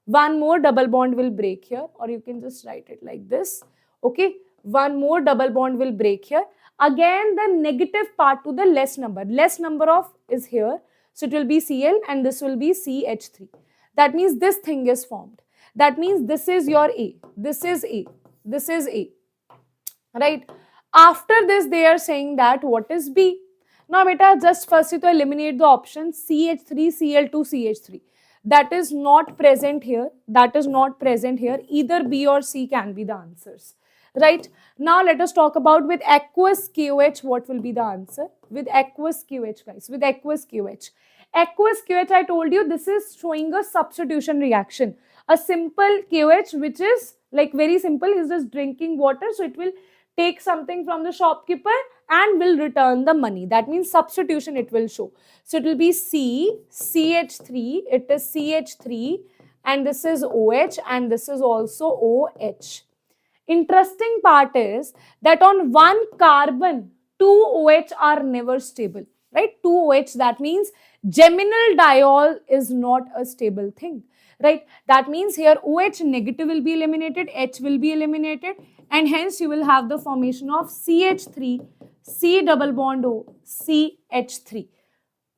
1 more double bond will break here, or you can just write it like this. Okay, 1 more double bond will break here. Again, the negative part to the less number of is here. So it will be Cl and this will be CH3. That means this thing is formed. That means this is your A. This is A. This is A. Right? After this, they are saying that what is B? Now, beta, just first to eliminate the option CH3, Cl2, CH3. That is not present here. That is not present here. Either B or C can be the answers. Right? Now, let us talk about with aqueous QH, what will be the answer? With aqueous QH, guys. With aqueous QH. Aqueous QH, I told you, this is showing a substitution reaction. A simple QH, which is like very simple, is just drinking water. So, it will take something from the shopkeeper and will return the money. That means substitution it will show. So, it will be CH3, it is CH3 and this is OH and this is also OH. Interesting part is that on one carbon, 2 OH are never stable, right? 2 OH, that means geminal diol is not a stable thing, right? That means here OH negative will be eliminated, H will be eliminated, and hence you will have the formation of CH3, C double bond O, CH3.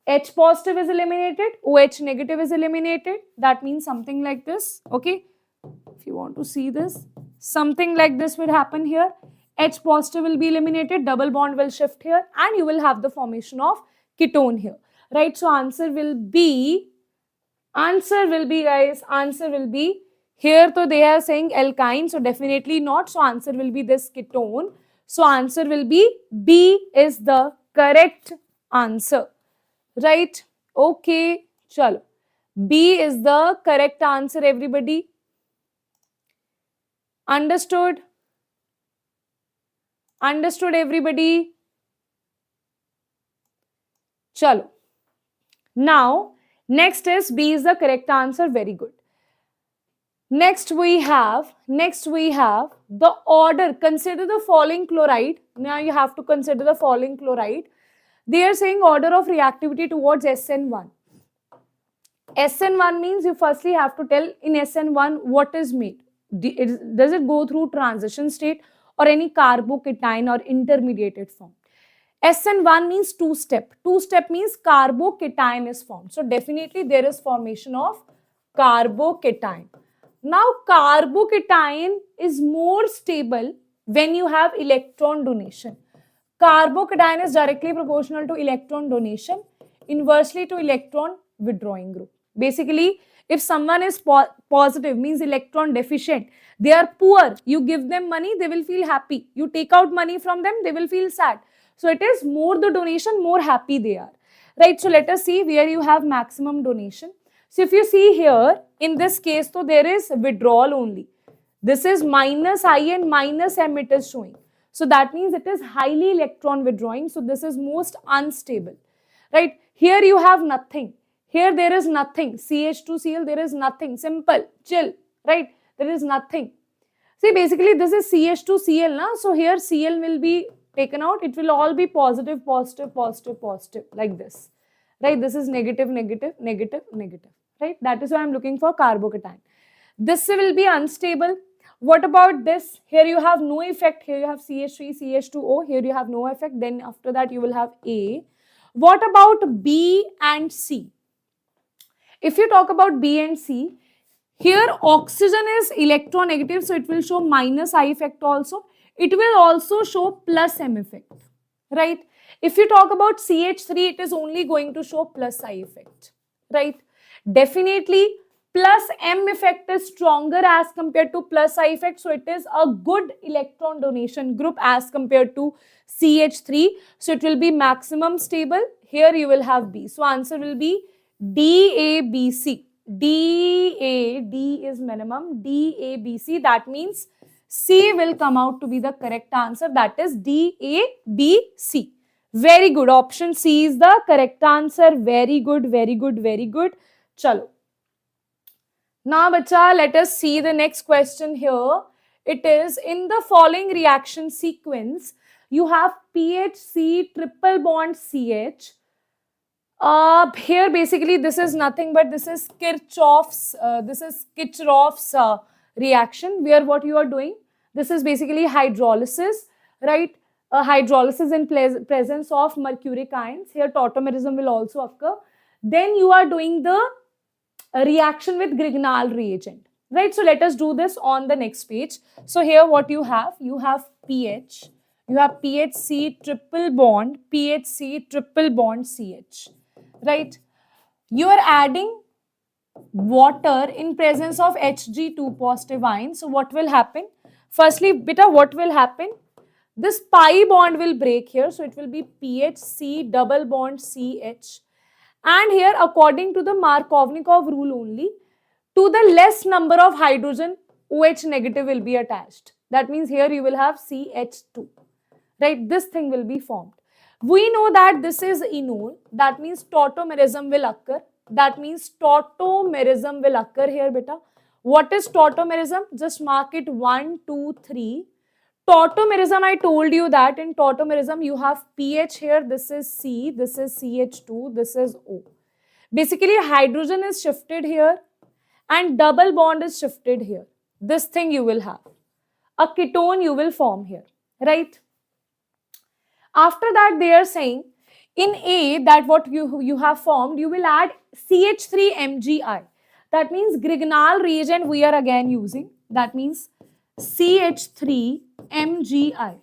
H positive is eliminated, OH negative is eliminated. That means something like this, okay? If you want to see this, something like this will happen here. H positive will be eliminated, double bond will shift here, and you will have the formation of ketone here, right? So answer will be guys, answer will be here. So they are saying alkyne, so definitely not. So answer will be this ketone. So answer will be B is the correct answer, right? Okay, chalo. B is the correct answer, everybody. Understood? Understood, everybody? Chalo. Now, next is B is the correct answer. Very good. Next we have the order. Consider the following chloride. Now you have to consider the following chloride. They are saying order of reactivity towards SN1. SN1 means you firstly have to tell in SN1 what is made. Does it go through transition state or any carbocation or intermediated form? SN1 means two-step. Two-step means carbocation is formed. So definitely there is formation of carbocation. Now carbocation is more stable when you have electron donation. Carbocation is directly proportional to electron donation, inversely to electron withdrawing group. Basically, if someone is positive, means electron deficient, they are poor, you give them money, they will feel happy. You take out money from them, they will feel sad. So it is more the donation, more happy they are. Right? So let us see where you have maximum donation. So if you see here, in this case, so there is withdrawal only. This is minus I and minus M it is showing. So that means it is highly electron withdrawing. So this is most unstable. Right? Here you have nothing. Here there is nothing. CH2Cl, there is nothing. Simple, chill, right? There is nothing. See, basically this is CH2Cl, na? So here Cl will be taken out. It will all be positive, positive, positive, positive, like this, right? This is negative, negative, negative, negative, right? That is why I am looking for carbocation. This will be unstable. What about this? Here you have no effect. Here you have CH3, CH2O. Here you have no effect. Then after that you will have A. What about B and C? If you talk about B and C, here oxygen is electronegative, so it will show minus I effect also. It will also show plus M effect, right? If you talk about CH3, it is only going to show plus I effect, right? Definitely plus M effect is stronger as compared to plus I effect, so it is a good electron donation group as compared to CH3, so it will be maximum stable. Here you will have B, so answer will be DABC. D is minimum, DABC, that means C will come out to be the correct answer, that is DABC. Very good, option C is the correct answer. Very good, very good, very good. Chalo. Now bacha, let us see the next question here. It is, in the following reaction sequence, you have PHC triple bond CH. Here basically this is nothing but this is Kirchhoff's reaction, where what you are doing, this is basically hydrolysis, right? Hydrolysis in presence of mercuric ions. Here tautomerism will also occur. Then you are doing the reaction with Grignard reagent, right? So let us do this on the next page. So here what you have PH, you have PHC triple bond CH, right? You are adding water in presence of Hg2 positive ion. So what will happen? Firstly, beta, what will happen? This pi bond will break here. So it will be PHC double bond CH. And here, according to the Markovnikov rule only, to the less number of hydrogen, OH negative will be attached. That means here you will have CH2, right? This thing will be formed. We know that this is enol. That means tautomerism will occur. Here, beta. What is tautomerism? Just mark it 1, 2, 3. Tautomerism, I told you that in tautomerism you have pH here, this is C, this is CH2, this is O. Basically hydrogen is shifted here and double bond is shifted here. This thing you will have. A ketone you will form here, right? After that they are saying in A that what you have formed, you will add CH3MgI. That means Grignard reagent we are again using. That means CH3MgI.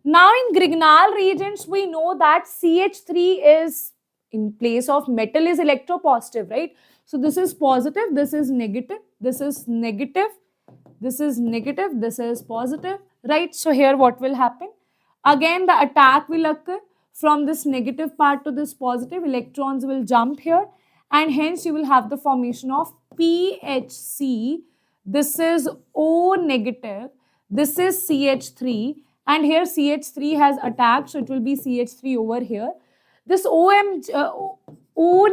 Now in Grignard reagents, we know that CH3 is in place of metal is electropositive, right? So this is positive, this is negative, this is negative, this is negative, this is positive, right? So here what will happen? Again the attack will occur from this negative part to this positive, electrons will jump here and hence you will have the formation of PHC. This is O negative, this is CH3 and here CH3 has attacked, so it will be CH3 over here. This O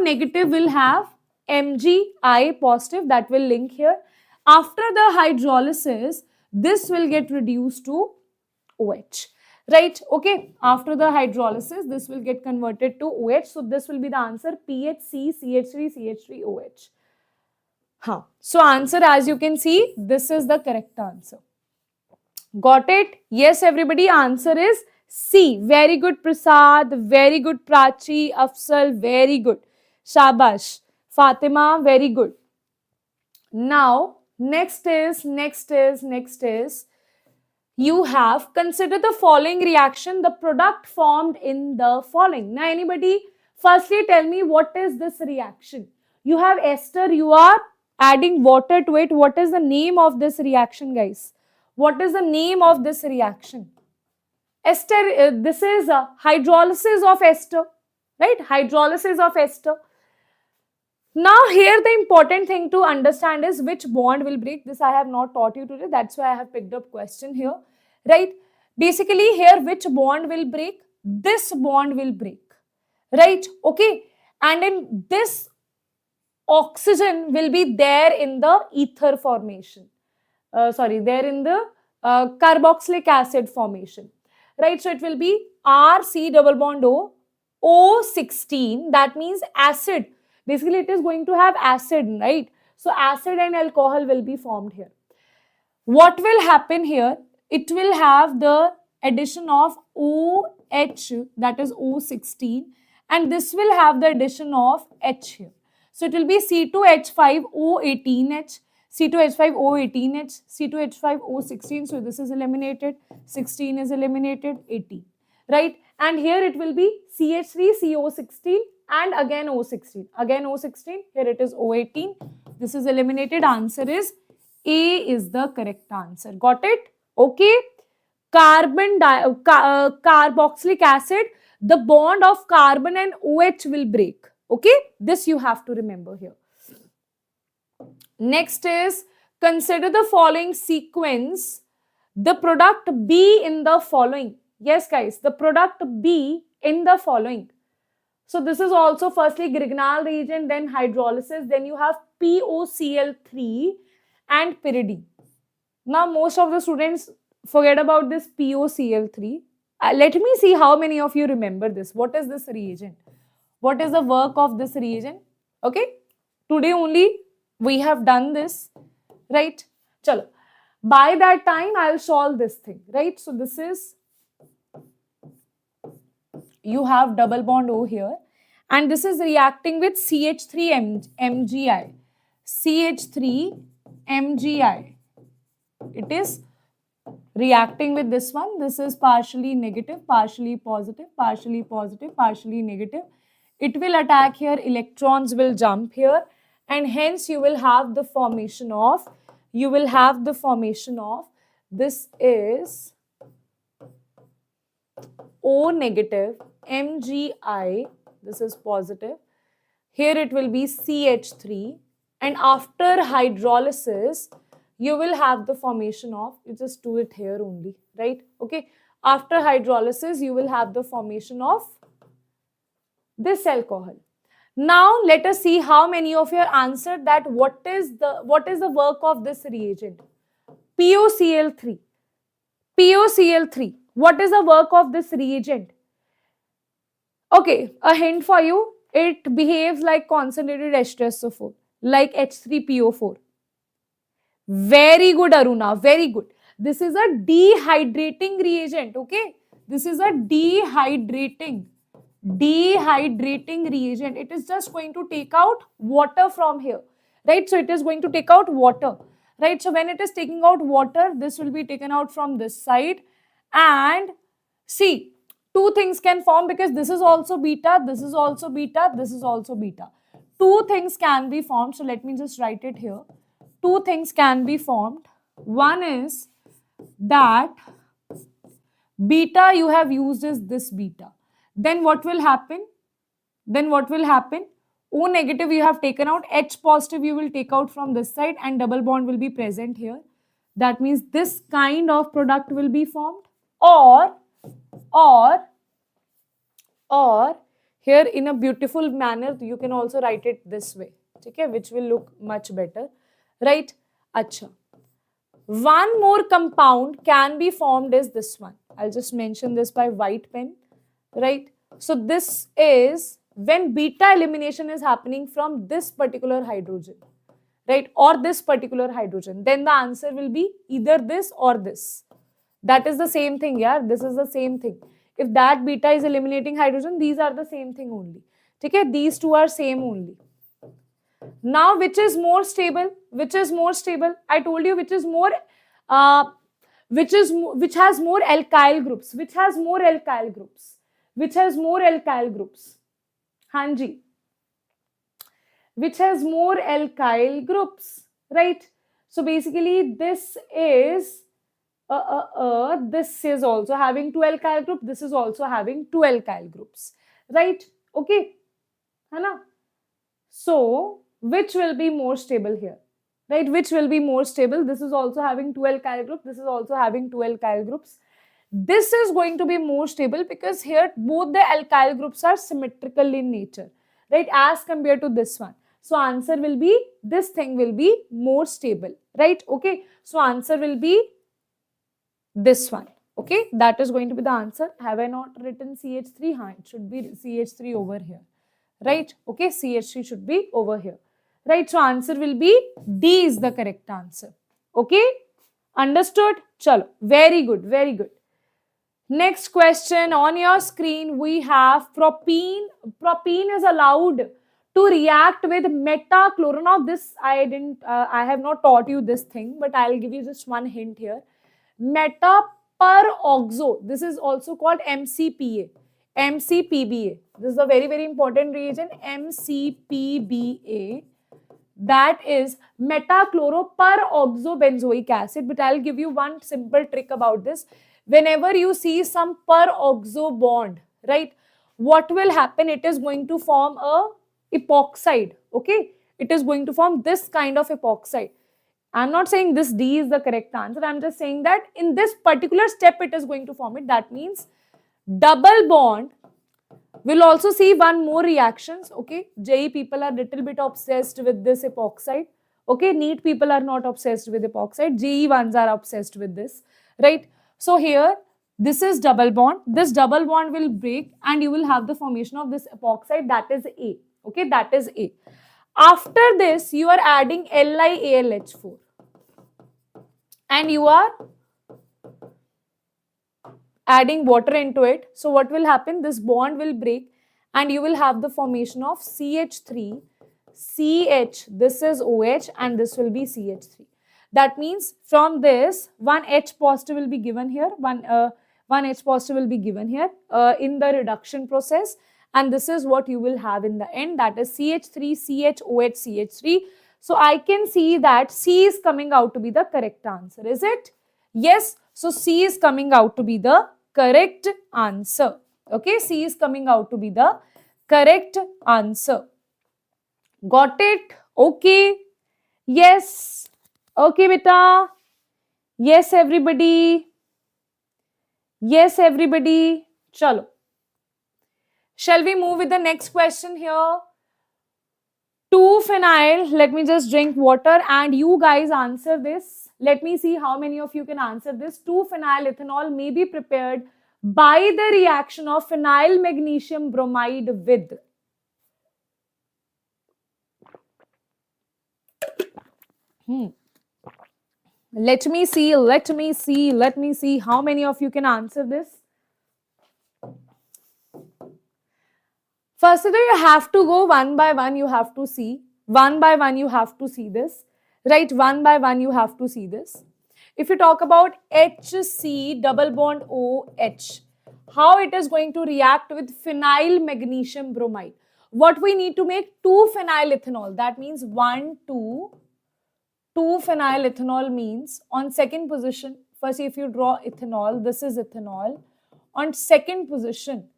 negative will have MgI positive, that will link here. After the hydrolysis, this will get reduced to OH, right? Okay, after the hydrolysis, this will get converted to OH. So this will be the answer, PHC, CH3, CH3, OH. So answer, as you can see, this is the correct answer. Got it? Yes, everybody, answer is C. Very good, Prasad. Very good, Prachi. Afsal, very good. Shabash. Fatima, very good. Now, next is, you have, consider the following reaction, the product formed in the following. Now, anybody, firstly tell me what is this reaction? You have ester, you are adding water to it. What is the name of this reaction, guys? What is the name of this reaction? Ester, this is hydrolysis of ester, right? Hydrolysis of ester. Now here the important thing to understand is which bond will break. This I have not taught you today. That's why I have picked up question here, right? Basically here which bond will break? This bond will break, right? Okay. And in this oxygen will be there in the ether formation. There in the carboxylic acid formation, right? So it will be RC double bond O, O16. That means acid. Basically, it is going to have acid, right? So acid and alcohol will be formed here. What will happen here? It will have the addition of OH, that is O16, and this will have the addition of H here. So it will be C2H5O18H, C2H5O18H, C2H5O16. So this is eliminated. 16 is eliminated. 18. Right? And here it will be CH3CO16 and again O16. Again O16. Here it is O18. This is eliminated. Answer is A is the correct answer. Got it? Okay. Carboxylic acid, the bond of carbon and OH will break. Okay, this you have to remember here. Next is, consider the following sequence, the product B in the following. Yes guys, the product B in the following. So this is also firstly Grignard reagent, then hydrolysis, then you have POCl3 and pyridine. Now most of the students forget about this POCl3. Let me see how many of you remember this. What is this reagent? What is the work of this reagent? Okay. Today only we have done this. Right. Chalo. By that time I will solve this thing. Right. So this is, you have double bond O here. And this is reacting with CH3MgI. CH3MgI. It is reacting with this one. This is partially negative, partially positive, partially positive, partially negative. It will attack here, electrons will jump here, and hence you will have the formation of, this is O negative, Mgi, this is positive. Here it will be CH3, and after hydrolysis, you will have the formation of, you just do it here only, right? Okay. After hydrolysis, you will have the formation of this alcohol. Now, let us see how many of you answered that what is the work of this reagent? POCl3. POCl3. What is the work of this reagent? Okay, a hint for you. It behaves like concentrated H2SO4, like H3PO4. Very good, Aruna. Very good. This is a dehydrating reagent. Okay. This is a dehydrating reagent. It is just going to take out water from here. Right. So it is going to take out water. Right. So when it is taking out water, this will be taken out from this side. And see, two things can form because this is also beta, this is also beta, this is also beta. Two things can be formed. So let me just write it here. Two things can be formed. One is that beta you have used is this beta. Then what will happen? O negative you have taken out, H positive you will take out from this side, and double bond will be present here. That means this kind of product will be formed, or here in a beautiful manner you can also write it this way, okay, which will look much better. Right? Acha. One more compound can be formed is this one. I'll just mention this by white pen. Right? So this is when beta elimination is happening from this particular hydrogen. Right? Or this particular hydrogen. Then the answer will be either this or this. That is the same thing, yeah. This is the same thing. If that beta is eliminating hydrogen, these are the same thing only. Okay? These two are same only. Now, which is more stable? Which is more stable? I told you which is more, which has more alkyl groups. Which has more alkyl groups? Which has more alkyl groups? Hanji. Which has more alkyl groups? Right? So basically, this is also having two alkyl groups. This is also having two alkyl groups. Right? Okay. Hana? So, which will be more stable here? Right? Which will be more stable? This is also having two alkyl groups. This is also having two alkyl groups. This is going to be more stable because here both the alkyl groups are symmetrical in nature. Right? As compared to this one. So, answer will be, this thing will be more stable. Right? Okay. So, answer will be this one. Okay. That is going to be the answer. Have I not written CH3? Haan, it should be CH3 over here. Right? Okay. CH3 should be over here. Right, so answer will be D is the correct answer. Okay, understood? Chalo, very good, very good. Next question on your screen we have propene. Propene is allowed to react with metachloro. Now this I have not taught you this thing, but I'll give you just one hint here. Metaperoxo, this is also called MCPA, MCPBA. This is a very, very important reagent, MCPBA. That is metachloroperoxobenzoic acid. But I'll give you one simple trick about this. Whenever you see some peroxo bond, right, what will happen? It is going to form a epoxide. Okay, it is going to form this kind of epoxide. I'm not saying this D is the correct answer. I'm just saying that in this particular step, it is going to form it. That means double bond. We'll also see one more reactions. Okay, JEE people are little bit obsessed with this epoxide. Okay, NEET people are not obsessed with epoxide. JEE ones are obsessed with this, right? So here, this is double bond. This double bond will break and you will have the formation of this epoxide, that is A. Okay, that is A. After this, you are adding LiAlH4 and you are adding water into it. So what will happen? This bond will break and you will have the formation of CH3, CH, this is OH and this will be CH3. That means from this, one H positive will be given here, one H positive will be given here in the reduction process, and this is what you will have in the end, that is CH3, CH, OH, CH3. So I can see that C is coming out to be the correct answer, is it? Yes, so C is coming out to be the correct answer. Okay, C is coming out to be the correct answer. Got it? Okay. Yes. Okay, beta. Yes, everybody. Yes, everybody. Chalo. Shall we move with the next question here? 2-phenyl. Let me just drink water and you guys answer this. Let me see how many of you can answer this. 2-phenyl ethanol may be prepared by the reaction of phenyl magnesium bromide with. Let me see how many of you can answer this. First of all, you have to go one by one, you have to see. One by one, you have to see this. Right, one by one, you have to see this. If you talk about HC double bond OH, how it is going to react with phenyl magnesium bromide. What we need to make 2-phenyl ethanol. That means 2-phenyl ethanol means on second position. First, if you draw ethanol, this is ethanol. On second position,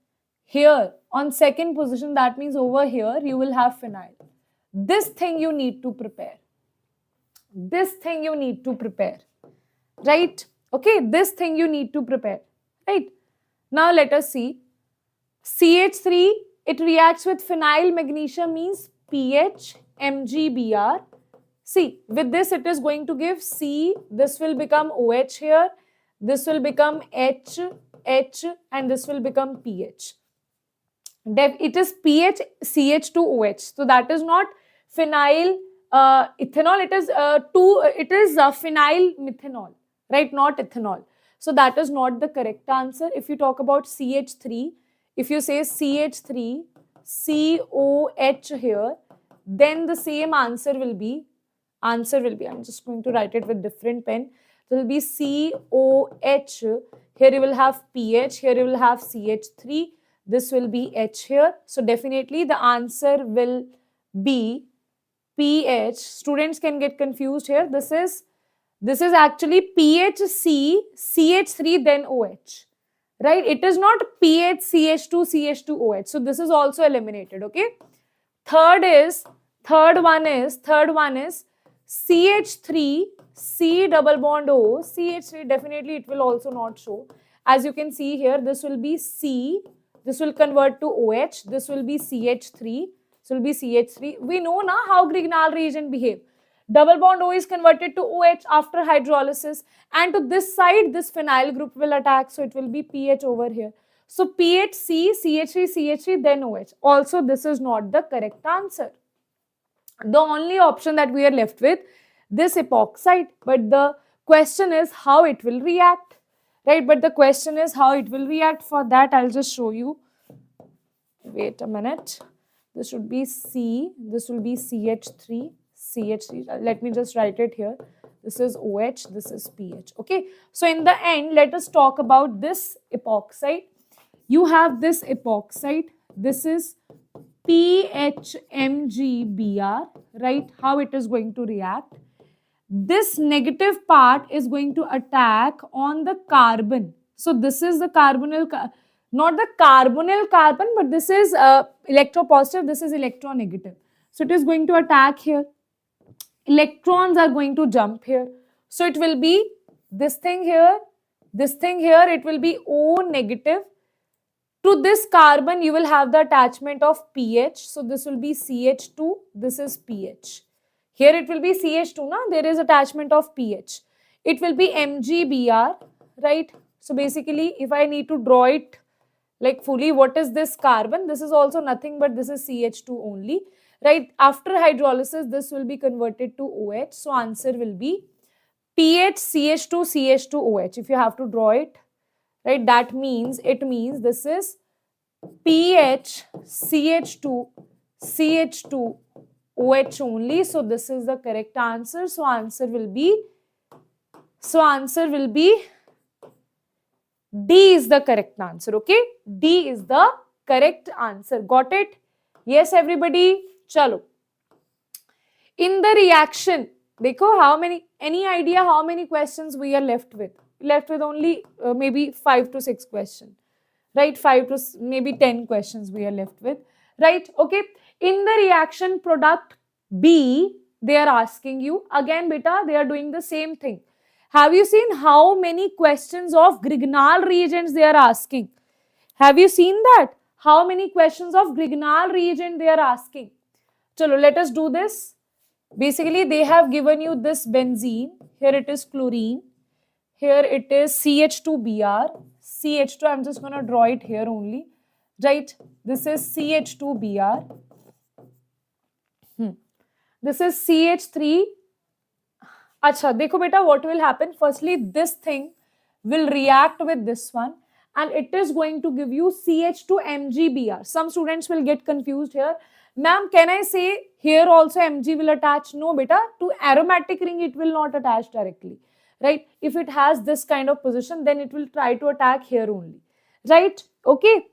here, on second position, that means over here, you will have phenyl. This thing you need to prepare. This thing you need to prepare. Right? Okay, this thing you need to prepare. Right? Now, let us see. CH3, it reacts with phenyl magnesium means PH, MgBr. See, with this, it is going to give C. This will become OH here. This will become H, and this will become PH. It is PH, CH2OH. So that is not phenyl ethanol. It is phenyl methanol, right? Not ethanol. So that is not the correct answer. If you talk about CH3, if you say CH3, COH here, then the same answer will be, I'm just going to write it with different pen. There will be COH. Here you will have PH. Here you will have CH3. This will be H here. So definitely the answer will be PH. Students can get confused here. This is actually PHC, CH3, then OH. Right? It is not PH, CH2, CH2OH. So this is also eliminated. Okay. Third one is CH3, C double bond O, CH3, definitely it will also not show. As you can see here, this will be C, this will convert to OH, this will be CH3, this will be CH3. We know now how Grignard reagent behave. Double bond O is converted to OH after hydrolysis, and to this side, this phenyl group will attack, so it will be PH over here. So PH, C, CH3, CH3, then OH. Also, this is not the correct answer. The only option that we are left with, this epoxide, but the question is how it will react, right? But the question is how it will react. For that, I'll just show you. Wait a minute. This should be C, this will be CH3, CH3. Let me just write it here. This is OH, this is pH. Okay, so in the end, let us talk about this epoxide. You have this epoxide, this is PHMgBr, right? How it is going to react? This negative part is going to attack on the carbon. So this is the carbonyl, not the carbonyl carbon, but this is electropositive, this is electronegative. So it is going to attack here. Electrons are going to jump here. So it will be this thing here, it will be O negative. To this carbon, you will have the attachment of pH. So this will be CH2, this is pH. Here it will be CH2, na? There is attachment of pH. It will be MgBr, right? So basically, if I need to draw it like fully, what is this carbon? This is also nothing but this is CH2 only, right? After hydrolysis, this will be converted to OH. So answer will be pH CH2 CH2 OH. If you have to draw it, right, that means this is pH CH2 CH2 OH only. So this is the correct answer. So answer will be D is the correct answer. Okay, D is the correct answer. Got it? Yes, everybody. Chalo. In the reaction, dekho how many, any idea how many questions we are left with? Left with only maybe 5 to 6 questions, right? 5 to maybe 10 questions we are left with, right? Okay. In the reaction product B, they are asking you again, beta, they are doing the same thing. Have you seen how many questions of Grignard reagents they are asking? Have you seen that? How many questions of Grignard reagent they are asking? Chalo, let us do this. Basically, they have given you this benzene. Here it is chlorine. Here it is CH2Br. CH2, I'm just going to draw it here only. Right? This is CH2Br. This is CH3. Acha, dekho beta, what will happen? Firstly, this thing will react with this one and it is going to give you CH2MgBr. Some students will get confused here. Ma'am, can I say here also Mg will attach? No beta, to aromatic ring it will not attach directly. Right? If it has this kind of position, then it will try to attack here only. Right? Okay?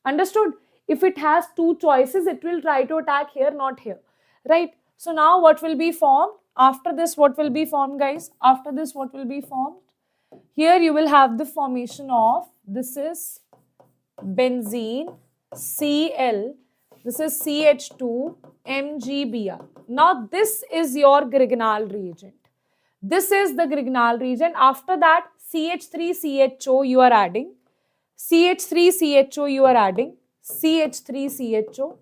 Understood? If it has two choices, it will try to attack here, not here. Right? So now what will be formed? After this, what will be formed, guys? After this, what will be formed? Here you will have the formation of, this is benzene, Cl, this is CH2, MgBr. Now this is your Grignard reagent. This is the Grignard reagent. After that, CH3CHO you are adding. CH3CHO you are adding. CH3CHO.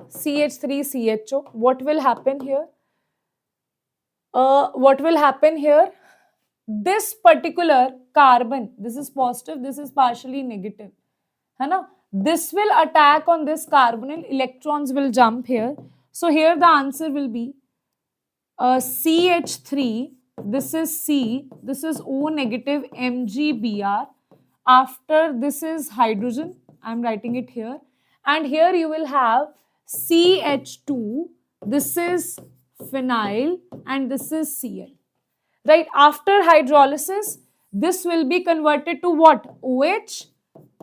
CH3CHO. What will happen here? What will happen here? This particular carbon, this is positive, this is partially negative. Hai na? This will attack on this carbonyl, electrons will jump here. So here the answer will be CH3, this is C, this is O negative MgBr. After this is hydrogen, I am writing it here. And here you will have CH2, this is phenyl and this is Cl. Right? After hydrolysis, this will be converted to what? OH.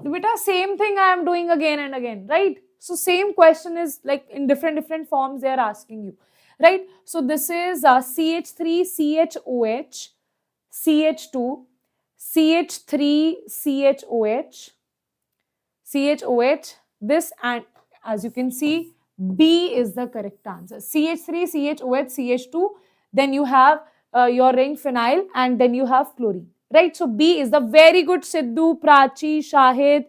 Beta, same thing I am doing again and again, right? So same question is like in different forms they are asking you, right? So this is CH3, CHOH, CH2, CH3, CHOH, CHOH, this, and as you can see, B is the correct answer. CH3, CHOH, CH2, then you have your ring phenyl and then you have chlorine. Right, so B is the very good Sidhu, Prachi, Shahid,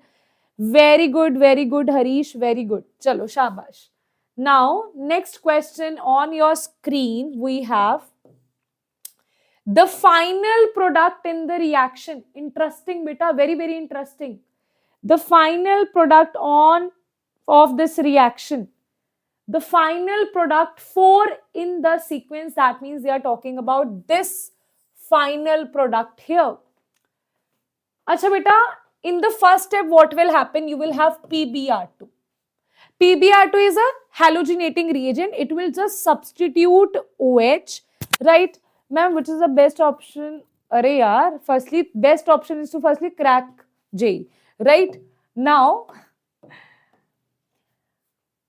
very good, Harish, very good. Chalo, shabash. Now, next question on your screen, we have the final product in the reaction. Interesting, beta, very interesting. The final product of this reaction. The final product 4 in the sequence, that means they are talking about this final product here. Acha beta, in the first step, what will happen? You will have PBr2. PBr2 is a halogenating reagent. It will just substitute OH, right? Ma'am, which is the best option? Arey yaar, firstly, best option is to firstly crack JEE, right? Now,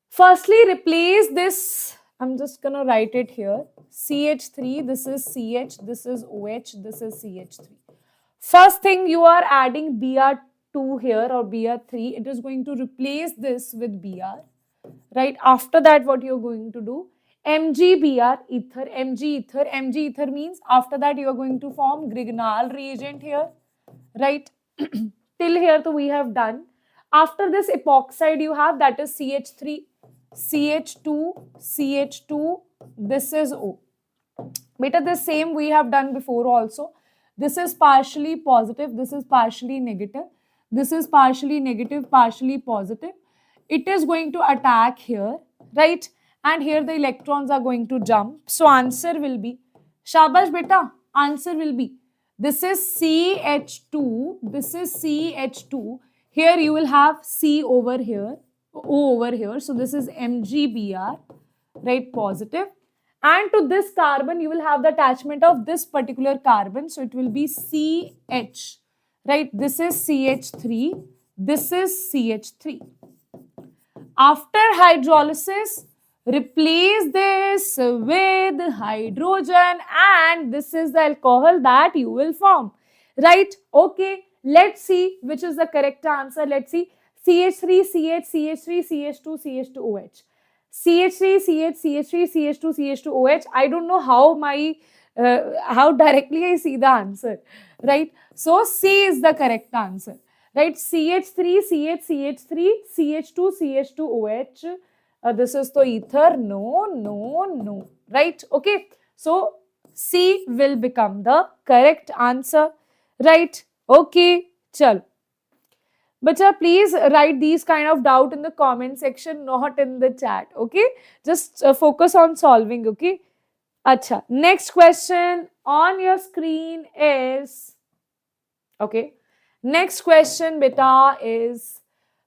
firstly replace this, I'm just gonna write it here, CH3, this is CH, this is OH, this is CH3. First thing, you are adding Br2 here or Br3, it is going to replace this with Br, right? After that, what you're going to do, MgBr ether, Mg ether means after that you are going to form Grignard reagent here, right? Till here, so we have done. After this epoxide you have, that is CH3, CH2, CH2, this is O. Beta, the same we have done before also. This is partially positive, this is partially negative, this is partially negative, partially positive. It is going to attack here, right? And here the electrons are going to jump. So answer will be, shabash beta, answer will be, this is CH2, this is CH2. Here you will have C over here, O over here. So this is MgBr, right, positive. And to this carbon, you will have the attachment of this particular carbon. So it will be CH, right? This is CH3, this is CH3. After hydrolysis, replace this with hydrogen and this is the alcohol that you will form, right? Okay, let's see which is the correct answer. Let's see. CH3, CH, CH3, CH2, CH2OH. CH3, CH, CH3, CH2, CH2OH. I don't know how directly I see the answer, right? So C is the correct answer, right? CH3, CH, CH3, CH2, CH2OH. This is the ether. No, right? Okay. So C will become the correct answer, right? Okay, chal. Bacha, please write these kind of doubt in the comment section, not in the chat, okay? Just focus on solving, okay? Acha, next question on your screen is, okay, next question, beta, is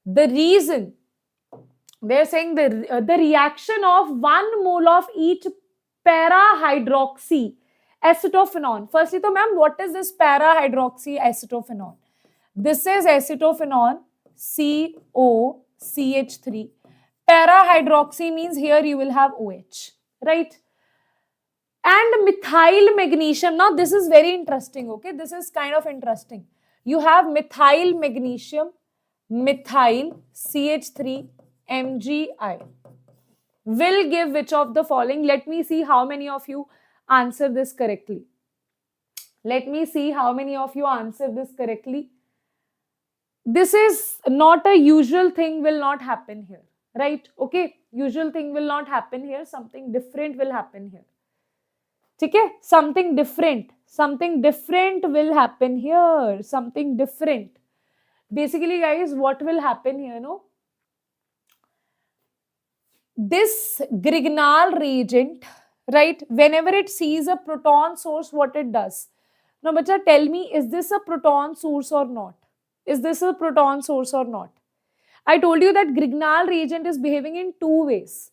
the reason. They're saying the reaction of 1 mole of each para-hydroxy acetophenone. Firstly, so ma'am, what is this para-hydroxy acetophenone? This is acetophenone, COCH3. Para-hydroxy means here you will have OH, right? And methyl magnesium. Now this is very interesting, okay? This is kind of interesting. You have methyl magnesium, methyl, CH3, MgI. Will give which of the following? Let me see how many of you answer this correctly. Let me see how many of you answer this correctly. This is not a usual thing, will not happen here, right? Okay, usual thing will not happen here. Something different will happen here. Okay, something different will happen here. Something different. Basically, guys, what will happen here? No, this Grignard reagent, right? Whenever it sees a proton source, what it does? Now, bacha, tell me, is this a proton source or not? Is this a proton source or not? I told you that Grignard reagent is behaving in two ways.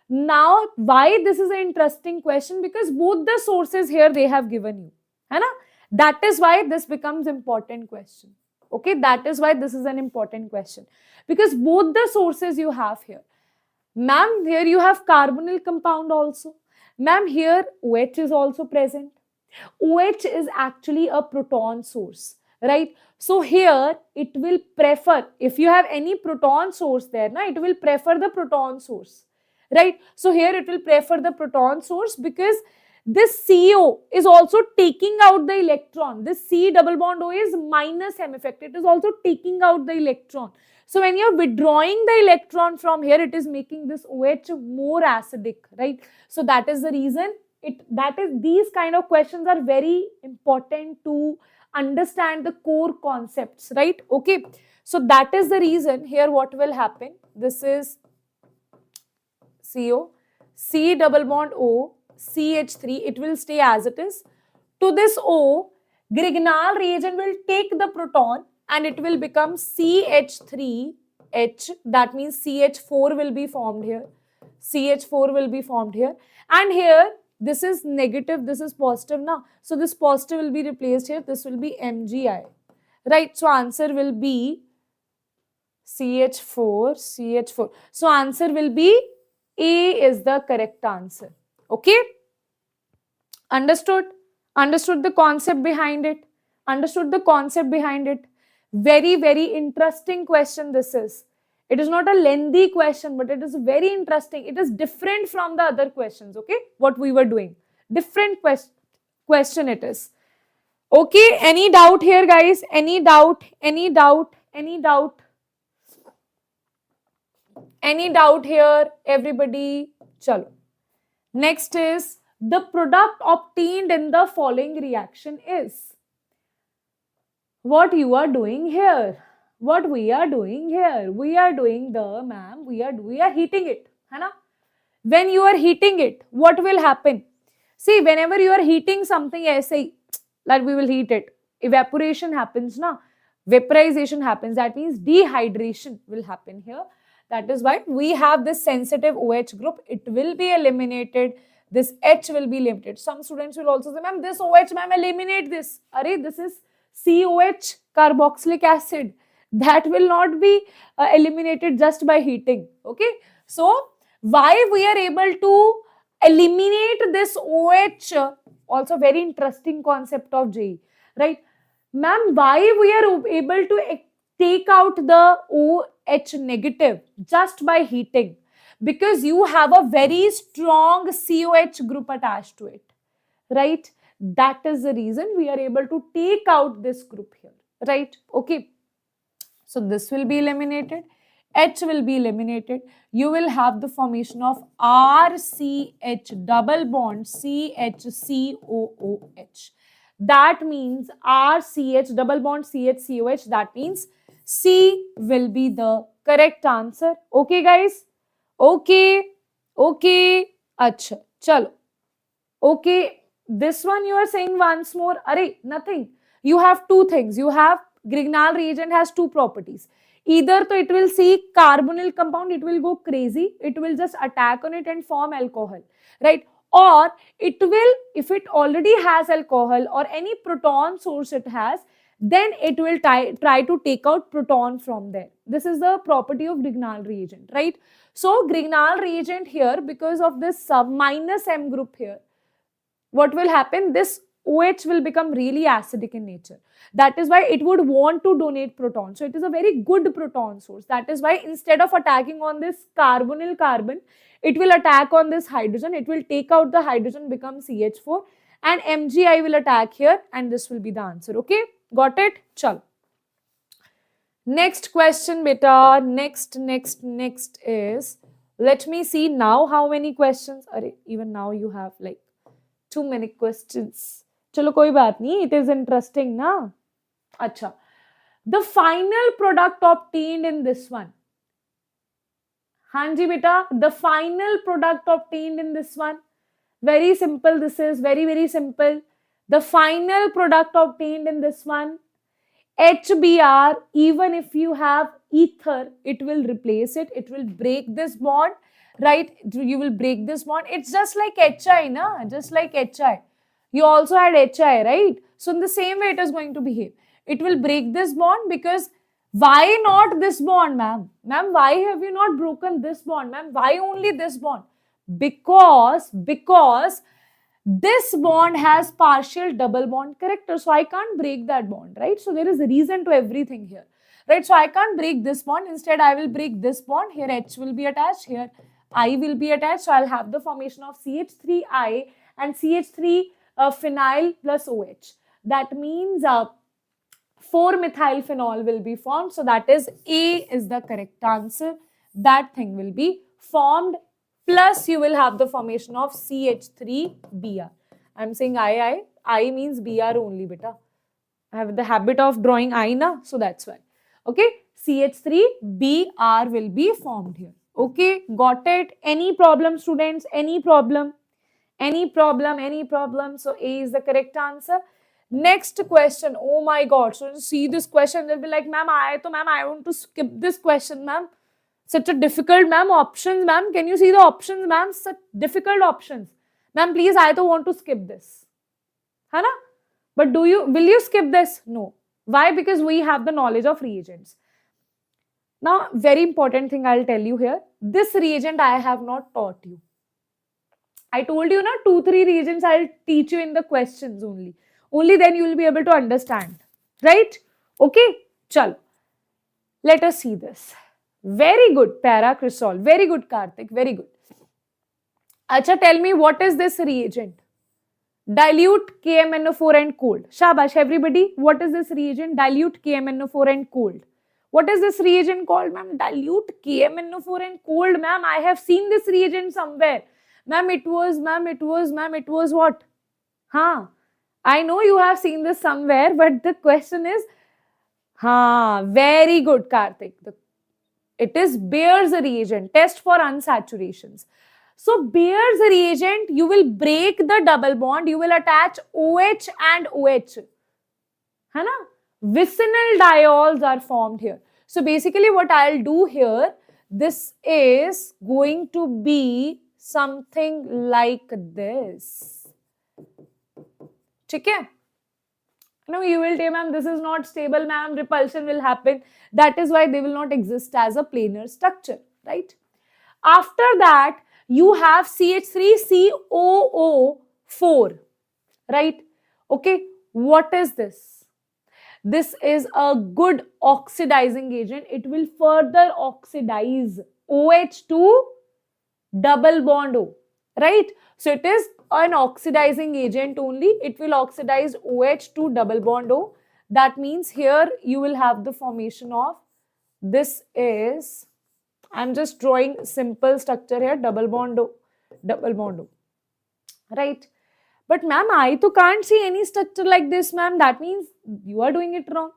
Now, why this is an interesting question? Because both the sources here they have given you. Hai na? That is why this becomes important question. Okay, that is why this is an important question. Because both the sources you have here. Ma'am, here you have carbonyl compound also. Ma'am, here OH is also present. OH is actually a proton source, right? So here it will prefer, if you have any proton source there, na, it will prefer the proton source, right? So here it will prefer the proton source because this CO is also taking out the electron. This C double bond O is minus M effect. It is also taking out the electron. So when you are withdrawing the electron from here, it is making this OH more acidic, right? So that is the reason. These kind of questions are very important to understand the core concepts, right? Okay, so that is the reason here what will happen. This is CO, C double bond O, CH3, it will stay as it is. To this O, Grignard reagent will take the proton and it will become CH3, H, that means CH4 will be formed here. CH4 will be formed here. And here, this is negative, this is positive now. So this positive will be replaced here. This will be MgI. Right, so answer will be CH4, CH4. So answer will be A is the correct answer. Okay? Understood? Understood the concept behind it? Understood the concept behind it? Very, very interesting question this is. It is not a lengthy question, but it is very interesting. It is different from the other questions, okay? What we were doing. Different question it is. Okay, any doubt here, guys? Any doubt? Any doubt? Any doubt? Any doubt here, everybody? Chalo. Next is the product obtained in the following reaction is. What you are doing here? What we are doing here? We are doing the, ma'am, we are heating it. है ना? When you are heating it, what will happen? See, whenever you are heating something, ऐसे like we will heat it. Evaporation happens, na? Vaporization happens. That means dehydration will happen here. That is why we have this sensitive OH group. It will be eliminated. This H will be eliminated. Some students will also say, ma'am, this OH, ma'am, eliminate this. Array, this is COH, carboxylic acid. That will not be eliminated just by heating. Okay. So, why we are able to eliminate this OH, also very interesting concept of JEE, right? Ma'am, why we are able to take out the OH negative just by heating? Because you have a very strong COH group attached to it, right? That is the reason we are able to take out this group here, right? Okay. So this will be eliminated. H will be eliminated. You will have the formation of RCH double bond CHCOOH. That means RCH double bond CHCOH. That means C will be the correct answer. Okay, guys? Okay. Okay. Acha. Chalo. Okay. This one you are saying once more. Array, nothing. You have two things. You have Grignard reagent has two properties. Either so it will see carbonyl compound, it will go crazy. It will just attack on it and form alcohol, right? Or it will, if it already has alcohol or any proton source it has, then it will try to take out proton from there. This is the property of Grignard reagent, right? So Grignard reagent here, because of this sub minus M group here, what will happen? This OH will become really acidic in nature. That is why it would want to donate proton. So it is a very good proton source. That is why instead of attacking on this carbonyl carbon, it will attack on this hydrogen. It will take out the hydrogen, become CH4, and MgI will attack here, and this will be the answer. Okay, got it? Chal. Next question, beta. Next is, let me see now how many questions. Even now you have like too many questions. Chalo, koi baat nahi. It is interesting, na? Acha. The final product obtained in this one. Hanji beta, the final product obtained in this one. Very simple. This is very, very simple. The final product obtained in this one. HBr, even if you have ether, it will replace it. It will break this bond, right? You will break this bond. It's just like HI, na? Just like HI. You also had HI, right? So in the same way it is going to behave. It will break this bond because why not this bond, ma'am? Ma'am, why have you not broken this bond, ma'am? Why only this bond? Because this bond has partial double bond character. So I can't break that bond, right? So there is a reason to everything here, right? So I can't break this bond. Instead, I will break this bond. Here H will be attached. Here I will be attached. So I'll have the formation of CH3I and CH3 phenyl plus OH. That means 4-methylphenol will be formed. So that is A is the correct answer. That thing will be formed. Plus you will have the formation of CH3Br. I'm saying I means Br only, beta. I have the habit of drawing I na, so that's why. Okay, CH3Br will be formed here. Okay, got it? Any problem, students? Any problem? Any problem? Any problem? So A is the correct answer. Next question. Oh my God. So you see this question, they'll be like, ma'am, I want to skip this question, ma'am. Such a difficult, ma'am. Options, ma'am. Can you see the options, ma'am? Such difficult options. Ma'am, please, I don't want to skip this. है ना? But will you skip this? No. Why? Because we have the knowledge of reagents. Now, very important thing I'll tell you here. This reagent I have not taught you. I told you, na, 2-3 reagents I'll teach you in the questions only. Only then you will be able to understand. Right? Okay? Chalo. Let us see this. Very good, paracrysol. Very good, Karthik. Very good. Acha, tell me, what is this reagent? Dilute KMNO4 and cold. Shabash, everybody. What is this reagent? Dilute KMNO4 and cold. What is this reagent called, ma'am? Dilute KMNO4 and cold, ma'am. I have seen this reagent somewhere. Ma'am, it was what? Huh? I know you have seen this somewhere, but the question is, very good, Karthik. It is Bayer's reagent, test for unsaturations. So Bayer's reagent, you will break the double bond, you will attach OH and OH. है ना? Vicinal diols are formed here. So basically what I'll do here, this is going to be something like this. Okay? No, you will say, ma'am, this is not stable, ma'am, repulsion will happen. That is why they will not exist as a planar structure, right? After that, you have CH3COO4, right? Okay, what is this? This is a good oxidizing agent. It will further oxidize OH to double bond O, right? So it is an oxidizing agent only. It will oxidize OH to double bond O. That means here you will have the formation of, this is, I'm just drawing simple structure here, double bond O, right? But ma'am, I too can't see any structure like this, ma'am. That means you are doing it wrong.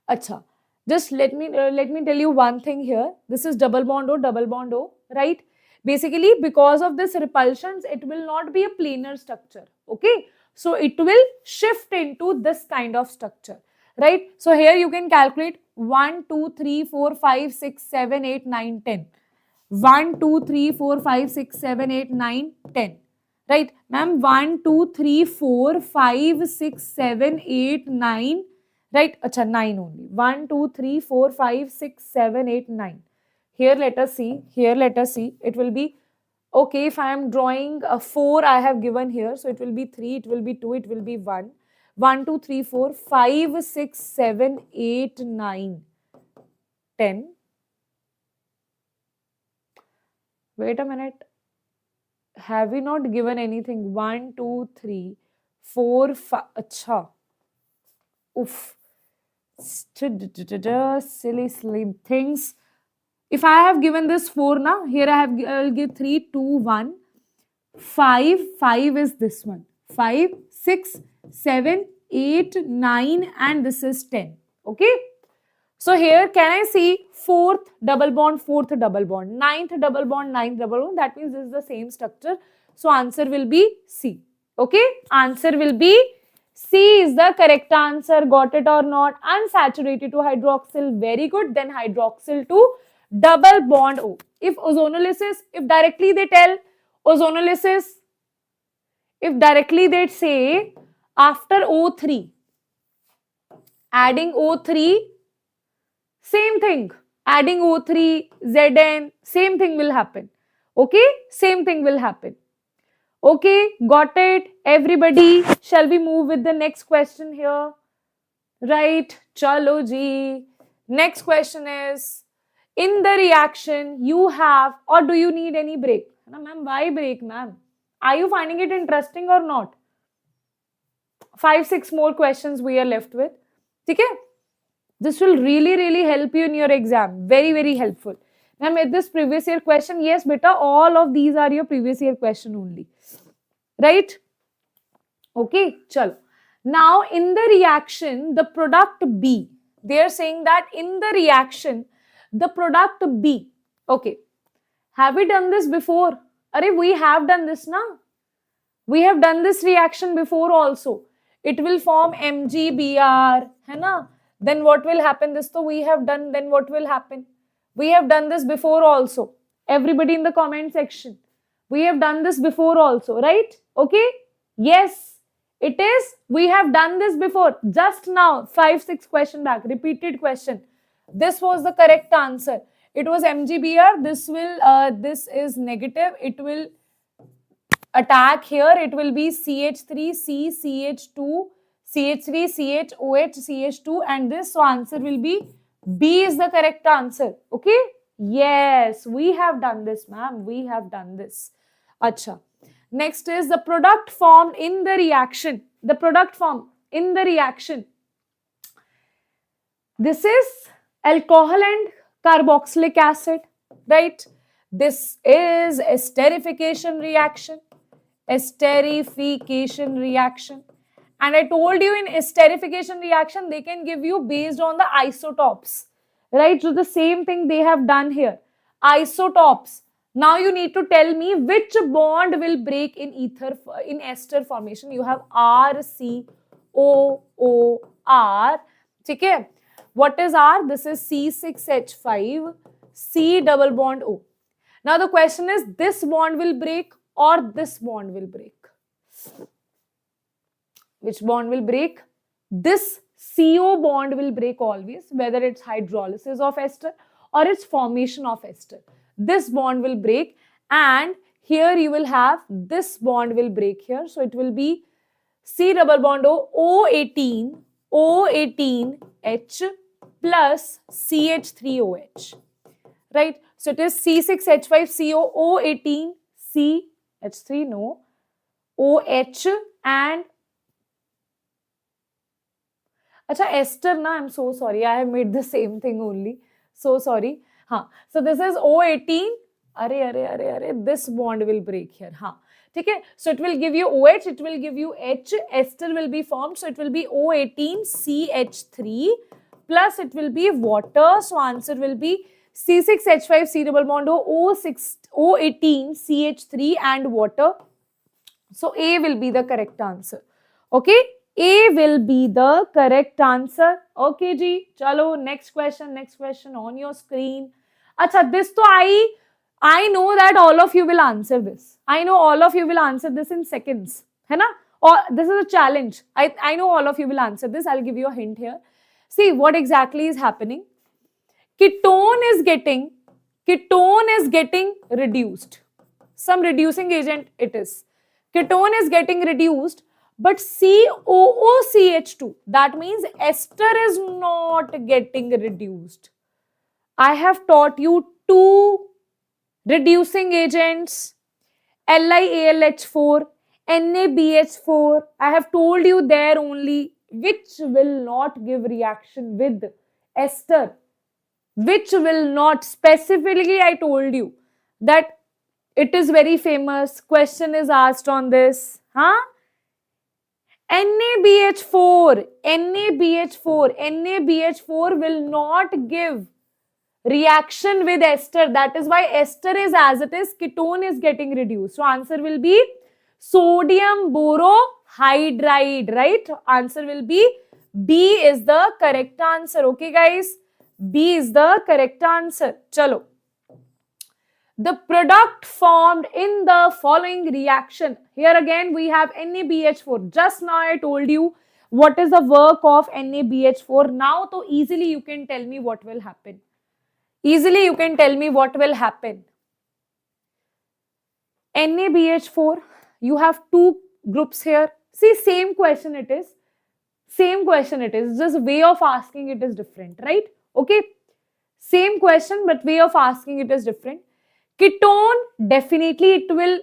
Acha, just let me tell you one thing here. This is double bond O, right? Basically, because of this repulsions, it will not be a planar structure, okay? So it will shift into this kind of structure, right? So here you can calculate 1, 2, 3, 4, 5, 6, 7, 8, 9, 10. 1, 2, 3, 4, 5, 6, 7, 8, 9, 10. Right? Ma'am, 1, 2, 3, 4, 5, 6, 7, 8, 9. Right? Acha, 9 only. 1, 2, 3, 4, 5, 6, 7, 8, 9. Here let us see. It will be, okay, if I am drawing a 4, I have given here. So it will be 3, it will be 2, it will be 1. 1, 2, 3, 4, 5, 6, 7, 8, 9, 10. Wait a minute. Have we not given anything? 1, 2, 3, 4, 5. Acha. Oof. Silly things. If I have given this 4 now, here I'll give 3, 2, 1. 5 is this one. 5, 6, 7, 8, 9, and this is 10. Okay. So here, can I see 4th double bond, 4th double bond, 9th double bond, 9th double bond? That means this is the same structure. So answer will be C. Okay. Answer will be C is the correct answer. Got it or not? Unsaturated to hydroxyl. Very good. Then hydroxyl to double bond O. If ozonolysis, if directly they tell ozonolysis, if directly they say after O3, adding O3, same thing, adding O3, Zn, same thing will happen. Okay, same thing will happen. Okay, got it, everybody? Shall we move with the next question here? Right, chalo ji. Next question is, in the reaction you have, or do you need any break? Ma'am, why break, ma'am? Are you finding it interesting or not? 5, 6 more questions we are left with. Okay? This will really help you in your exam. Very helpful. Now, with this previous year question, yes, beta, all of these are your previous year question only. Right? Okay, chalo. Now, in the reaction, the product B, they are saying that in the reaction, the product B, okay, have we done this before? Arey, we have done this now. We have done this reaction before also. it will form MgBr, है ना? Then what will happen? This तो we have done. Then what will happen? We have done this before also. Everybody in the comment section. We have done this before also, right? Okay? Yes, it is. We have done this before. Just now, 5-6 question back. Repeated question. This was the correct answer. It was MgBr. This is negative. It will attack here. It will be CH3, CH2, CH3, CHOH, CH2, and this. So answer will be B is the correct answer. Okay? Yes, we have done this, ma'am. We have done this. Acha. Next is the product formed in the reaction. The product formed in the reaction. This is alcohol and carboxylic acid, right? This is esterification reaction. Esterification reaction. And I told you in esterification reaction, they can give you based on the isotopes, right? So the same thing they have done here. Isotopes. Now you need to tell me which bond will break in ester formation. You have RCOOR. Okay? What is R? This is C6H5, C double bond O. Now the question is, this bond will break or this bond will break? Which bond will break? This CO bond will break always, whether it's hydrolysis of ester or it's formation of ester. This bond will break, and here you will have this bond will break here. So it will be C double bond O, O18H plus CH3OH. Right? So it is C6H5CO, O18CH3, no, OH and Acha, ester na, I'm so sorry. I have made the same thing only. So sorry. So this is O18. This bond will break here. Okay. So it will give you OH, it will give you H. Ester will be formed. So it will be O18CH3 plus it will be water. So answer will be C6H5 C double bond O, O18CH3 and water. So A will be the correct answer. Okay. A will be the correct answer. Okay, ji. Chalo, next question on your screen. Acha, this to I know that all of you will answer this. I know all of you will answer this in seconds. Hai na? Or this is a challenge. I know all of you will answer this. I'll give you a hint here. See what exactly is happening. Ketone is getting reduced. Some reducing agent it is. Ketone is getting reduced. But COOCH2, that means ester is not getting reduced. I have taught you two reducing agents, LiAlH4, NaBH4. I have told you there only which will not give reaction with ester. Which will not, specifically I told you that it is very famous. Question is asked on this. NaBH4 will not give reaction with ester. That is why ester is as it is, ketone is getting reduced. So answer will be sodium borohydride, right? Answer will be B is the correct answer. Okay guys, B is the correct answer. Chalo. The product formed in the following reaction. Here again we have NaBH4. Just now I told you what is the work of NaBH4. Now so easily you can tell me what will happen. Easily you can tell me what will happen. NaBH4, you have two groups here. See, same question it is. Same question it is. Just way of asking it is different, right? Okay. Same question but way of asking it is different. Ketone, definitely it will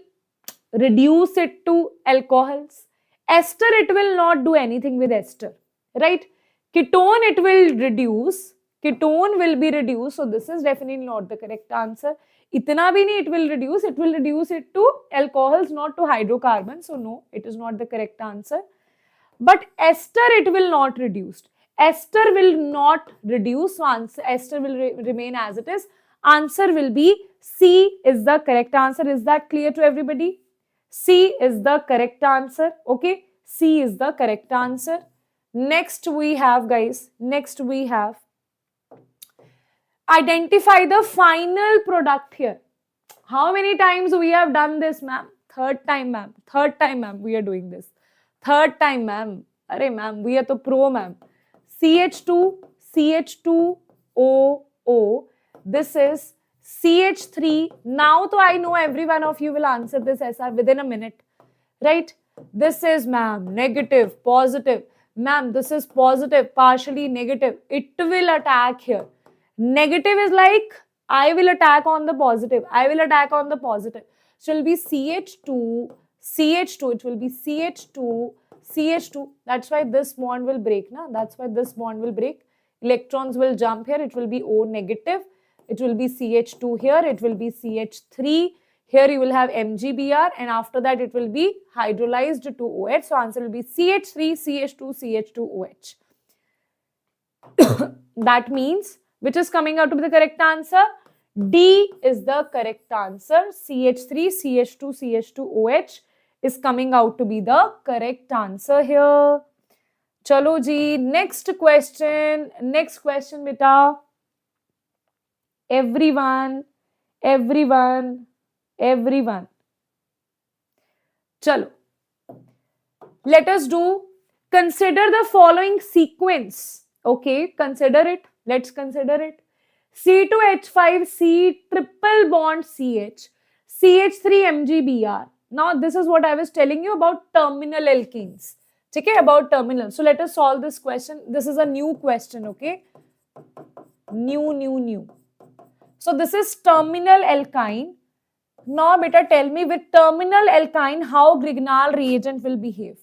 reduce it to alcohols. Ester, it will not do anything with ester, right? Ketone, it will reduce. Ketone will be reduced. So this is definitely not the correct answer. Itna bhi nahi, it will reduce it to alcohols, not to hydrocarbons. So no, it is not the correct answer. But ester, it will not reduce. Ester will not reduce. So answer, ester will remain as it is. Answer will be C is the correct answer. Is that clear to everybody? C is the correct answer. Okay. C is the correct answer. Next we have, guys, next we have identify the final product here. How many times we have done this, ma'am? Third time, ma'am. Third time, ma'am, we are doing this. Third time, ma'am. Arey, ma'am, we are to pro, ma'am. CH2, CH2OO. This is CH3. Now, to I know every one of you will answer this SR within a minute. Right? This is, ma'am, negative, positive. Ma'am, this is positive, partially negative. It will attack here. Negative is like, I will attack on the positive. I will attack on the positive. So it will be CH2, CH2. It will be CH2, CH2. That's why this bond will break. Na? That's why this bond will break. Electrons will jump here. It will be O negative. It will be CH2 here. It will be CH3. Here you will have MgBr, and after that it will be hydrolyzed to OH. So answer will be CH3, CH2, CH2OH. That means, which is coming out to be the correct answer? D is the correct answer. CH3, CH2, CH2OH is coming out to be the correct answer here. Chalo ji, next question. Next question, beta. Everyone. Chalo. Let us do, consider the following sequence. Okay, consider it. Let's consider it. C2H5, C triple bond CH, CH3 MgBr. Now, this is what I was telling you about terminal alkenes. Okay, about terminal. So, let us solve this question. This is a new question, okay? New. So, this is terminal alkyne. Now, beta, tell me with terminal alkyne how Grignard reagent will behave.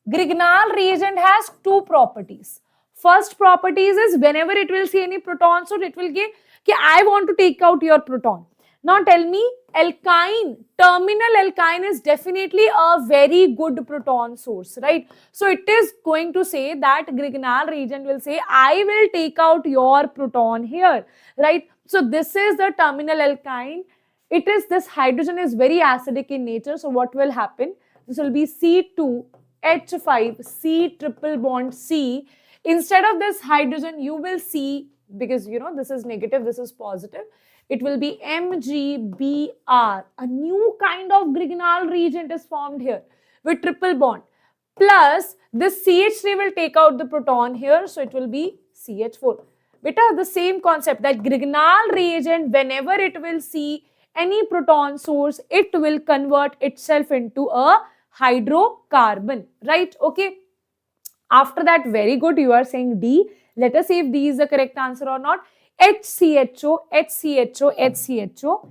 Grignard reagent has two properties. First properties is whenever it will see any proton source, it will give, I want to take out your proton. Now tell me, alkyne, terminal alkyne is definitely a very good proton source, right? So it is going to say that Grignard reagent will say, I will take out your proton here, right? So this is the terminal alkyne. It is, this hydrogen is very acidic in nature. So what will happen? This will be C2H5, C triple bond C. Instead of this hydrogen, you will see, because you know this is negative, this is positive, it will be MgBr. A new kind of Grignard reagent is formed here with triple bond. Plus, this CH3 will take out the proton here, so it will be CH4. Beta, the same concept that Grignard reagent, whenever it will see any proton source, it will convert itself into a hydrocarbon, right? Okay. After that, very good, you are saying D. Let us see if D is the correct answer or not. HCHO, HCHO, HCHO,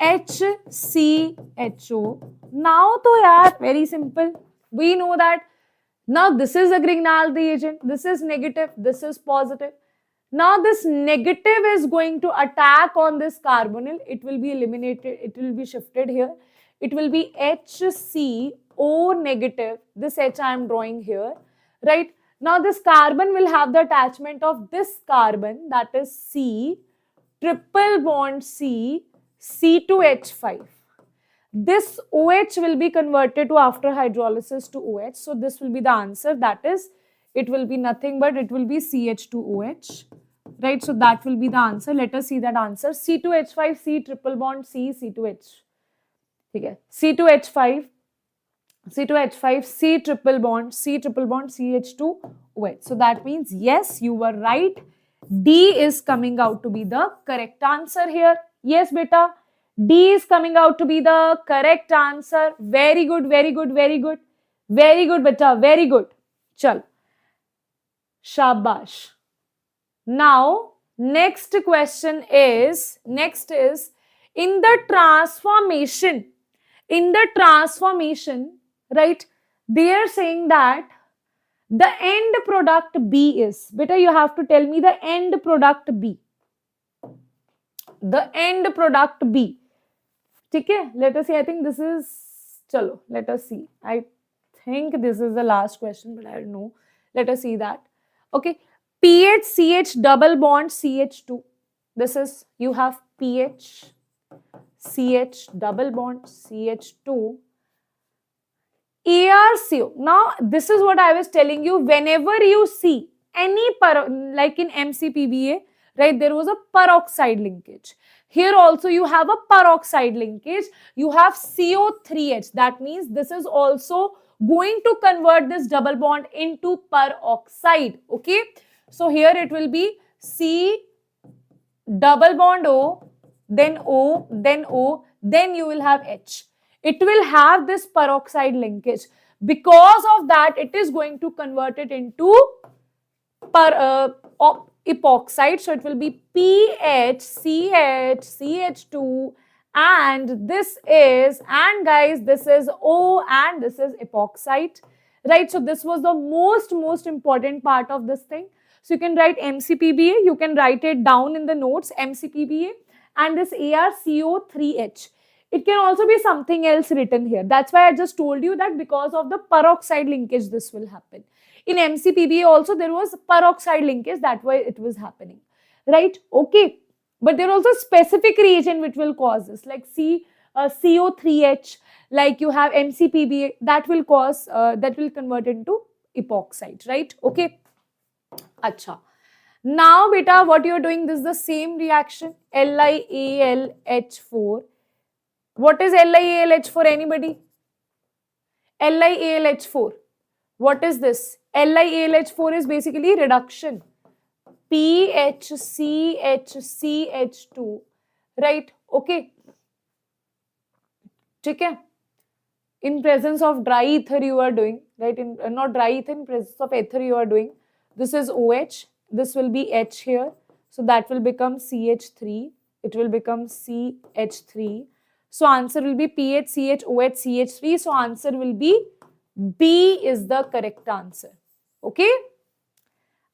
HCHO. Now, to yaar, very simple. We know that now this is a Grignard reagent. This is negative. This is positive. Now, this negative is going to attack on this carbonyl. It will be eliminated. It will be shifted here. It will be HCO negative. This H I am drawing here. Right? Now, this carbon will have the attachment of this carbon, that is C, triple bond C, C2H5. This OH will be converted to, after hydrolysis, to OH. So, this will be the answer. That is, it will be nothing but it will be CH2OH. Right? So, that will be the answer. Let us see that answer. C2H5, C triple bond C, C2H. Okay. C2H5. C2H5, C triple bond, CH2OH. So that means yes, you were right. D is coming out to be the correct answer here. Yes, beta. D is coming out to be the correct answer. Very good, very good, very good. Very good, beta. Very good. Chal. Shabash. Now, next question is, in the transformation, right, they are saying that the end product B is, beta, you have to tell me the end product B. The end product B. Okay, let us see. I think this is, chalo, let us see. I think this is the last question, but I don't know. Let us see that. Okay, PH, CH, double bond, CH2. This is, you have PH, CH, double bond, CH2. ARCO. Now, this is what I was telling you. Whenever you see any, like in MCPBA, right, there was a peroxide linkage. Here also you have a peroxide linkage. You have CO3H. That means this is also going to convert this double bond into peroxide. Okay. So here it will be C double bond O, then O, then O, then you will have H. It will have this peroxide linkage. Because of that, it is going to convert it into epoxide. So it will be PH, CH, CH2, and this is, and guys, this is O and this is epoxide, right? So this was the most important part of this thing. So you can write MCPBA, you can write it down in the notes, MCPBA, and this ARCO3H. It can also be something else written here. That's why I just told you that because of the peroxide linkage, this will happen. In MCPBA also, there was peroxide linkage, that way it was happening, right? Okay. But there are also specific reagent which will cause this, like CO3H, like you have MCPBA, that will cause, that will convert into epoxide, right? Okay. Acha. Now, beta, what you are doing, this is the same reaction, LiAlH4. What is LiAlH4, anybody? LiAlH4. What is this? LiAlH4 is basically reduction. PHCHCH2. Right? Okay. Okay. In presence of dry ether you are doing, right? In not dry ether, in presence of ether you are doing. This is OH. This will be H here. So that will become CH3. It will become CH3. So answer will be PHCHOH CH3. So answer will be B is the correct answer. Okay?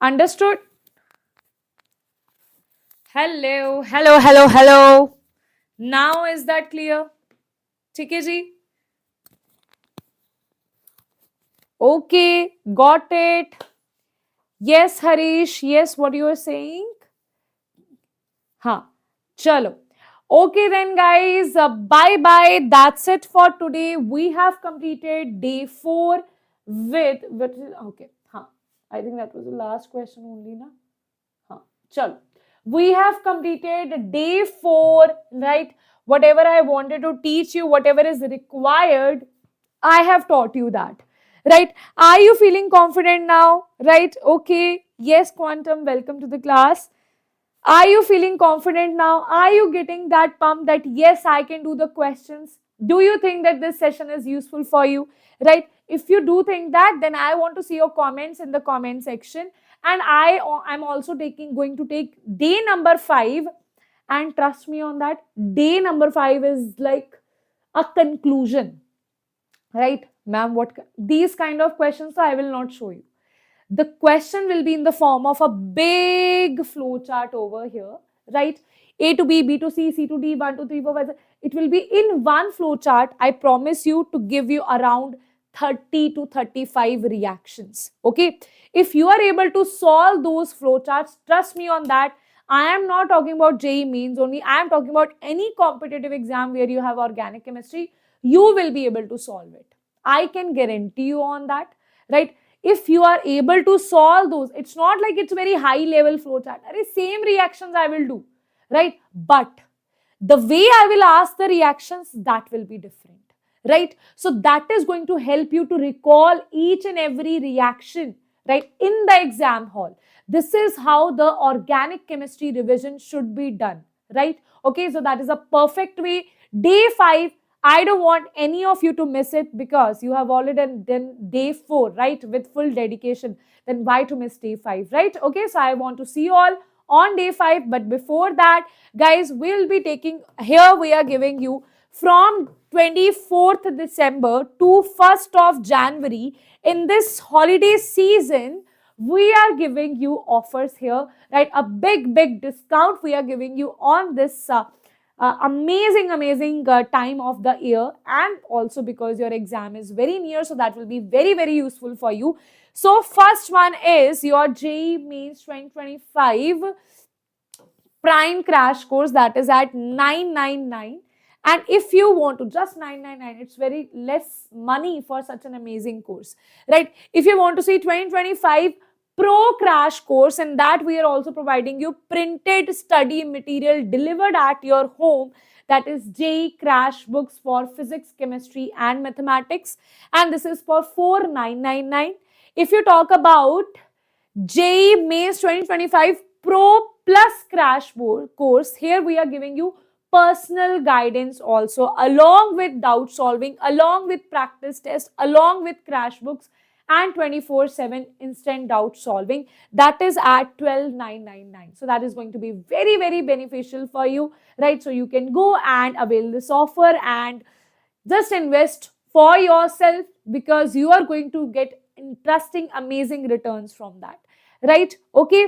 Understood? Hello, hello, hello, hello. Now is that clear? ठीक है जी? Okay, got it. Yes, Harish. Yes, what you are saying? Huh. Chalo. Okay then guys, bye-bye. That's it for today. We have completed day 4 with, okay. Huh. I think that was the last question only, na? Huh. Chalo. We have completed day 4, right? Whatever I wanted to teach you, whatever is required, I have taught you that, right? Are you feeling confident now, right? Okay. Yes, Quantum, welcome to the class. Are you feeling confident now? Are you getting that pump that yes, I can do the questions? Do you think that this session is useful for you, right? If you do think that, then I want to see your comments in the comment section. And I'm also going to take day number 5, and trust me on that, day number 5 is like a conclusion, right? Ma'am, what these kind of questions I will not show you. The question will be in the form of a big flow chart over here, right? A to B, B to C, C to D, 1, 2, 3, 4, 5, 6. It will be in one flow chart. I promise you to give you around 30 to 35 reactions. Okay. If you are able to solve those flow charts, trust me on that. I am not talking about JEE means only. I am talking about any competitive exam where you have organic chemistry. You will be able to solve it. I can guarantee you on that, right? If you are able to solve those, it's not like it's very high level flow chart. Same reactions I will do, right? But the way I will ask the reactions, that will be different, right? So that is going to help you to recall each and every reaction, right, in the exam hall. This is how the organic chemistry revision should be done, right? Okay, so that is a perfect way. Day 5, I don't want any of you to miss it because you have already done day 4, right, with full dedication. Then why to miss day 5, right? Okay, so I want to see you all on day 5. But before that, guys, we'll be taking, here we are giving you from 24th December to 1st of January. In this holiday season, we are giving you offers here, right? A big discount we are giving you on this amazing time of the year, and also because your exam is very near, so that will be very useful for you. So first one is your JEE Mains 2025 Prime Crash Course, that is at 999, And if you want to, just 999, it's very less money for such an amazing course, right? If you want to see 2025 pro crash course, and that we are also providing you printed study material delivered at your home, that is JEE crash books for physics, chemistry and mathematics, and this is for 4999. If you talk about JEE Mains 2025 Pro Plus Crash course, here we are giving you personal guidance also, along with doubt solving, along with practice tests, along with crash books and 24/7 instant doubt solving. That is at 12,999. So that is going to be very, very beneficial for you, right? So you can go and avail this offer and just invest for yourself, because you are going to get interesting, amazing returns from that, right? Okay.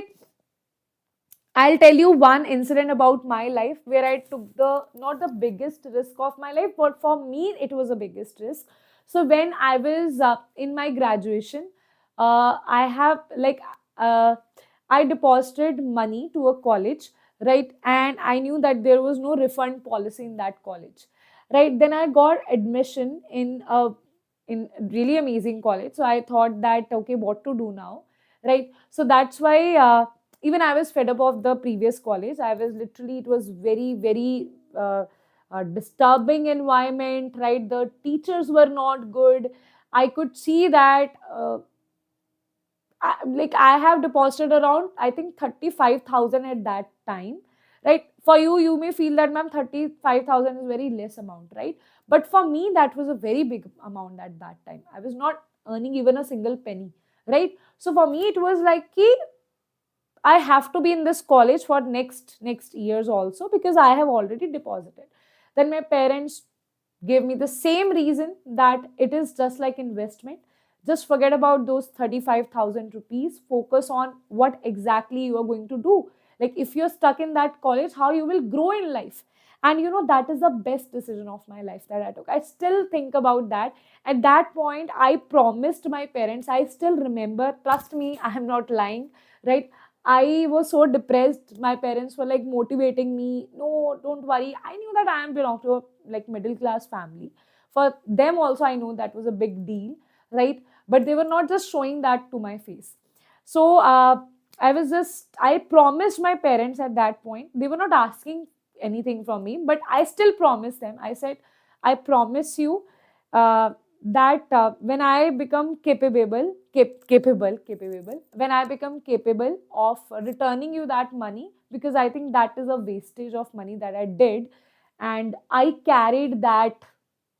I'll tell you one incident about my life where I took the, not the biggest risk of my life, but for me, it was the biggest risk. So when I was in my graduation, I have uh, I deposited money to a college, right? And I knew that there was no refund policy in that college, right? Then I got admission in a really amazing college. So I thought that, okay, what to do now, right? So that's why even I was fed up of the previous college. I was literally, it was very, very disturbing environment, right? The teachers were not good. I could see that I have deposited around, I think, 35,000 at that time, right? For you, you may feel that, ma'am, 35,000 is very less amount, right? But for me, that was a very big amount at that time. I was not earning even a single penny, right? So for me, it was like, I have to be in this college for next years also, because I have already deposited. Then my parents gave me the same reason, that it is just like investment. Just forget about those 35,000 rupees. Focus on what exactly you are going to do. Like if you're stuck in that college, how you will grow in life. And you know, that is the best decision of my life that I took. I still think about that. At that point, I promised my parents, I still remember, trust me, I am not lying, right? I was so depressed. My parents were like motivating me. No, don't worry. I knew that I am belong to a like middle class family. For them also, I know that was a big deal, right? But they were not just showing that to my face. So I promised my parents at that point. They were not asking anything from me, but I still promised them. I said, I promise you uh, that when I become capable, when I become capable of returning you that money, because I think that is a wastage of money that I did, and I carried that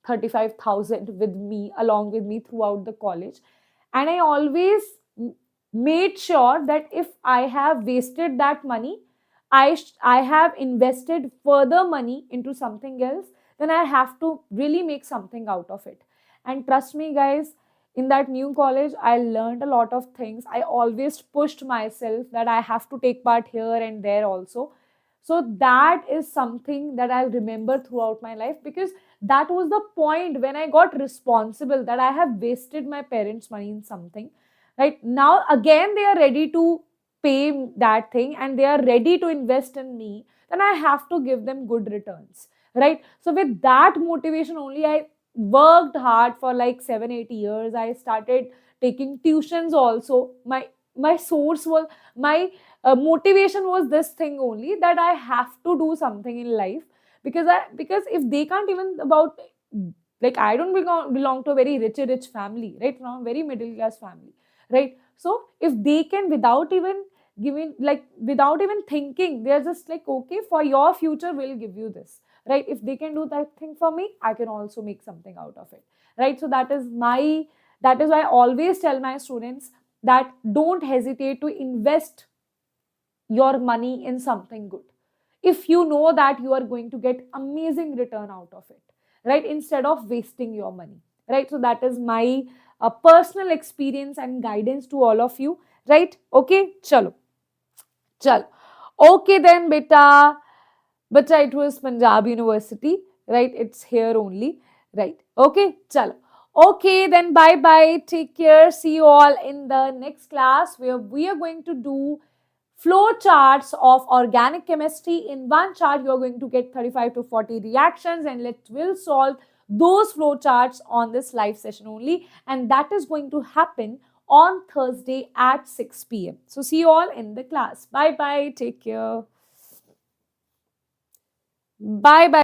35,000 with me, along with me throughout the college. And I always made sure that if I have wasted that money, I have invested further money into something else, then I have to really make something out of it. And trust me, guys, in that new college, I learned a lot of things. I always pushed myself that I have to take part here and there also. So that is something that I'll remember throughout my life, because that was the point when I got responsible, that I have wasted my parents' money in something. Right now, again, they are ready to pay that thing and they are ready to invest in me, then I have to give them good returns. Right. So, with that motivation only, I worked hard for like 7-8 years. I started taking tuitions also. My source was, my motivation was this thing only, that I have to do something in life, because if they can't even about, like, I don't belong to a very rich family, right? From a very middle class family, right? So if they can, without even giving, like without even thinking, they're just like, okay, for your future we'll give you this, right? If they can do that thing for me, I can also make something out of it, right? So that is why I always tell my students that don't hesitate to invest your money in something good, if you know that you are going to get amazing return out of it, right? Instead of wasting your money, right? So that is my personal experience and guidance to all of you, right? Okay, chalo. Okay then, beta, it was Punjab University, right? It's here only, right? Okay, chalo. Okay, then bye, take care. See you all in the next class, where we are going to do flow charts of organic chemistry. In one chart, you're going to get 35 to 40 reactions, and we'll solve those flow charts on this live session only. And that is going to happen on Thursday at 6 p.m. So see you all in the class. Bye bye. Take care. Bye bye.